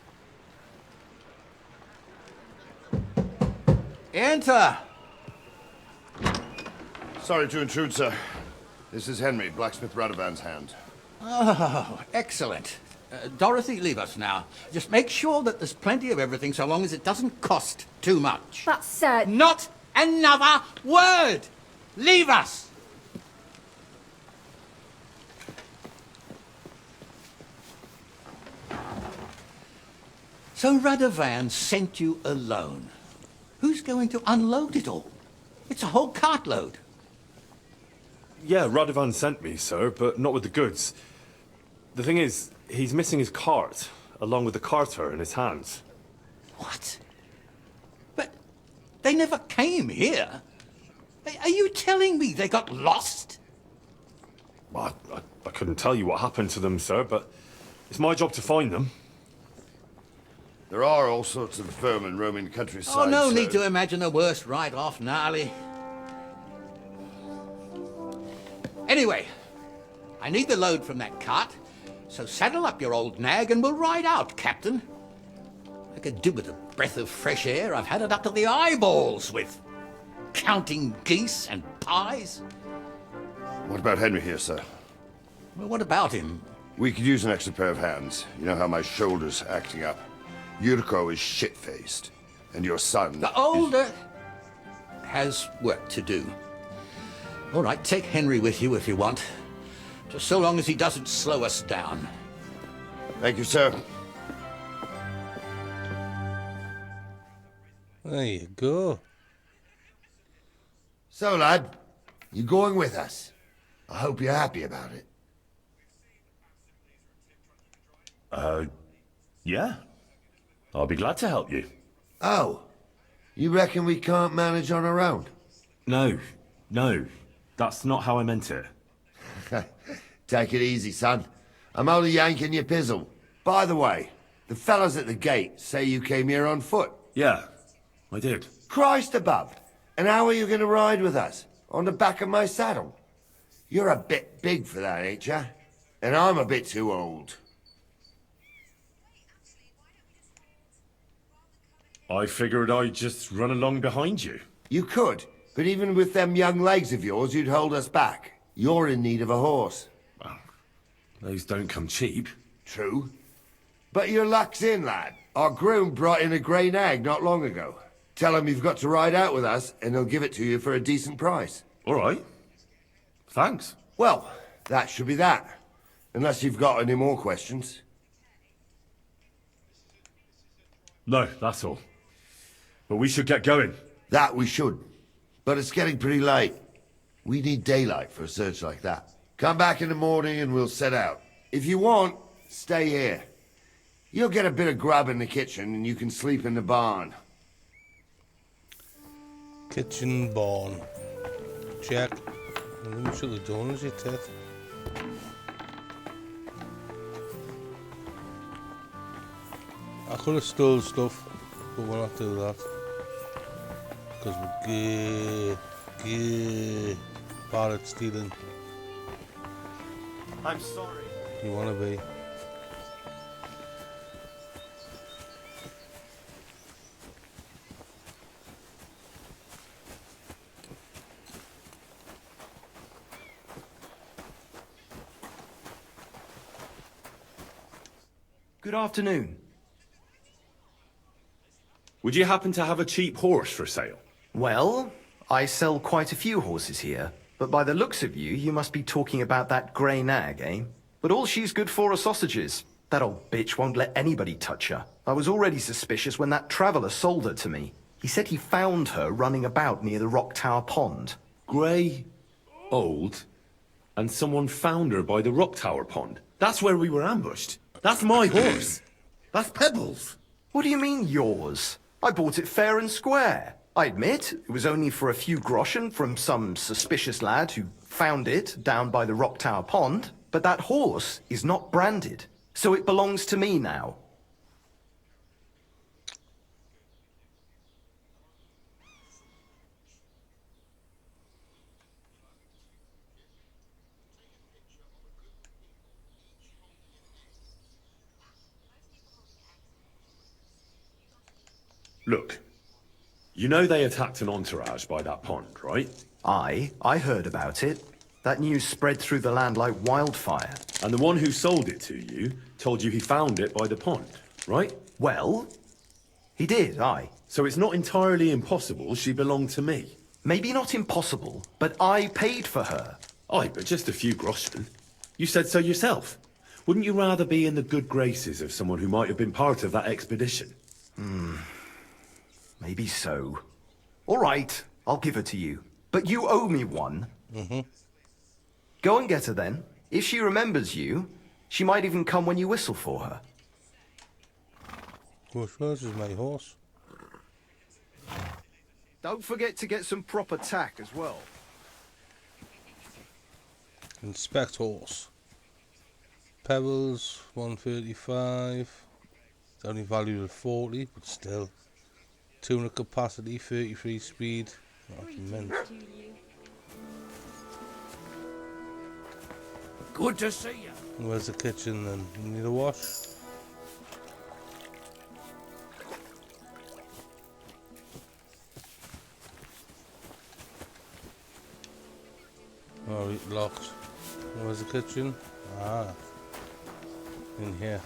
Enter! Sorry to intrude, sir. This is Henry, blacksmith Radovan's hand. Oh, excellent. Dorothy, leave us now. Just make sure that there's plenty of everything so long as it doesn't cost too much. But, sir... Not another word! Leave us! So Radovan sent you alone. Who's going to unload it all? It's a whole cartload. Yeah, Radovan sent me, sir, but not with the goods. The thing is, he's missing his cart, along with the carter in his hands. What? But they never came here. Are you telling me they got lost? Well, I couldn't tell you what happened to them, sir, but it's my job to find them. There are all sorts of vermin roaming the countryside. Oh, no sir. need to imagine the worst right off, gnarly. Anyway, I need the load from that cart, so saddle up your old nag and we'll ride out, Captain. I could do with a breath of fresh air. I've had it up to the eyeballs with counting geese and pies. What about Henry here, sir? Well, what about him? We could use an extra pair of hands. You know how my shoulder's acting up. Yuriko is shit-faced, and your son... The older has work to do. All right, take Henry with you if you want. Just so long as he doesn't slow us down. Thank you, sir. There you go. So, lad, you going with us? I hope you're happy about it. Yeah. I'll be glad to help you. Oh, you reckon we can't manage on our own? No, that's not how I meant it. Take it easy, son. I'm only yanking your pizzle. By the way, the fellas at the gate say you came here on foot. Yeah, I did. Christ above. And how are you going to ride with us? On the back of my saddle? You're a bit big for that, ain't ya? And I'm a bit too old. I figured I'd just run along behind you. You could, but even with them young legs of yours, you'd hold us back. You're in need of a horse. Well, those don't come cheap. True. But your luck's in, lad. Our groom brought in a grey nag not long ago. Tell him you've got to ride out with us, and he'll give it to you for a decent price. All right. Thanks. Well, that should be that. Unless you've got any more questions. No, that's all. But we should get going. That we should. But it's getting pretty late. We need daylight for a search like that. Come back in the morning and we'll set out. If you want, stay here. You'll get a bit of grub in the kitchen and you can sleep in the barn. Kitchen barn. Check. Let me shut the door as you Ted. I could have stole stuff, but we'll not do that. Because we're gay. Bad at stealing. I'm sorry. You want to be. Good afternoon. Would you happen to have a cheap horse for sale? Well, I sell quite a few horses here, but by the looks of you, you must be talking about that grey nag, eh? But all she's good for are sausages. That old bitch won't let anybody touch her. I was already suspicious when that traveller sold her to me. He said he found her running about near the Rock Tower Pond. Grey, old, and someone found her by the Rock Tower Pond. That's where we were ambushed. That's my horse. That's Pebbles. What do you mean, yours? I bought it fair and square. I admit, it was only for a few groschen from some suspicious lad who found it down by the Rock Tower Pond, but that horse is not branded, so it belongs to me now. Look, you know they attacked an entourage by that pond, right? I heard about it. That news spread through the land like wildfire. And the one who sold it to you told you he found it by the pond, right? Well, he did, aye. So it's not entirely impossible she belonged to me. Maybe not impossible, but I paid for her. Aye, but just a few groschen. You said so yourself. Wouldn't you rather be in the good graces of someone who might have been part of that expedition? Maybe so. All right, I'll give her to you. But you owe me one. Go and get her then. If she remembers you, she might even come when you whistle for her. Which horse is my horse? Don't forget to get some proper tack as well. Inspect horse. Pebbles, 135. It's only valued at 40, but still. 200 capacity, 33 speed. That's immense. Good to see you. Where's the kitchen then? You need a wash? Oh, locked. Where's the kitchen? Ah. In here.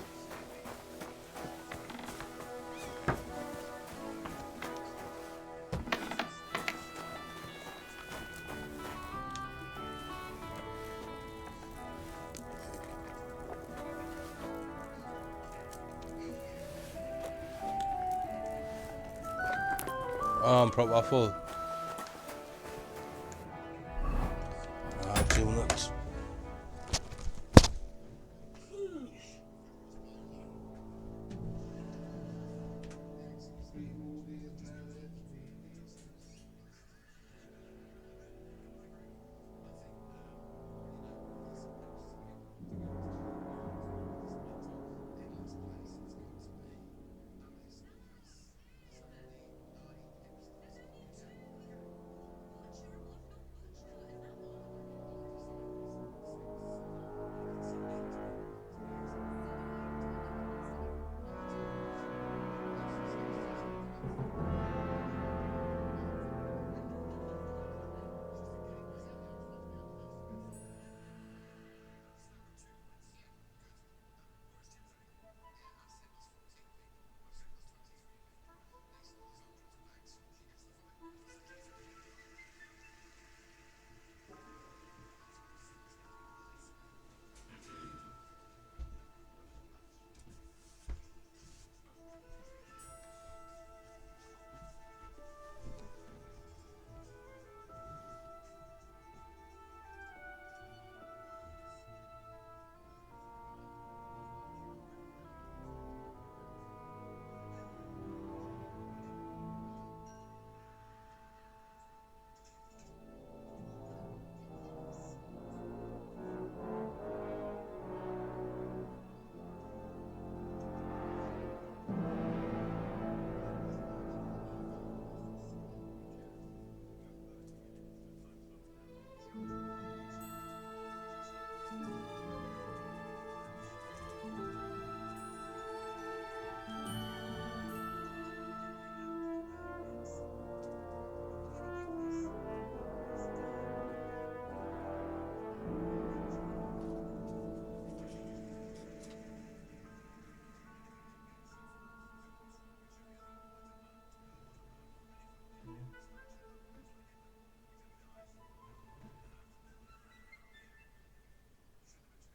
Oh, I'm proper full. Ah, 2 minutes.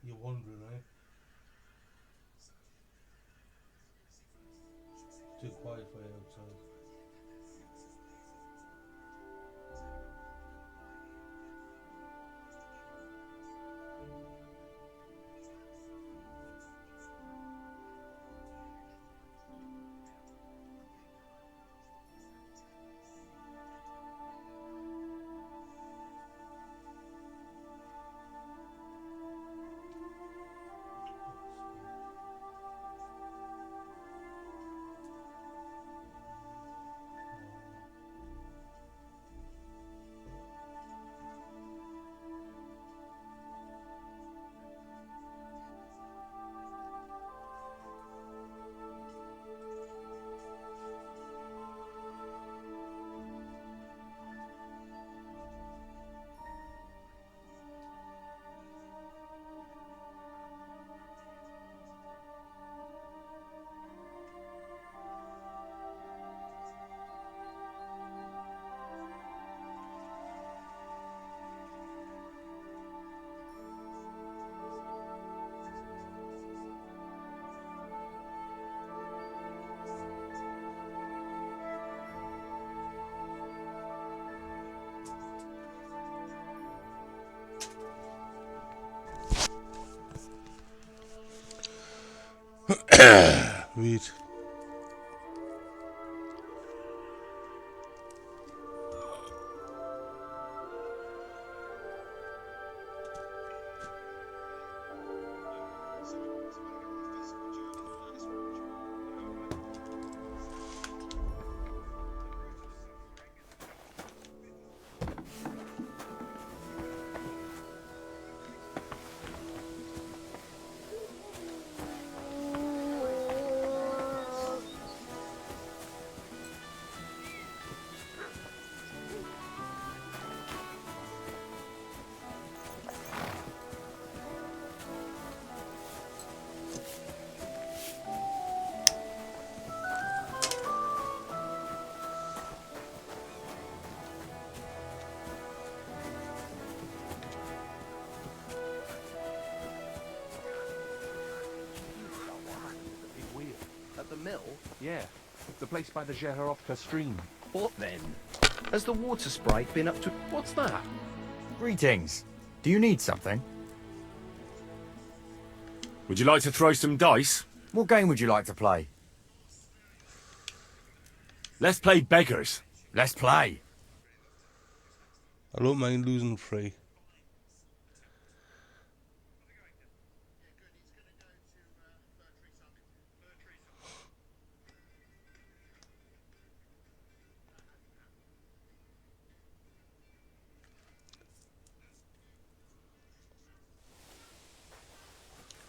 You're wondering, eh? Too quiet for you outside. Read. At the mill? Yeah. The place by the Zheherovka stream. What then? Has the water sprite been up to... What's that? Greetings. Do you need something? Would you like to throw some dice? What game would you like to play? Let's play beggars. Let's play. I don't mind losing free.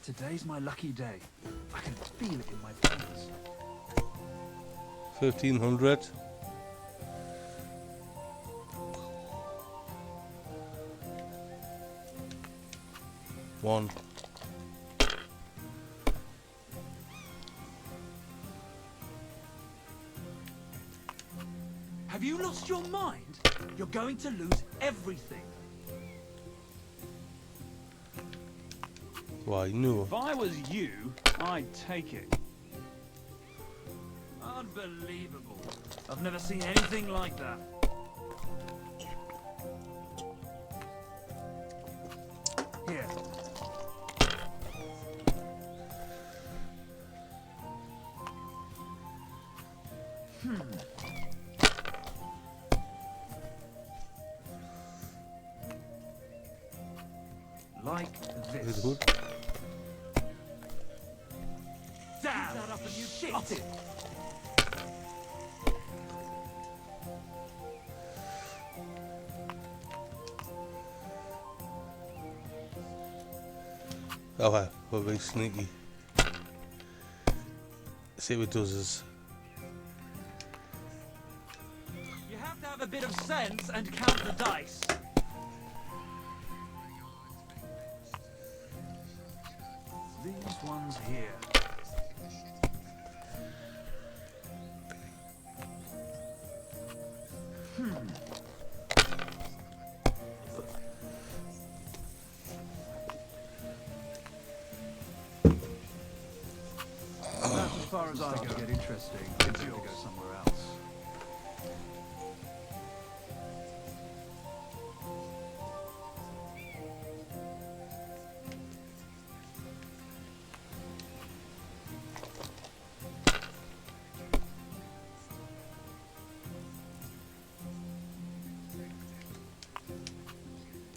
Today's my lucky day. I can feel it in my bones. 1300. One. Have you lost your mind? You're going to lose everything. Why, no. If I was you, I'd take it. Unbelievable. I've never seen anything like that. Here. Like this. Is it Down! That up and you shit it! Oh, well, we're very sneaky. See what it does is. You have to have a bit of sense and count the dice. These ones here. far as I go, get interesting. I'm going to go somewhere else.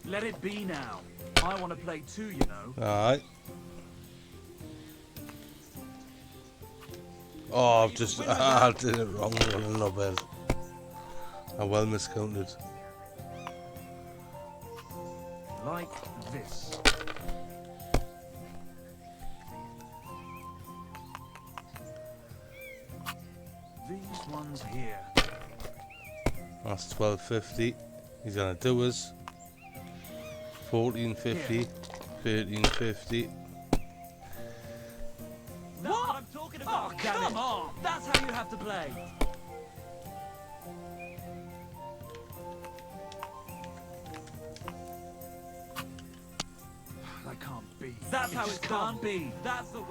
Let it be now. I want to play too, you know. Alright. Oh, I've just I did it wrong. Not bad. I well miscounted. Like this. These ones here. That's 12.50. He's gonna do us 14.50, 13.50. What? I'm talking about. Oh, come on! That's how you have to play. That can't be. That's how it can't be. That's the way.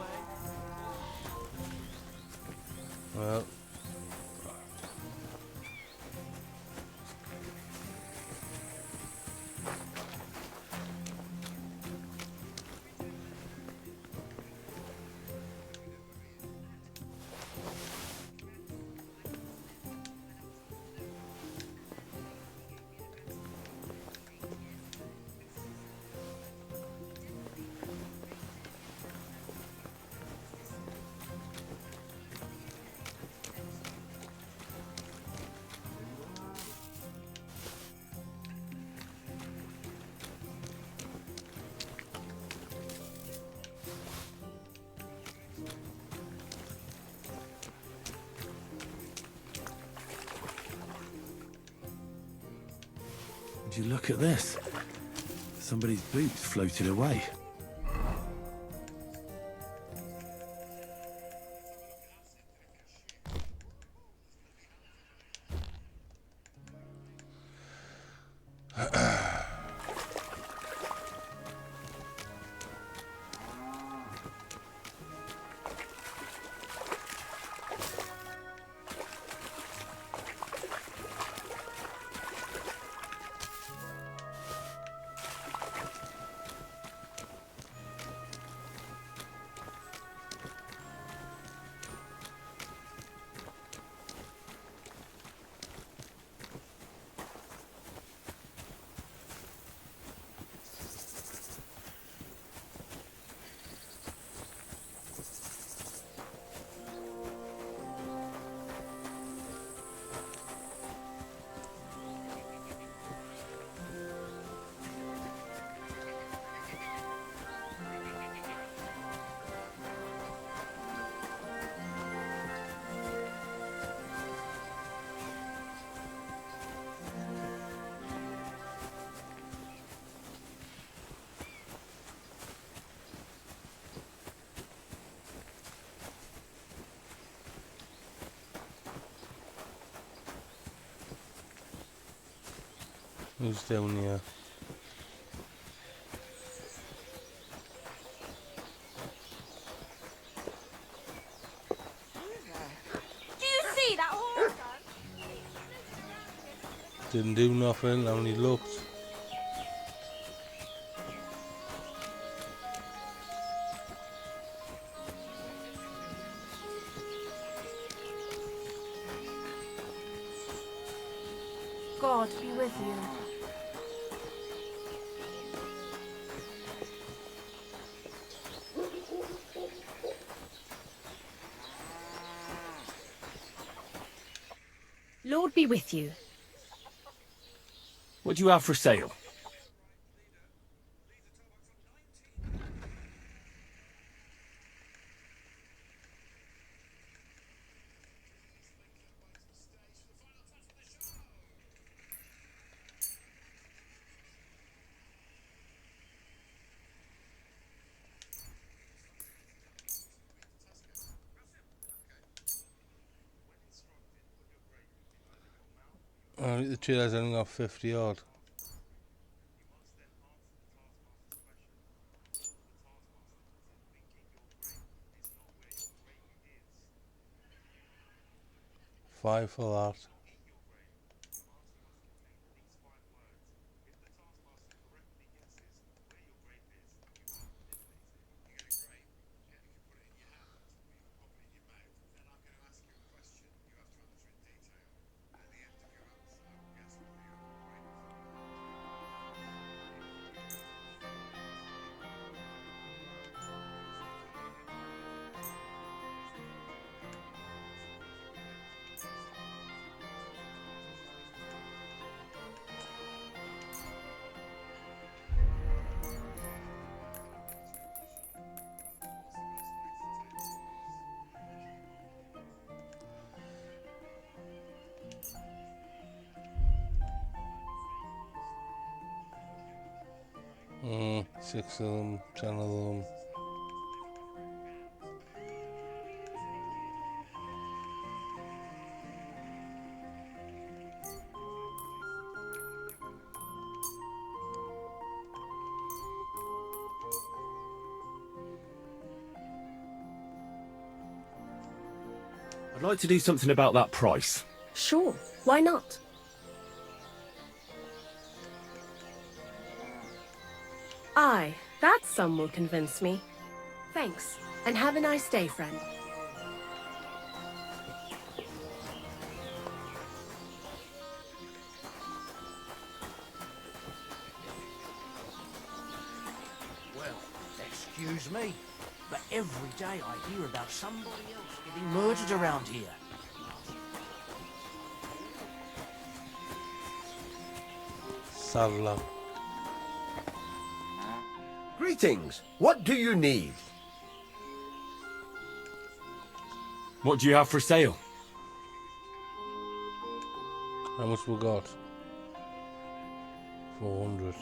Well. Would you look at this? Somebody's boots floated away. Who's down here? Do you see that horse? Didn't do nothing, only looked. God be with you. Lord be with you. What do you have for sale? The trailer's only got 50 odd. 5 for that. Mm, 6 of them, 10 of them. I'd like to do something about that price. Sure, why not? Aye, that sum will convince me. Thanks, and have a nice day, friend. Well, excuse me, but every day I hear about somebody else getting murdered around here. Saddler. Greetings. What do you need? What do you have for sale? How much we got? 400.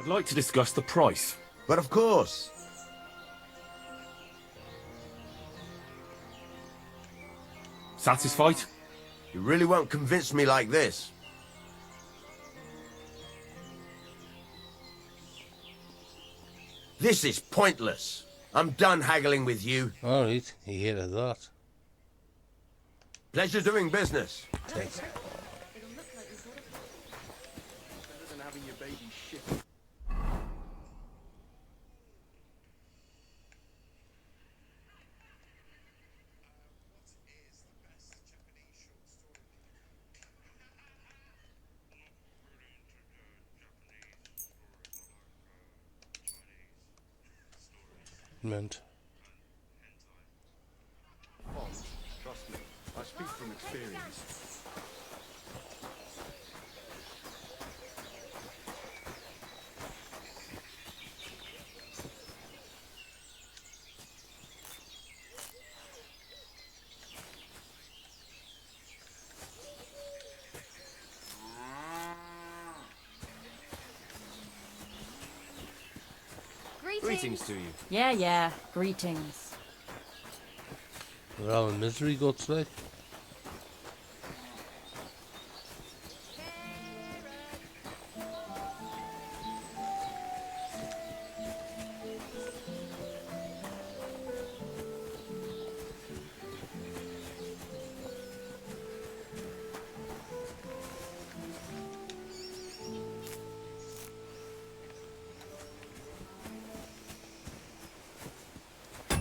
I'd like to discuss the price. But of course. Satisfied? You really won't convince me like this. This is pointless. I'm done haggling with you. Alright, he hated that. Pleasure doing business. Thanks. Meant. Trust me, I speak from experience. Greetings to you. Yeah, greetings. We're all in misery, God's sake.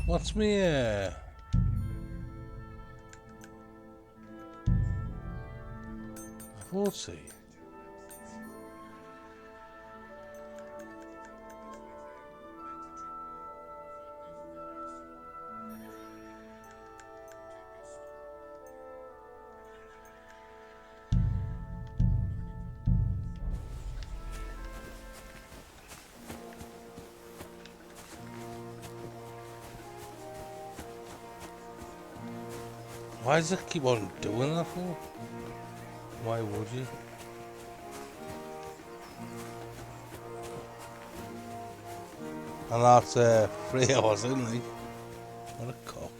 What's me We'll see. Why does it keep on doing that for? Why would you? And that's 3 hours in, like. What a cock.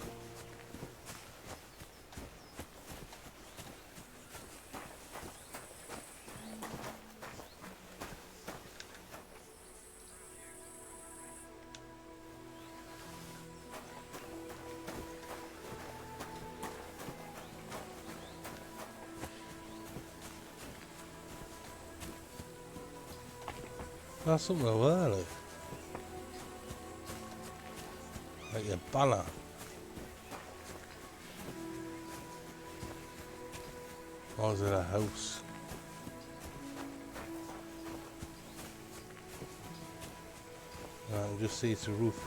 That's something over there, like a banner. Or is it a house? I can just see it's a roof.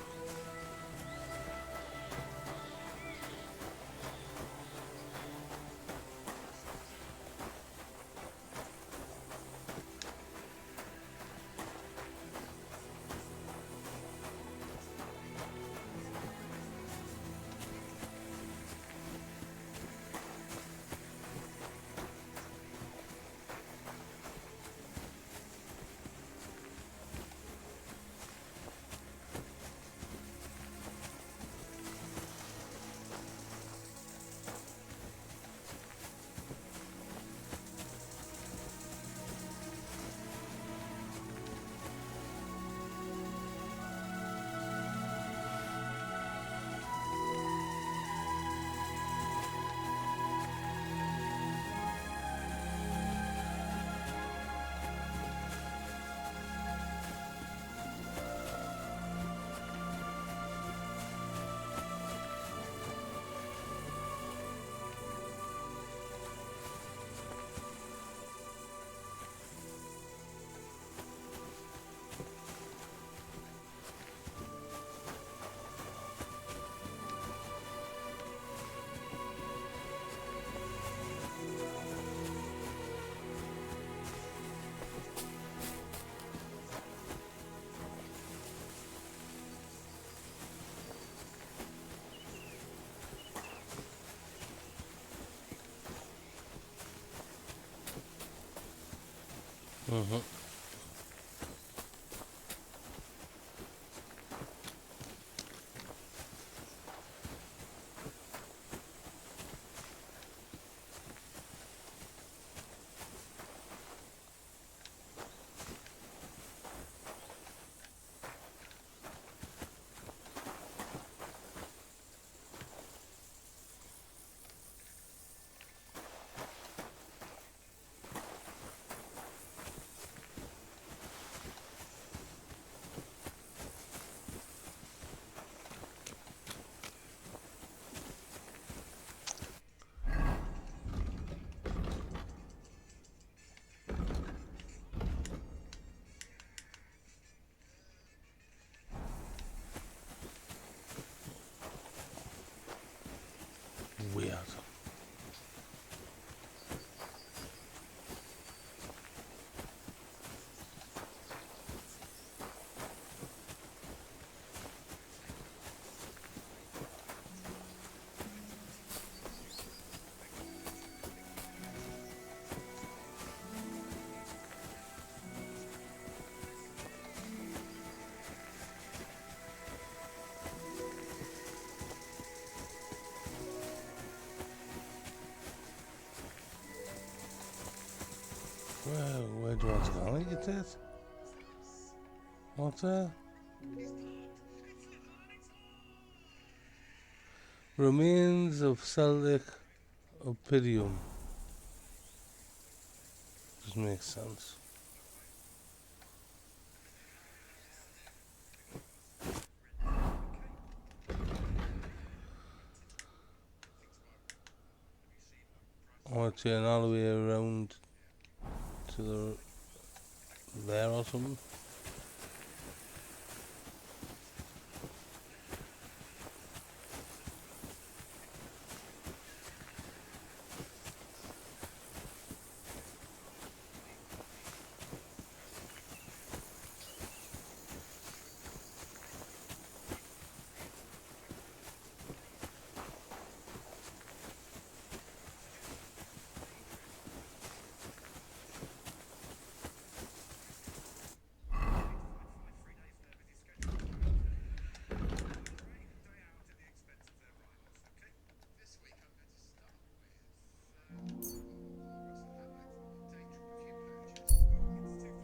Mm-hmm. Weird. Where do I want to go? Look at it. What's that? Remains of Celtic oppidum. Doesn't make sense. I want to turn all the way around to the there or something.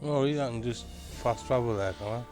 Oh yeah, I can just fast travel there, can I?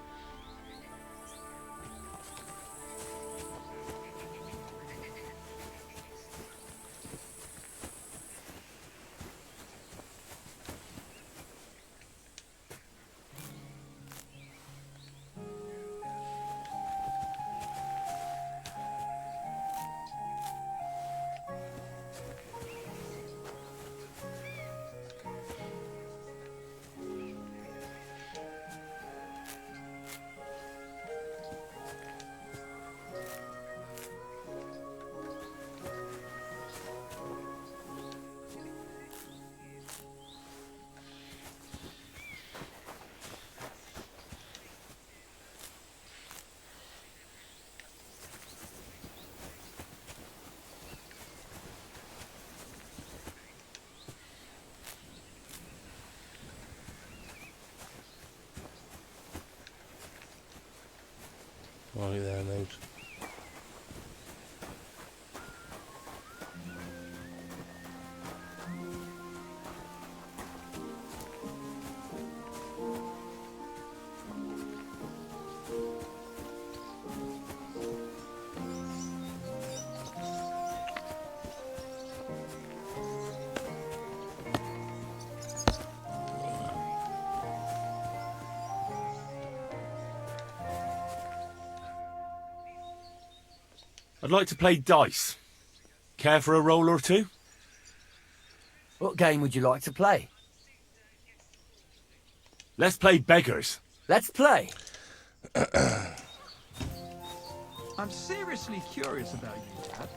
Right there, mate. I'd like to play dice. Care for a roll or two? What game would you like to play? Let's play beggars. Let's play. I'm seriously curious about you, Dad.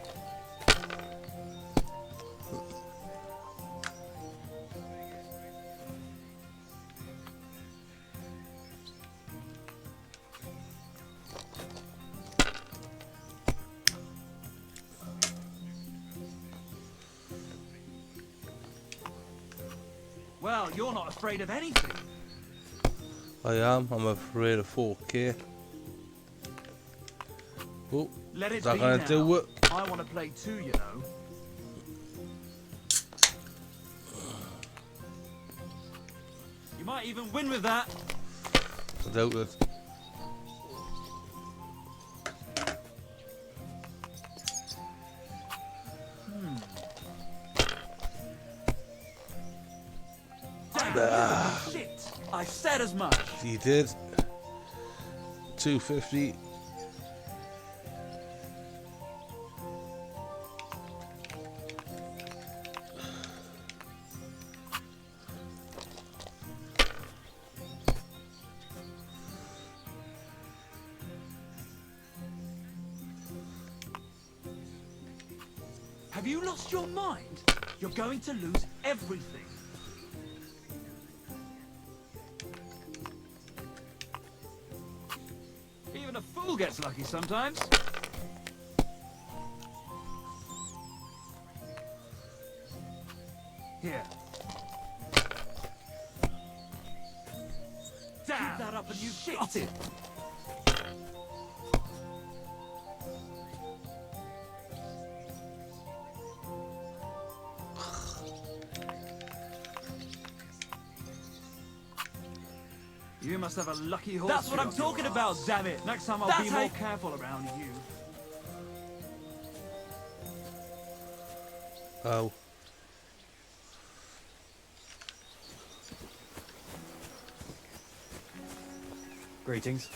Well, you're not afraid of anything. I am. I'm afraid of 4K. Oh, Let it is that be gonna now. do it? I want to play too, you know. You might even win with that. I doubt it. Shit! I said as much. He did. 250. Have you lost your mind? You're going to lose everything. Even a fool gets lucky sometimes. Here. Damn! Keep that up and you got it! You must have a lucky horse. That's what I'm talking about, damn it! Next time I'll be more careful around you. Oh. Greetings.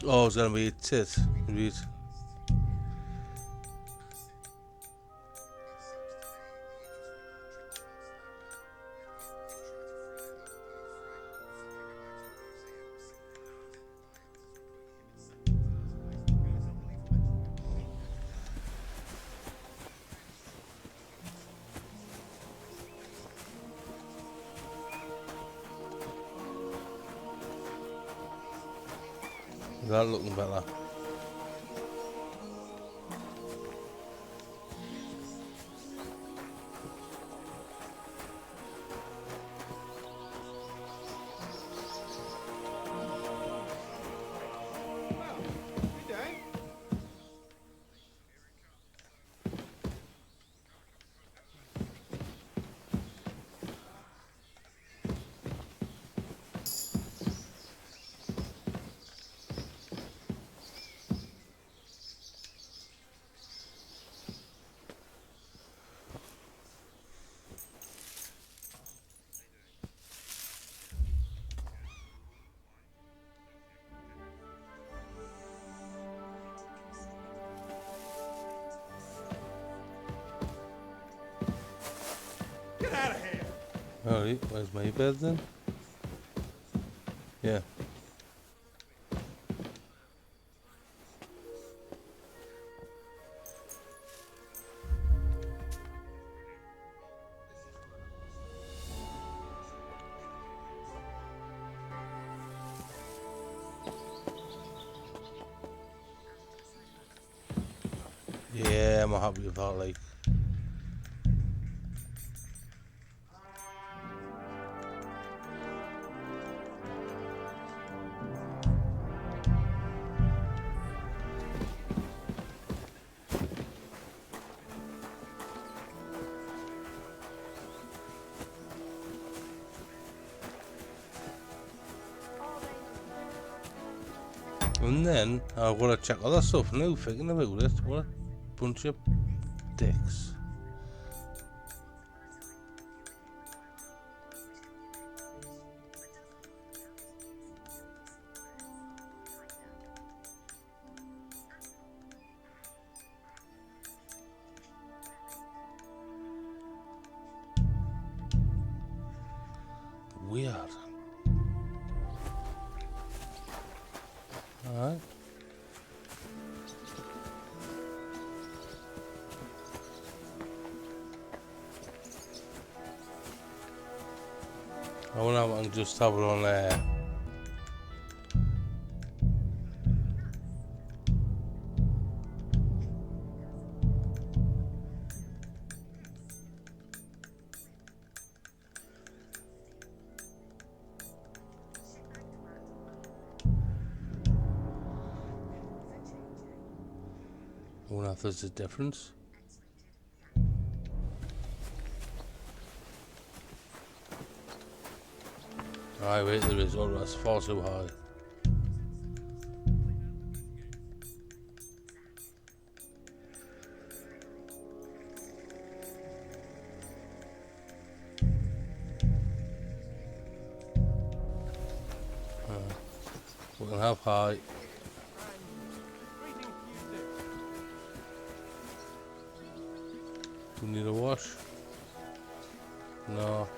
Oh, it's gonna be a tit. Indeed. Is that looking better? Alright, where's my bed then? Yeah. Yeah, I'm happy with that, like. And then I've got to check other stuff now, thinking about it. What a bunch of dicks. Weird. Alright. I wonder if I can just have it on there. I wonder if there's a difference. Aye, wait, there is. Oh, that's far too high. We can have high. Do we need a wash? No.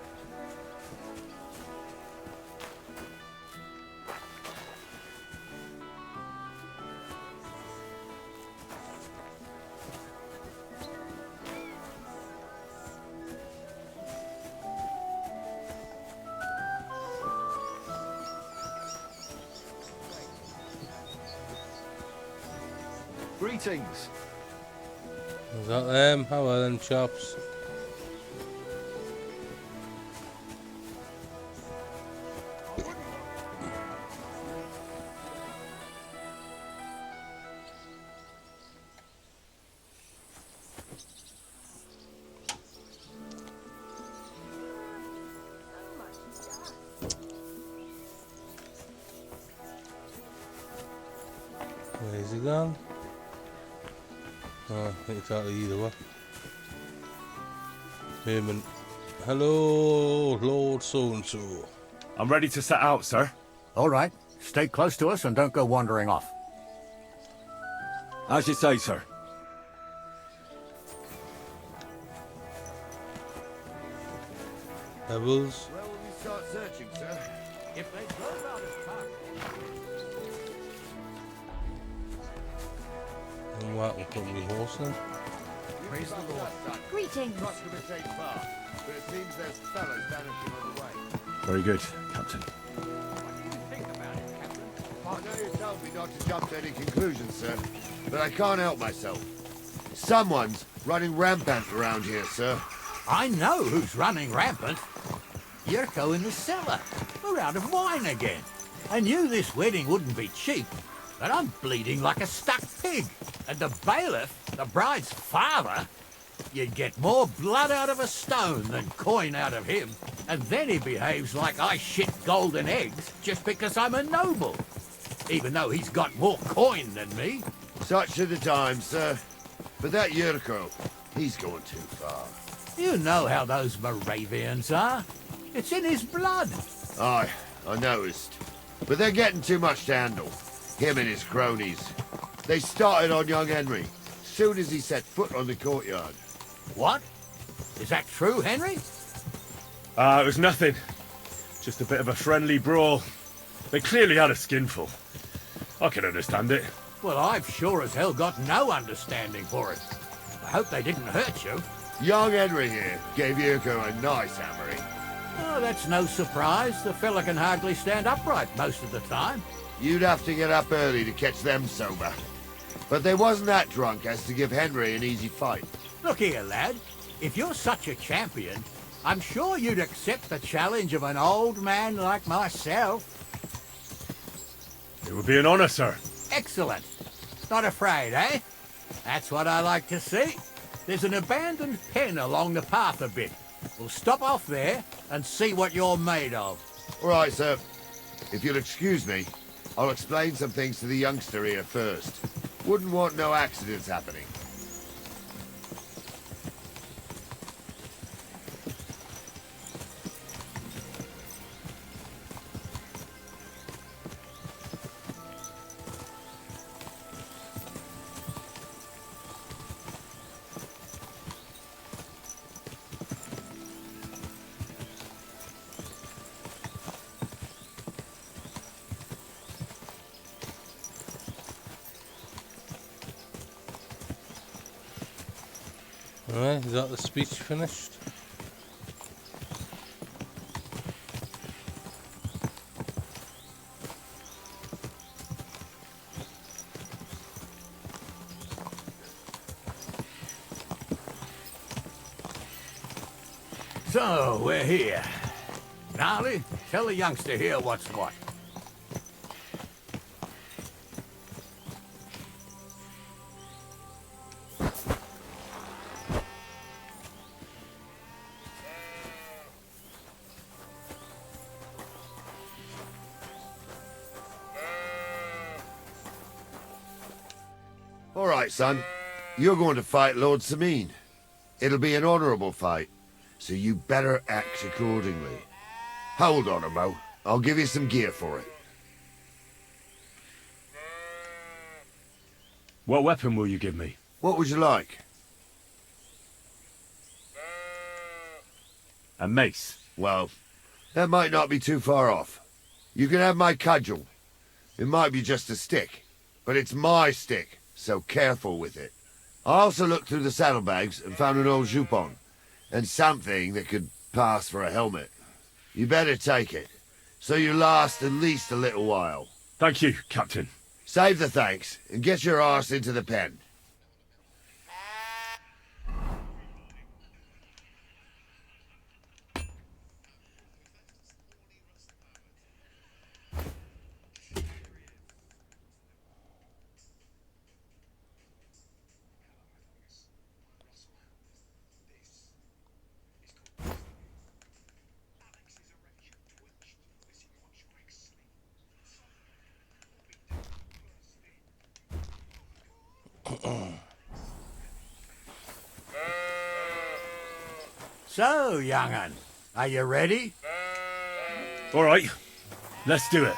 Greetings. Is that them? How are them chops? Where's he gone? Oh, I think it's out of either way. Payment. Hello, Lord So-and-so. I'm ready to set out, sir. All right. Stay close to us and don't go wandering off. As you say, sir. Pebbles. Where will we start searching, sir? If they drove out his car. And what? We'll put me horse then. Praise the Lord. Greetings. Not going to take far, but it seems there's fellas vanishing on the way. Very good, Captain. I know you told me not to jump to any conclusions, sir, but I can't help myself. Someone's running rampant around here, sir. I know who's running rampant. Yurko in the cellar. We're out of wine again. I knew this wedding wouldn't be cheap, but I'm bleeding like a stuck pig. And the bailiff, the bride's father, you'd get more blood out of a stone than coin out of him. And then he behaves like I shit golden eggs just because I'm a noble. Even though he's got more coin than me. Such are the times, sir. But that Yurko, he's going too far. You know how those Moravians are. It's in his blood. Aye, I noticed. But they're getting too much to handle. Him and his cronies. They started on young Henry, soon as he set foot on the courtyard. What? Is that true, Henry? It was nothing. Just a bit of a friendly brawl. They clearly had a skinful. I can understand it. Well, I've sure as hell got no understanding for it. I hope they didn't hurt you. Young Henry here gave Yurko a nice hammering. Oh, that's no surprise. The fella can hardly stand upright most of the time. You'd have to get up early to catch them sober. But they wasn't that drunk as to give Henry an easy fight. Look here, lad. If you're such a champion, I'm sure you'd accept the challenge of an old man like myself. It would be an honor, sir. Excellent. Not afraid, eh? That's what I like to see. There's an abandoned pen along the path a bit. We'll stop off there and see what you're made of. All right, sir. If you'll excuse me, I'll explain some things to the youngster here first. Wouldn't want no accidents happening. Alright, is that the speech finished? So, we're here. Gnarly, tell the youngster here what's what. All right, son. You're going to fight Lord Sameen. It'll be an honourable fight, so you better act accordingly. Hold on, Mo. I'll give you some gear for it. What weapon will you give me? What would you like? A mace. Well, that might not be too far off. You can have my cudgel. It might be just a stick, but it's my stick, so careful with it. I also looked through the saddlebags and found an old jupon, and something that could pass for a helmet. You better take it, so you last at least a little while. Thank you, Captain. Save the thanks, and get your arse into the pen. So, young'un, are you ready? All right, let's do it.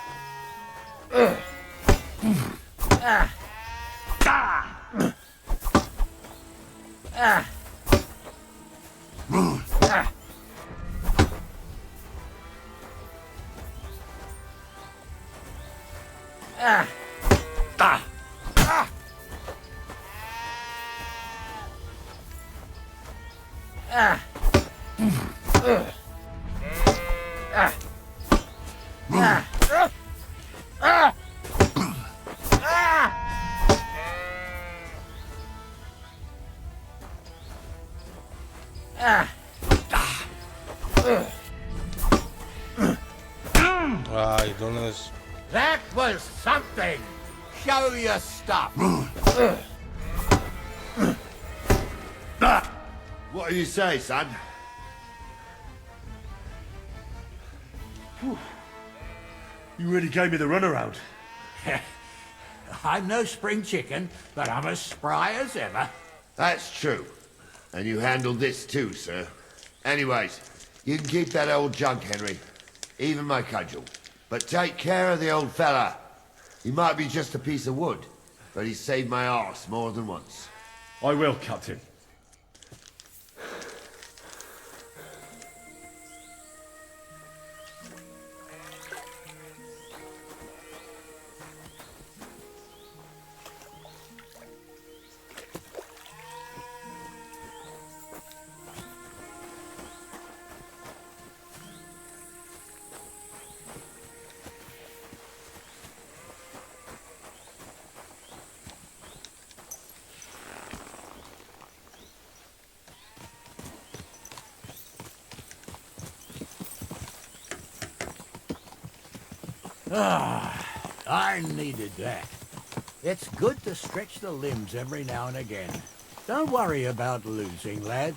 Ah, you done this. That was something. Show your stuff. What do you say, son? You really gave me the runaround. I'm no spring chicken, but I'm as spry as ever. That's true. And you handled this too, sir. Anyways, you can keep that old junk, Henry. Even my cudgel. But take care of the old fella. He might be just a piece of wood, but he's saved my arse more than once. I will, Captain. I needed that. It's good to stretch the limbs every now and again. Don't worry about losing, lad.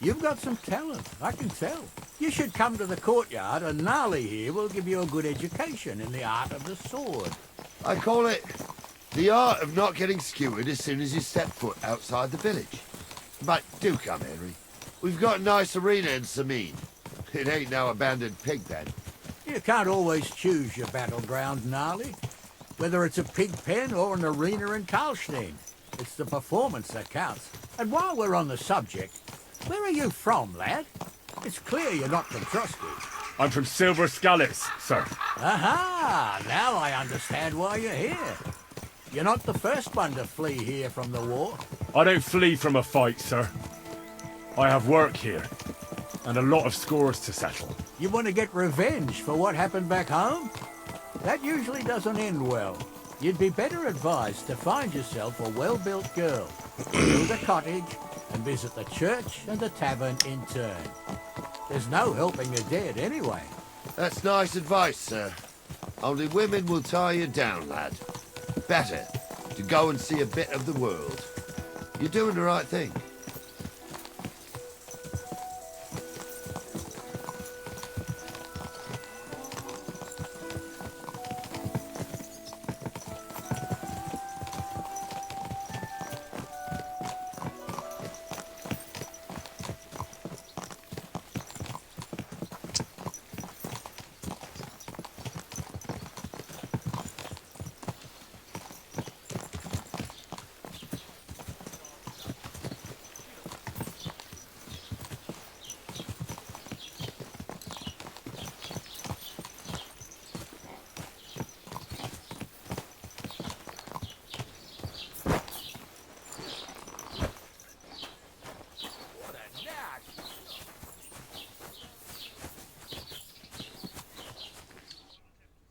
You've got some talent, I can tell. You should come to the courtyard, and Gnarly here will give you a good education in the art of the sword. I call it the art of not getting skewered as soon as you step foot outside the village. But do come, Henry. We've got a nice arena in Sameen. It ain't no abandoned pig pen. You can't always choose your battleground, Gnarly. Whether it's a pig pen or an arena in Karlstein. It's the performance that counts. And while we're on the subject, where are you from, lad? It's clear you're not from Trusky. I'm from Silver Scullis, sir. Aha! Now I understand why you're here. You're not the first one to flee here from the war. I don't flee from a fight, sir. I have work here, and a lot of scores to settle. You want to get revenge for what happened back home? That usually doesn't end well. You'd be better advised to find yourself a well-built girl, build a cottage, and visit the church and the tavern in turn. There's no helping the dead anyway. That's nice advice, sir. Only women will tie you down, lad. Better to go and see a bit of the world. You're doing the right thing.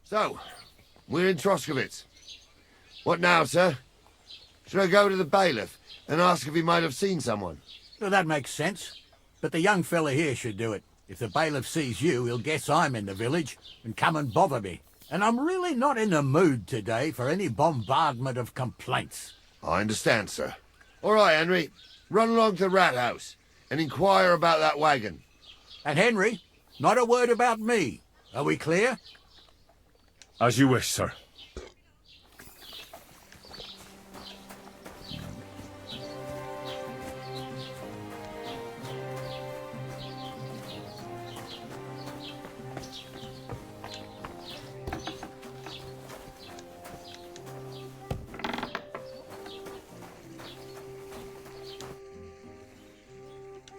So, we're in Troskovitz. What now, sir? Should I go to the bailiff and ask if he might have seen someone? Well, that makes sense. But the young fella here should do it. If the bailiff sees you, he'll guess I'm in the village and come and bother me. And I'm really not in the mood today for any bombardment of complaints. I understand, sir. All right, Henry. Run along to the rat house and inquire about that wagon. And Henry, not a word about me. Are we clear? As you wish, sir.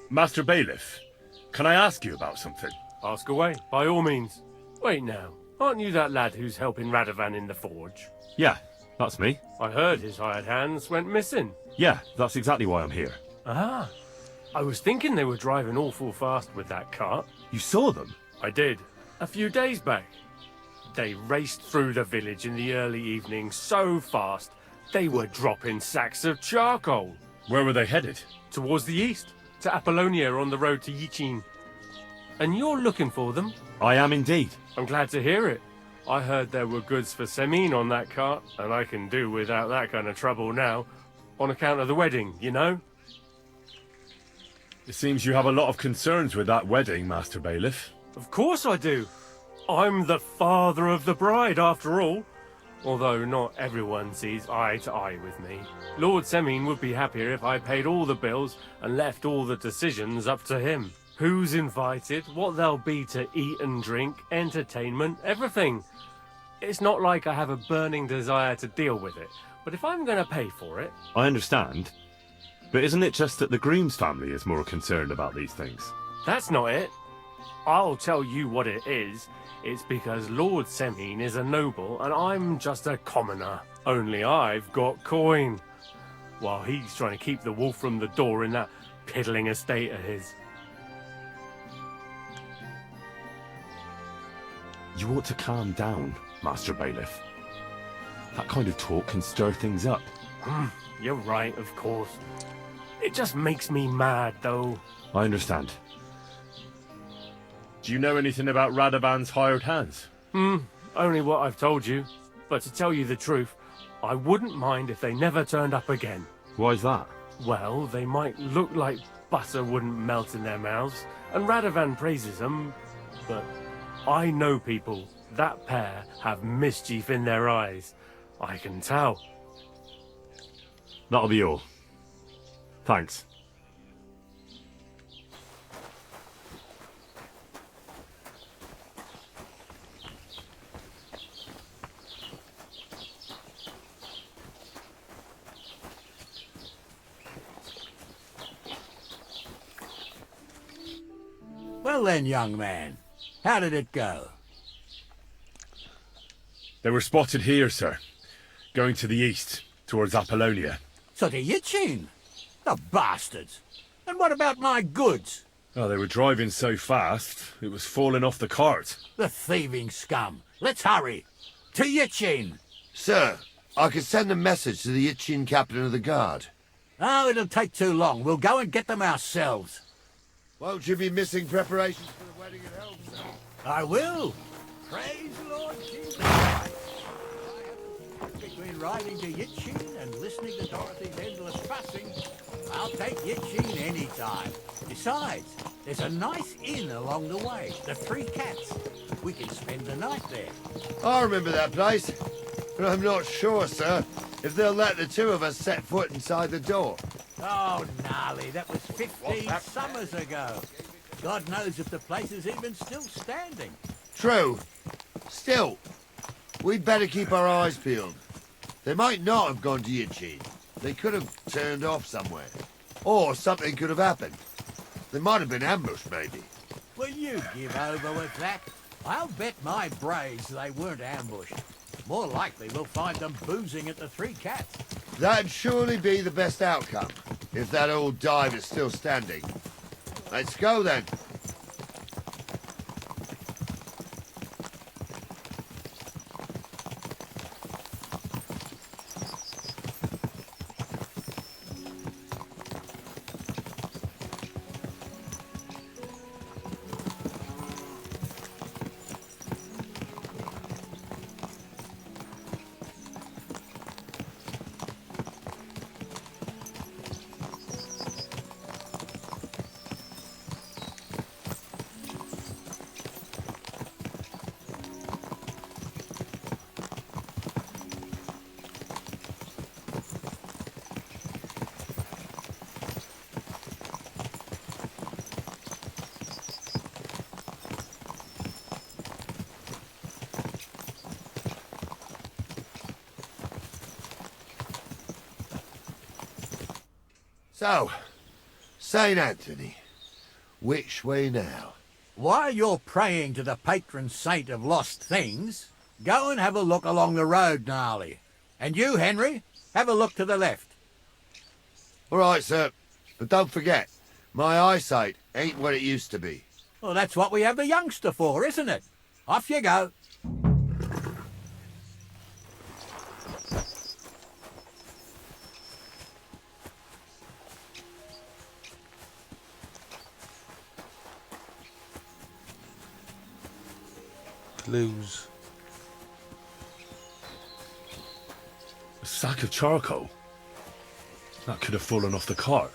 Master Bailiff, can I ask you about something? Ask away, by all means. Wait now, aren't you that lad who's helping Radovan in the forge? Yeah, that's me. I heard his hired hands went missing. Yeah, that's exactly why I'm here. Ah, I was thinking they were driving awful fast with that cart. You saw them? I did, a few days back. They raced through the village in the early evening so fast, they were dropping sacks of charcoal. Where were they headed? Towards the east, to Apollonia on the road to Yichin. And you're looking for them? I am indeed. I'm glad to hear it. I heard there were goods for Semine on that cart, and I can do without that kind of trouble now, on account of the wedding, you know? It seems you have a lot of concerns with that wedding, Master Bailiff. Of course I do. I'm the father of the bride, after all. Although not everyone sees eye to eye with me. Lord Semine would be happier if I paid all the bills and left all the decisions up to him. Who's invited, what there'll be to eat and drink, entertainment, everything. It's not like I have a burning desire to deal with it, but if I'm going to pay for it... I understand. But isn't it just that the Grooms family is more concerned about these things? That's not it. I'll tell you what it is. It's because Lord Semine is a noble and I'm just a commoner. Only I've got coin. While he's trying to keep the wolf from the door in that piddling estate of his. You ought to calm down, Master Bailiff. That kind of talk can stir things up. You're right, of course. It just makes me mad, though. I understand. Do you know anything about Radovan's hired hands? only what I've told you. But to tell you the truth, I wouldn't mind if they never turned up again. Why's that? Well, they might look like butter wouldn't melt in their mouths, and Radovan praises them, but I know people. That pair have mischief in their eyes. I can tell. That'll be all. Thanks. Well then, young man, how did it go? They were spotted here, sir. Going to the east, towards Apollonia. So to Yitchin? The bastards! And what about my goods? Oh, they were driving so fast, it was falling off the cart. The thieving scum! Let's hurry! To Yitchin! Sir, I could send a message to the Yitchin captain of the guard. Oh, it'll take too long. We'll go and get them ourselves. Won't you be missing preparations for the wedding at home, sir? I will. Praise the Lord Jesus. Between riding to Yitchin and listening to Dorothy's endless fussing, I'll take Yitchin any time. Besides, there's a nice inn along the way, the Three Cats. We can spend the night there. I remember that place, but I'm not sure, sir, if they'll let the two of us set foot inside the door. Oh, gnarly, that was 15 summers ago. God knows if the place is even still standing. True. Still, we'd better keep our eyes peeled. They might not have gone to Yitchin. They could have turned off somewhere. Or something could have happened. They might have been ambushed, maybe. Will you give over with that? I'll bet my braves they weren't ambushed. More likely we'll find them boozing at the Three Cats. That'd surely be the best outcome, if that old dive is still standing. Let's go, then. So, St. Anthony, which way now? While you're praying to the patron saint of lost things, go and have a look along the road, Gnarly. And you, Henry, have a look to the left. All right, sir. But don't forget, my eyesight ain't what it used to be. Well, that's what we have the youngster for, isn't it? Off you go. Clues. A sack of charcoal? That could have fallen off the cart.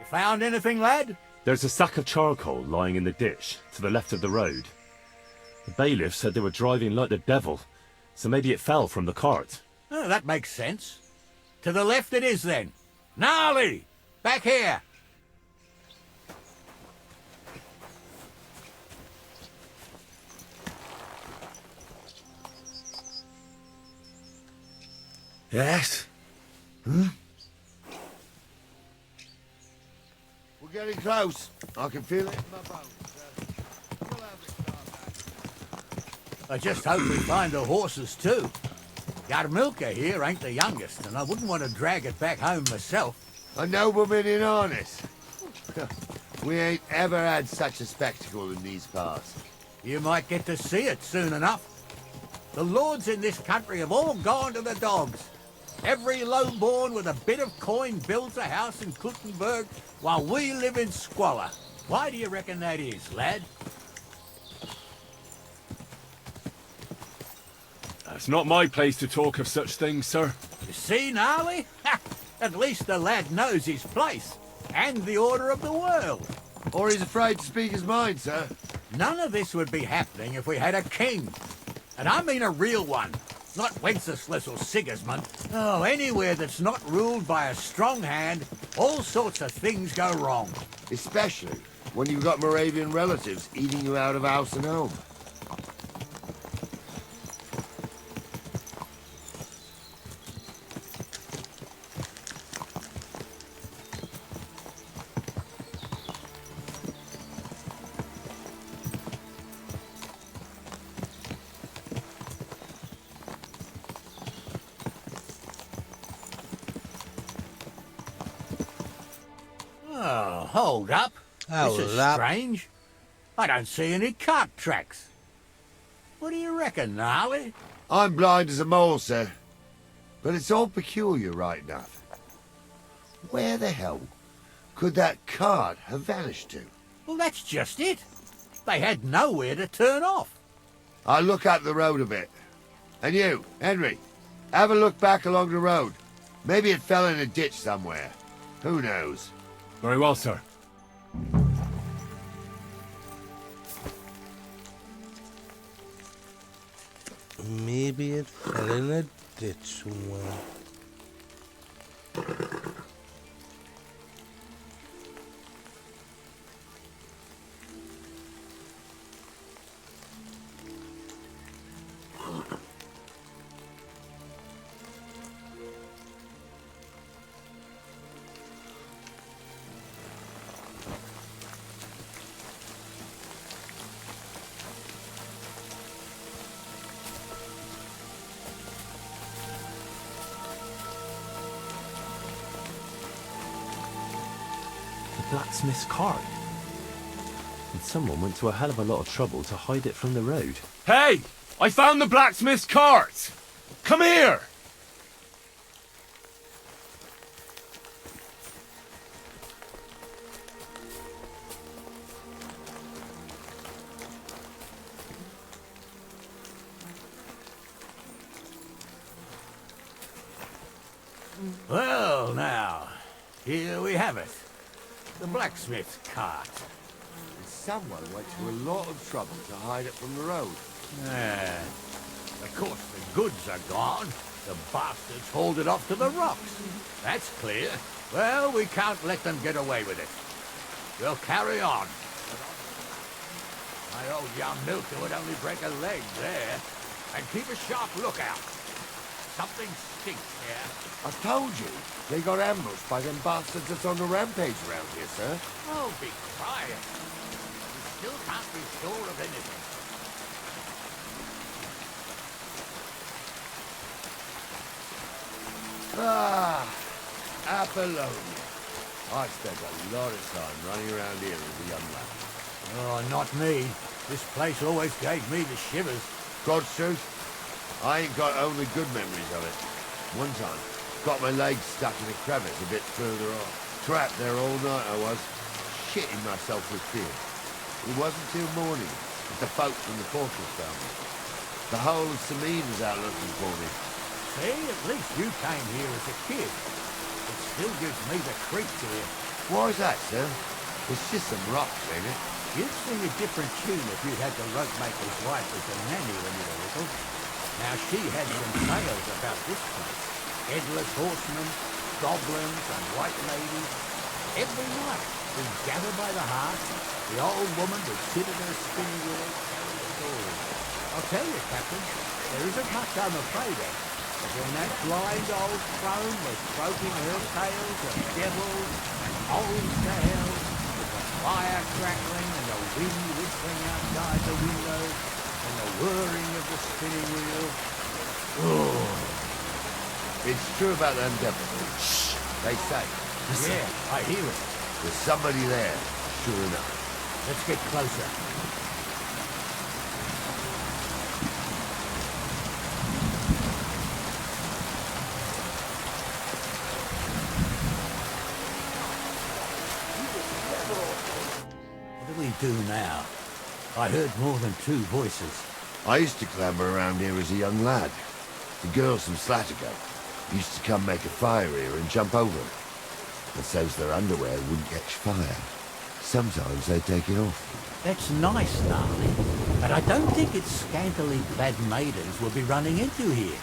You found anything, lad? There's a sack of charcoal lying in the ditch to the left of the road. The bailiff said they were driving like the devil, so maybe it fell from the cart. Oh, that makes sense. To the left it is, then. Gnarly! Back here! Yes? Hmm? We're getting close. I can feel it in my bones. I just hope we find the horses, too. Yarmilka here ain't the youngest, and I wouldn't want to drag it back home myself. A nobleman in harness. We ain't ever had such a spectacle in these parts. You might get to see it soon enough. The lords in this country have all gone to the dogs. Every lowborn with a bit of coin builds a house in Kuttenberg while we live in squalor. Why do you reckon that is, lad? It's not my place to talk of such things, sir. You see, Gnarly? At least the lad knows his place and the order of the world. Or he's afraid to speak his mind, sir. None of this would be happening if we had a king. And I mean a real one. Not Wenceslas or Sigismund. Oh, anywhere that's not ruled by a strong hand, all sorts of things go wrong. Especially when you've got Moravian relatives eating you out of house and home. Oh, hold up. This is strange. I don't see any cart tracks. What do you reckon, Gnarly? I'm blind as a mole, sir. But it's all peculiar right enough. Where the hell could that cart have vanished to? Well, that's just it. They had nowhere to turn off. I'll look up the road a bit. And you, Henry, have a look back along the road. Maybe it fell in a ditch somewhere. Who knows? Very well, sir. Maybe it fell in a ditch somewhere. Blacksmith's cart. And someone went to a hell of a lot of trouble to hide it from the road. Hey! I found the blacksmith's cart! Come here! Well, now, here we have it. The blacksmith's cart. And someone went to a lot of trouble to hide it from the road. Yeah. Of course, the goods are gone. The bastards hauled it off to the rocks. That's clear. Well, we can't let them get away with it. We'll carry on. My old young milker would only break a leg there. And keep a sharp lookout. Something stinks here. I told you, they got ambushed by them bastards that's on the rampage around here, sir. Oh, be quiet. We still can't be sure of anything. Ah, Apollonia. I spent a lot of time running around here as a young lad. Oh, not me. This place always gave me the shivers. God's truth, I ain't got only good memories of it. One time, got my legs stuck in a crevice a bit further on. Trapped there all night I was, shitting myself with fear. It wasn't till morning that the folks from the fortress found me. The whole of Samine was out looking for me. See, at least you came here as a kid. It still gives me the creeps here. Why's that, sir? It's just some rocks, ain't it? You'd sing a different tune if you'd had the rope maker's wife as a nanny when you were little. Now, she had some tales about this place. Headless horsemen, goblins, and white ladies. Every night, we'd gather by the hearth. The old woman would sit at her spinning wheel. Oh, I'll tell you, Captain, there isn't much I'm afraid of. But when that blind old crone was croaking her tales of devils and holes to hell, with the fire crackling and the wind whistling outside the window, and the whirring of the spinning wheel. Oh. It's true about them devils. Shh. They say. Listen. Yeah, I hear it. There's somebody there, sure enough. Let's get closer. What do we do now? I heard more than 2 voices. I used to clamber around here as a young lad. The girls from Slattergate used to come make a fire here and jump over it. And so's their underwear wouldn't catch fire. Sometimes they'd take it off. That's nice, Gnarly, but I don't think it's scantily clad maidens we'll be running into here.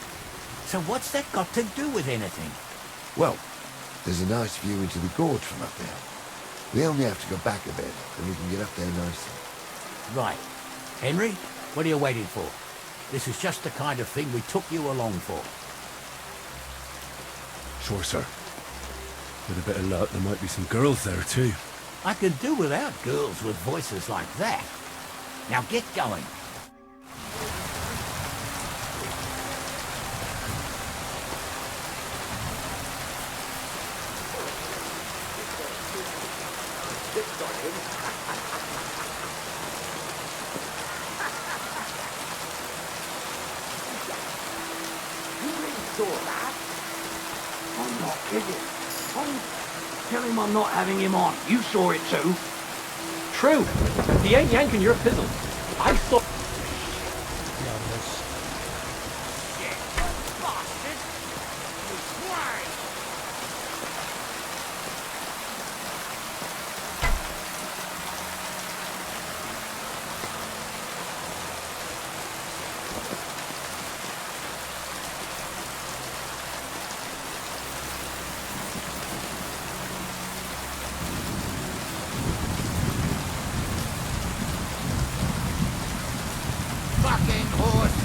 So what's that got to do with anything? Well, there's a nice view into the gorge from up there. We only have to go back a bit, and we can get up there nicely. Right. Henry, what are you waiting for? This is just the kind of thing we took you along for. Sure, sir. With a bit of luck, there might be some girls there, too. I could do without girls with voices like that. Now get going. I'm not kidding. Tell him I'm not having him on. You saw it too. True. He ain't yanking your fiddle. I saw... Fucking horse,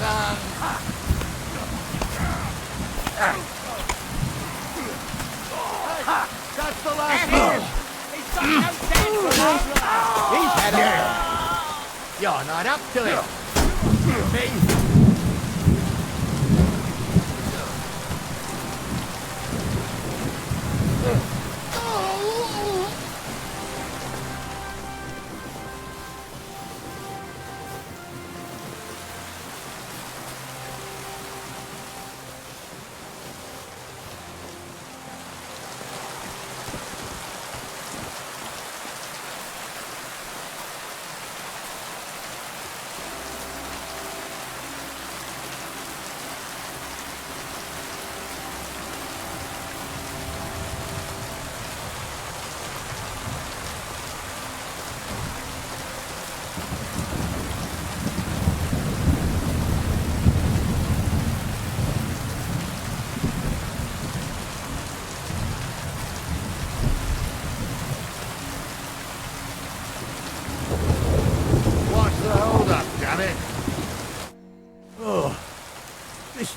That's the last one. He's got no chance for that. He's had it. You're not up to it. Me?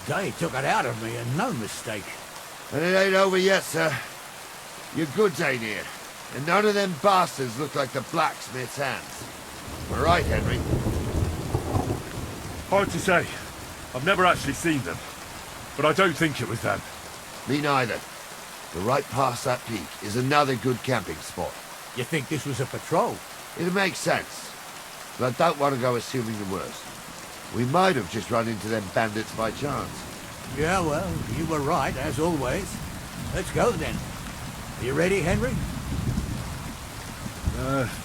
They took it out of me, and no mistake. And it ain't over yet, sir. Your goods ain't here. And none of them bastards look like the blacksmith's hands. We're right, Henry. Hard to say. I've never actually seen them. But I don't think it was them. Me neither. But right past that peak is another good camping spot. You think this was a patrol? It makes sense. But I don't want to go assuming the worst. We might have just run into them bandits by chance. Yeah, well, you were right, as always. Let's go, then. Are you ready, Henry?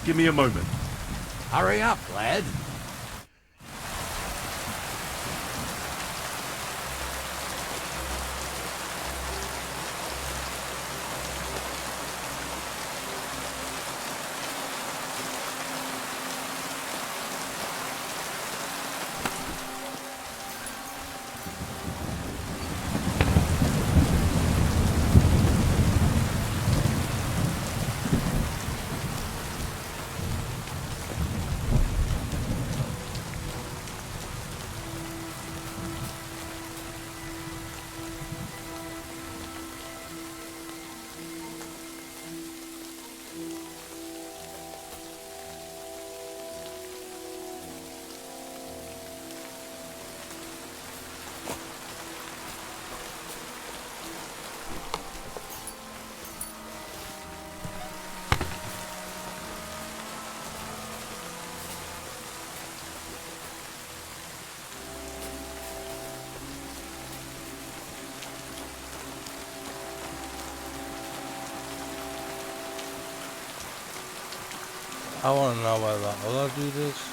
Give me a moment. Hurry up, lad. I want to know where that other dude is.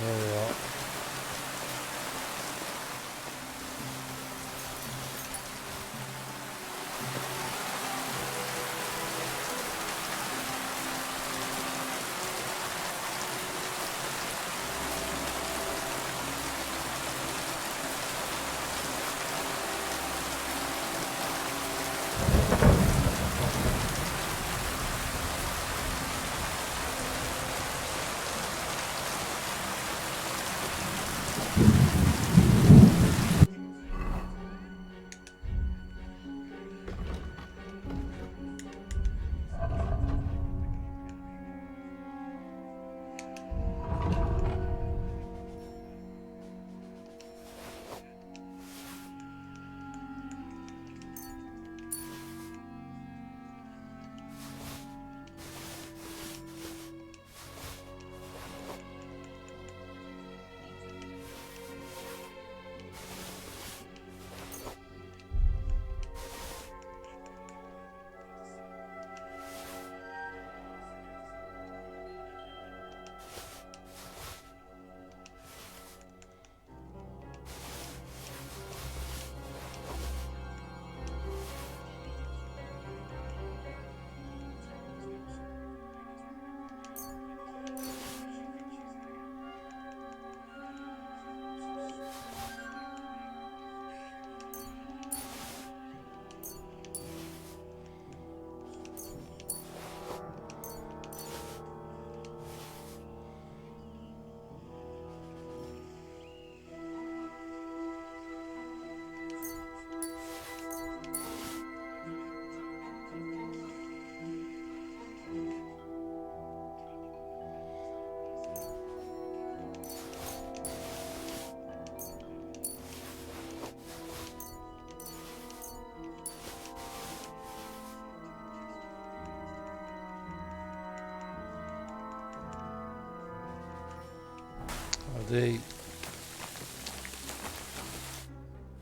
There we are.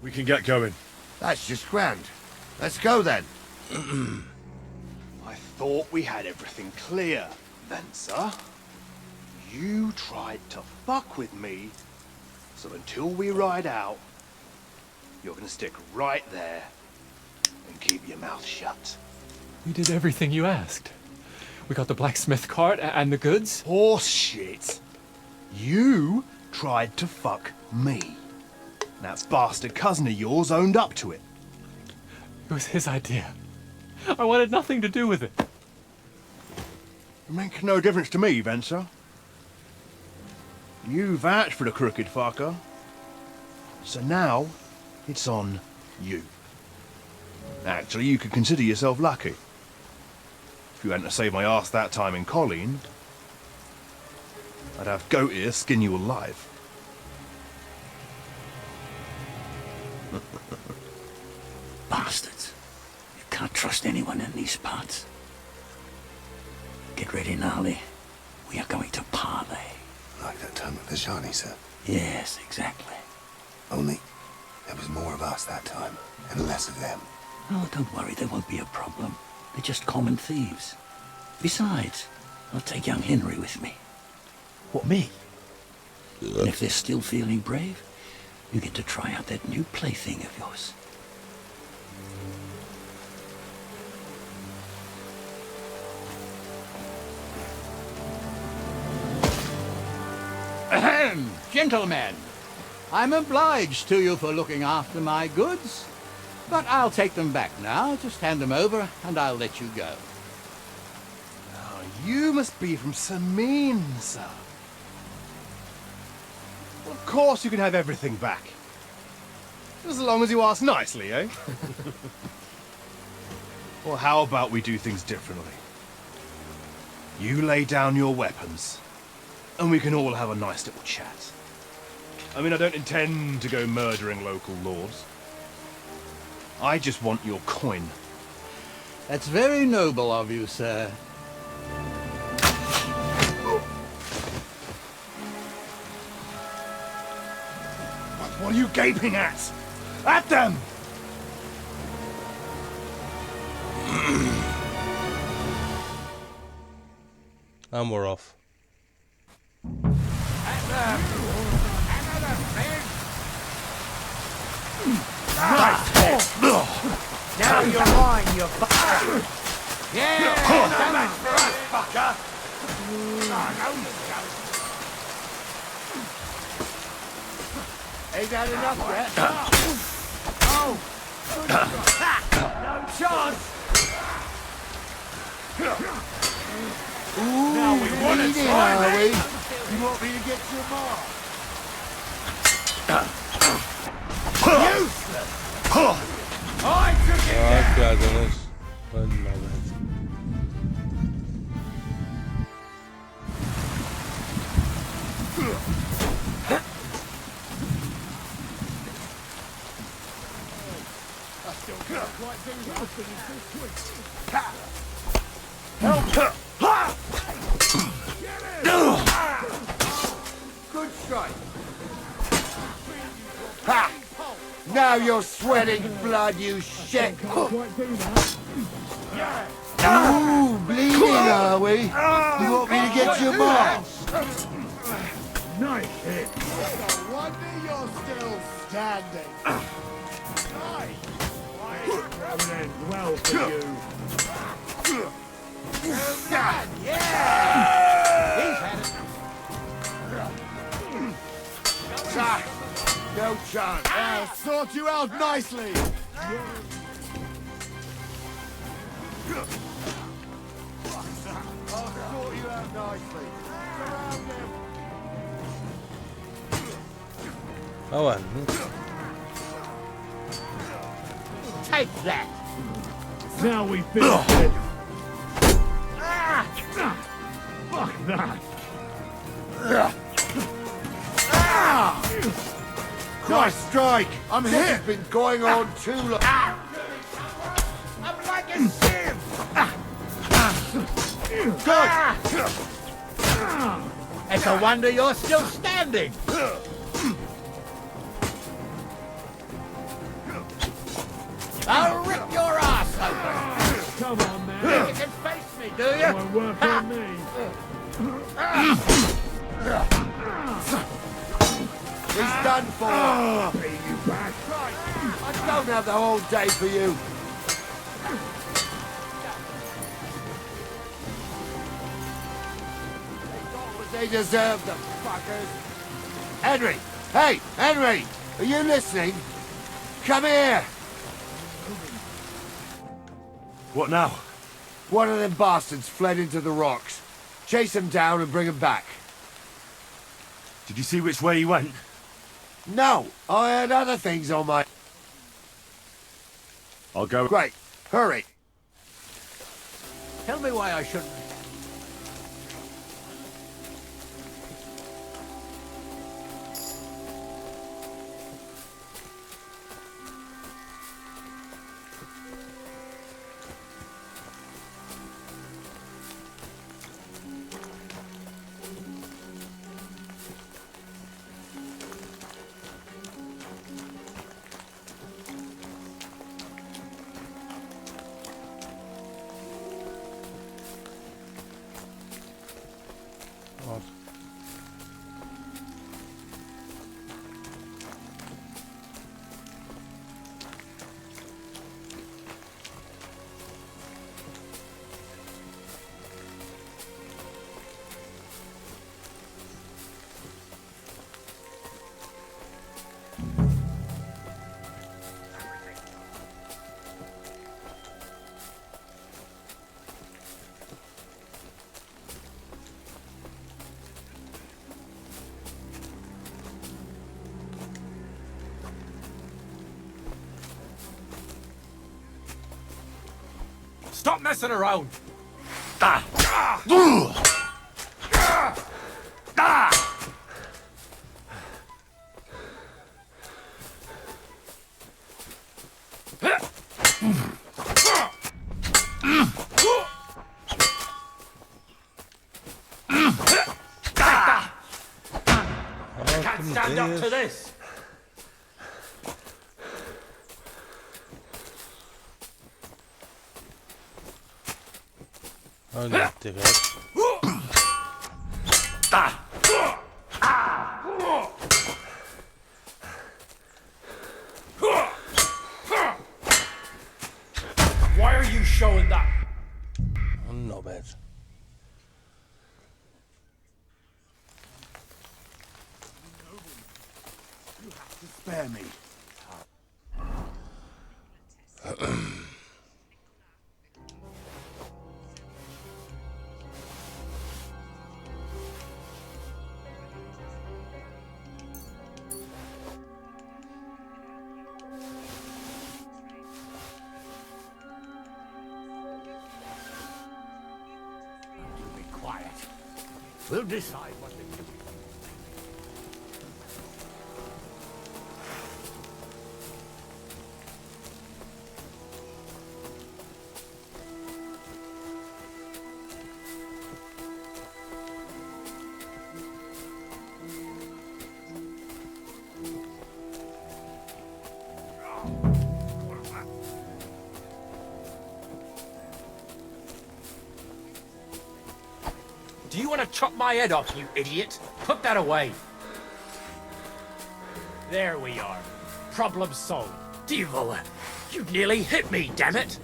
We can get going. That's just grand. Let's go then. I thought we had everything clear, Venser. You tried to fuck with me, so until we ride out, you're gonna stick right there and keep your mouth shut. We did everything you asked. We got the blacksmith cart and the goods. Horse shit. You tried to fuck me. That bastard cousin of yours owned up to it. It was his idea. I wanted nothing to do with it. It makes no difference to me, Venser. You vouched for the crooked fucker. So now, it's on you. Actually, you could consider yourself lucky. If you hadn't to save my ass that time in Colleen, I'd have Goat Ear skin you alive. trust anyone in these parts. Get ready, Gnarly. We are going to parley. Like that time with the Johnny, sir. Yes, exactly. Only there was more of us that time, and less of them. Oh, don't worry, there won't be a problem. They're just common thieves. Besides, I'll take young Henry with me. What, me? And if they're still feeling brave, you get to try out that new plaything of yours. Ahem, gentlemen. I'm obliged to you for looking after my goods, but I'll take them back now. Just hand them over, and I'll let you go. Oh, you must be from Samin, sir. Well, of course you can have everything back. As long as you ask nicely, eh? Well, how about we do things differently? You lay down your weapons, and we can all have a nice little chat. I mean, I don't intend to go murdering local lords. I just want your coin. That's very noble of you, sir. What are you gaping at? At them! And we're off. Now you're mine, you fucker! Yeah! Come on, fucker! Ain't that enough yet? Oh! No chance! Ooh, Now we want it, bleeding, are we? You want me to get your mark? Useless! I took it Oh, God, honest. I still can't quite do Good strike. Ha! Now you're sweating blood, you shit. Ooh, bleeding, are we? You want me to get your mark? Nice hit. No wonder you're still standing. Nice. That ends well for you. Yeah! He's had it. No chance. I'll sort you out nicely. I'll sort you out nicely. Surround him. Oh, well. Take that. Now we finish it. Fuck that. Nice strike. I'm hit. This has been going on too long. I'm like a sieve. Good. It's a wonder you're still standing. I'll rip your ass open. Come on, man. You can face me, do you? Won't work on me. He's done for. Pay you back. I don't have the whole day for you. They got what they deserve, the fuckers. Henry! Hey, Henry! Are you listening? Come here! What now? One of them bastards fled into the rocks. Chase him down and bring him back. Did you see which way he went? No, I had other things on my... I'll go. Great, hurry. Tell me why I shouldn't. Stop messing around! Can't stand up to this. Oh, no, dickhead. Why are you showing that? Not bad. You have to spare me. Be quiet. We'll decide what to do. Do you want to chop my head off, you idiot? Put that away. There we are. Problem solved. Devil, you nearly hit me, damn it!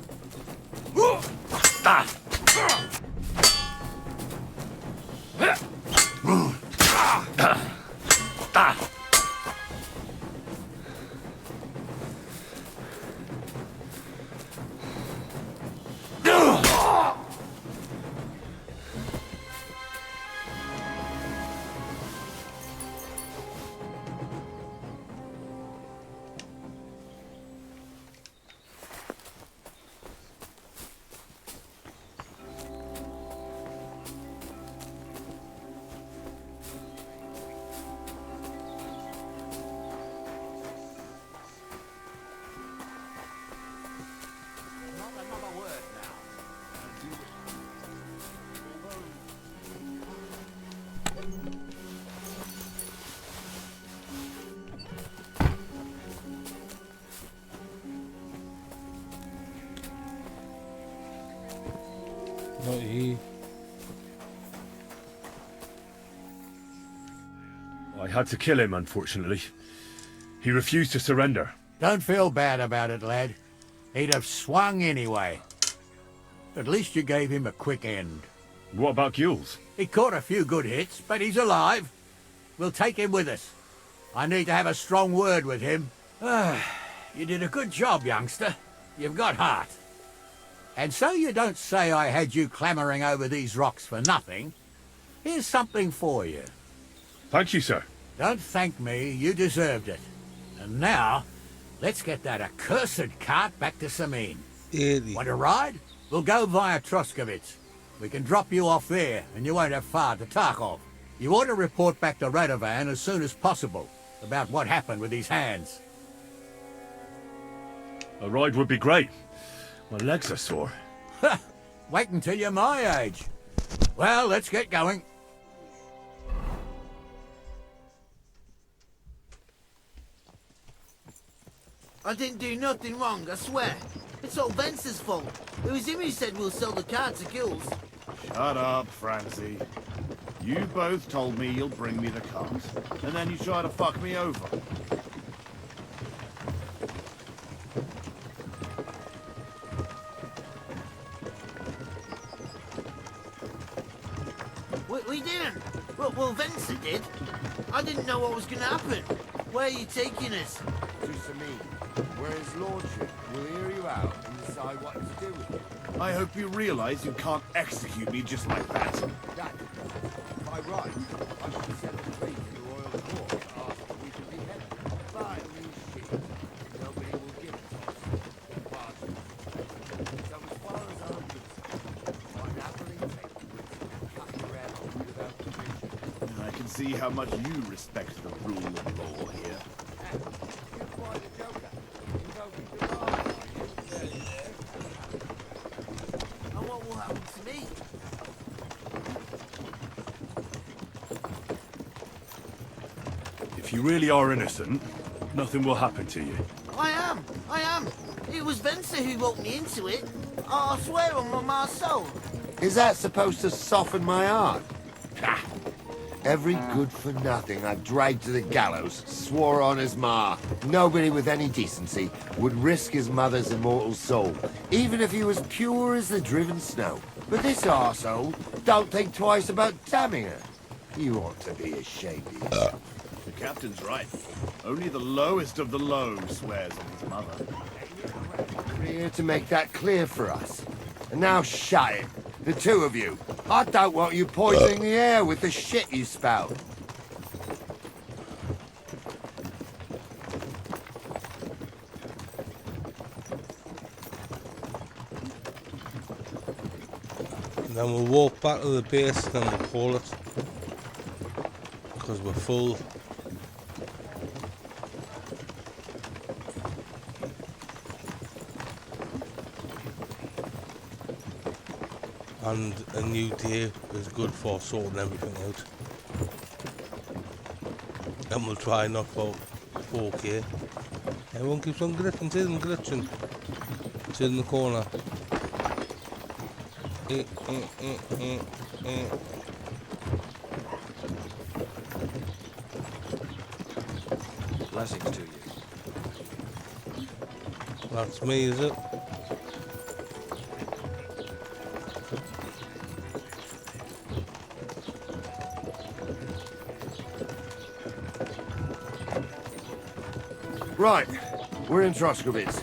Not he. I had to kill him, unfortunately. He refused to surrender. Don't feel bad about it, lad. He'd have swung anyway. At least you gave him a quick end. What about Gules? He caught a few good hits, but he's alive. We'll take him with us. I need to have a strong word with him. You did a good job, youngster. You've got heart. And so you don't say I had you clambering over these rocks for nothing. Here's something for you. Thank you, sir. Don't thank me, you deserved it. And now, let's get that accursed cart back to Samine. Want to ride? We'll go via Troskovitz. We can drop you off there, and you won't have far to Tarkov. You ought to report back to Radovan as soon as possible about what happened with these hands. A ride would be great. My legs are sore. Wait until you're my age. Well, let's get going. I didn't do nothing wrong, I swear. It's all Vence's fault. It was him who said we'll sell the car to Gills. Shut up, Francie. You both told me you'll bring me the cart, and then you try to fuck me over. We didn't. Well, Vence did. I didn't know what was going to happen. Where are you taking us? To Samine, where his lordship will hear you out and decide what to do with you. I hope you realize you can't execute me just like that. That, if I right, I should send a plea to the royal court to ask if we can be headed. But you shit, nobody will give it to us. But, so as far as I'm see how much you respect the rule of law here. And what will happen to me? If you really are innocent, nothing will happen to you. I am. It was Venser who walked me into it. I swear on my ma's soul. Is that supposed to soften my heart? Ha! Every good-for-nothing I dragged to the gallows swore on his ma. Nobody with any decency would risk his mother's immortal soul, even if he was pure as the driven snow. But this arsehole don't think twice about damning her. You ought to be ashamed of yourself. The captain's right. Only the lowest of the low swears on his mother. We're here to make that clear for us. And now shut it. The two of you. I don't want you poisoning the air with the shit you spout. And then we'll walk back to the base and then we'll call it. Because we're full. And a new day is good for sorting everything out. And we'll try not for 4K. Everyone keeps on glitching, see them glitching. It's in the corner. Blessings to you. That's me, is it? Right, we're in Troskowitz.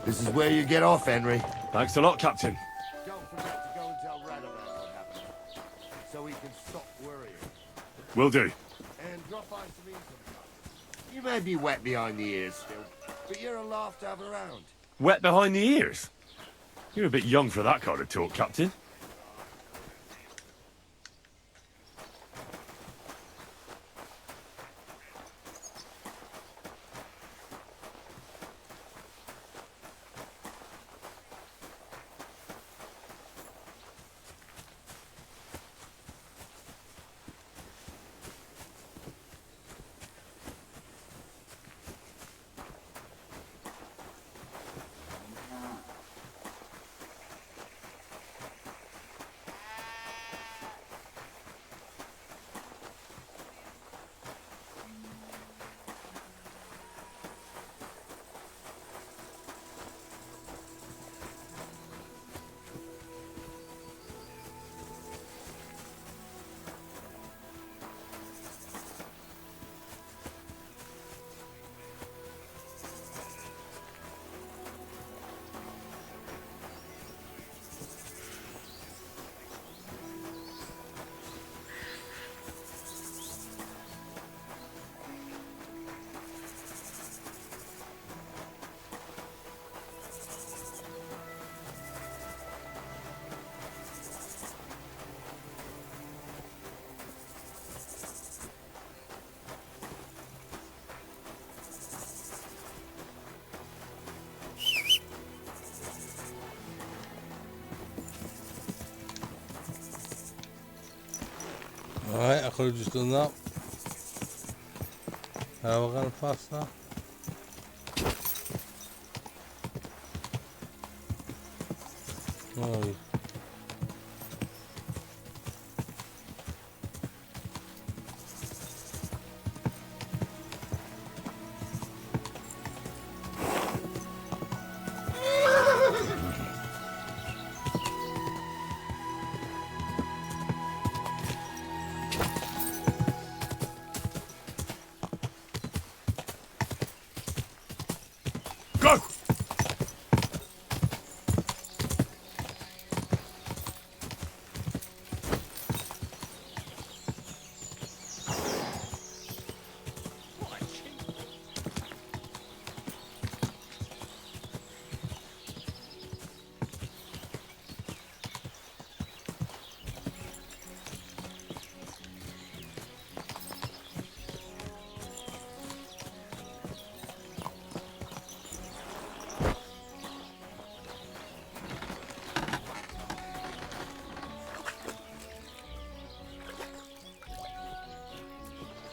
This is where you get off, Henry. Thanks a lot, Captain. Don't forget to go and tell Red about what happened, so he can stop worrying. Will do. And drop by some sometime. You may be wet behind the ears still, but you're a laugh to have around. Wet behind the ears? You're a bit young for that kind of talk, Captain. Alright, I could have just done that. We're going faster. Oh.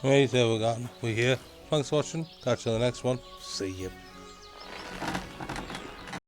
Right, there we go. We're here. Thanks for watching. Catch you on the next one. See you.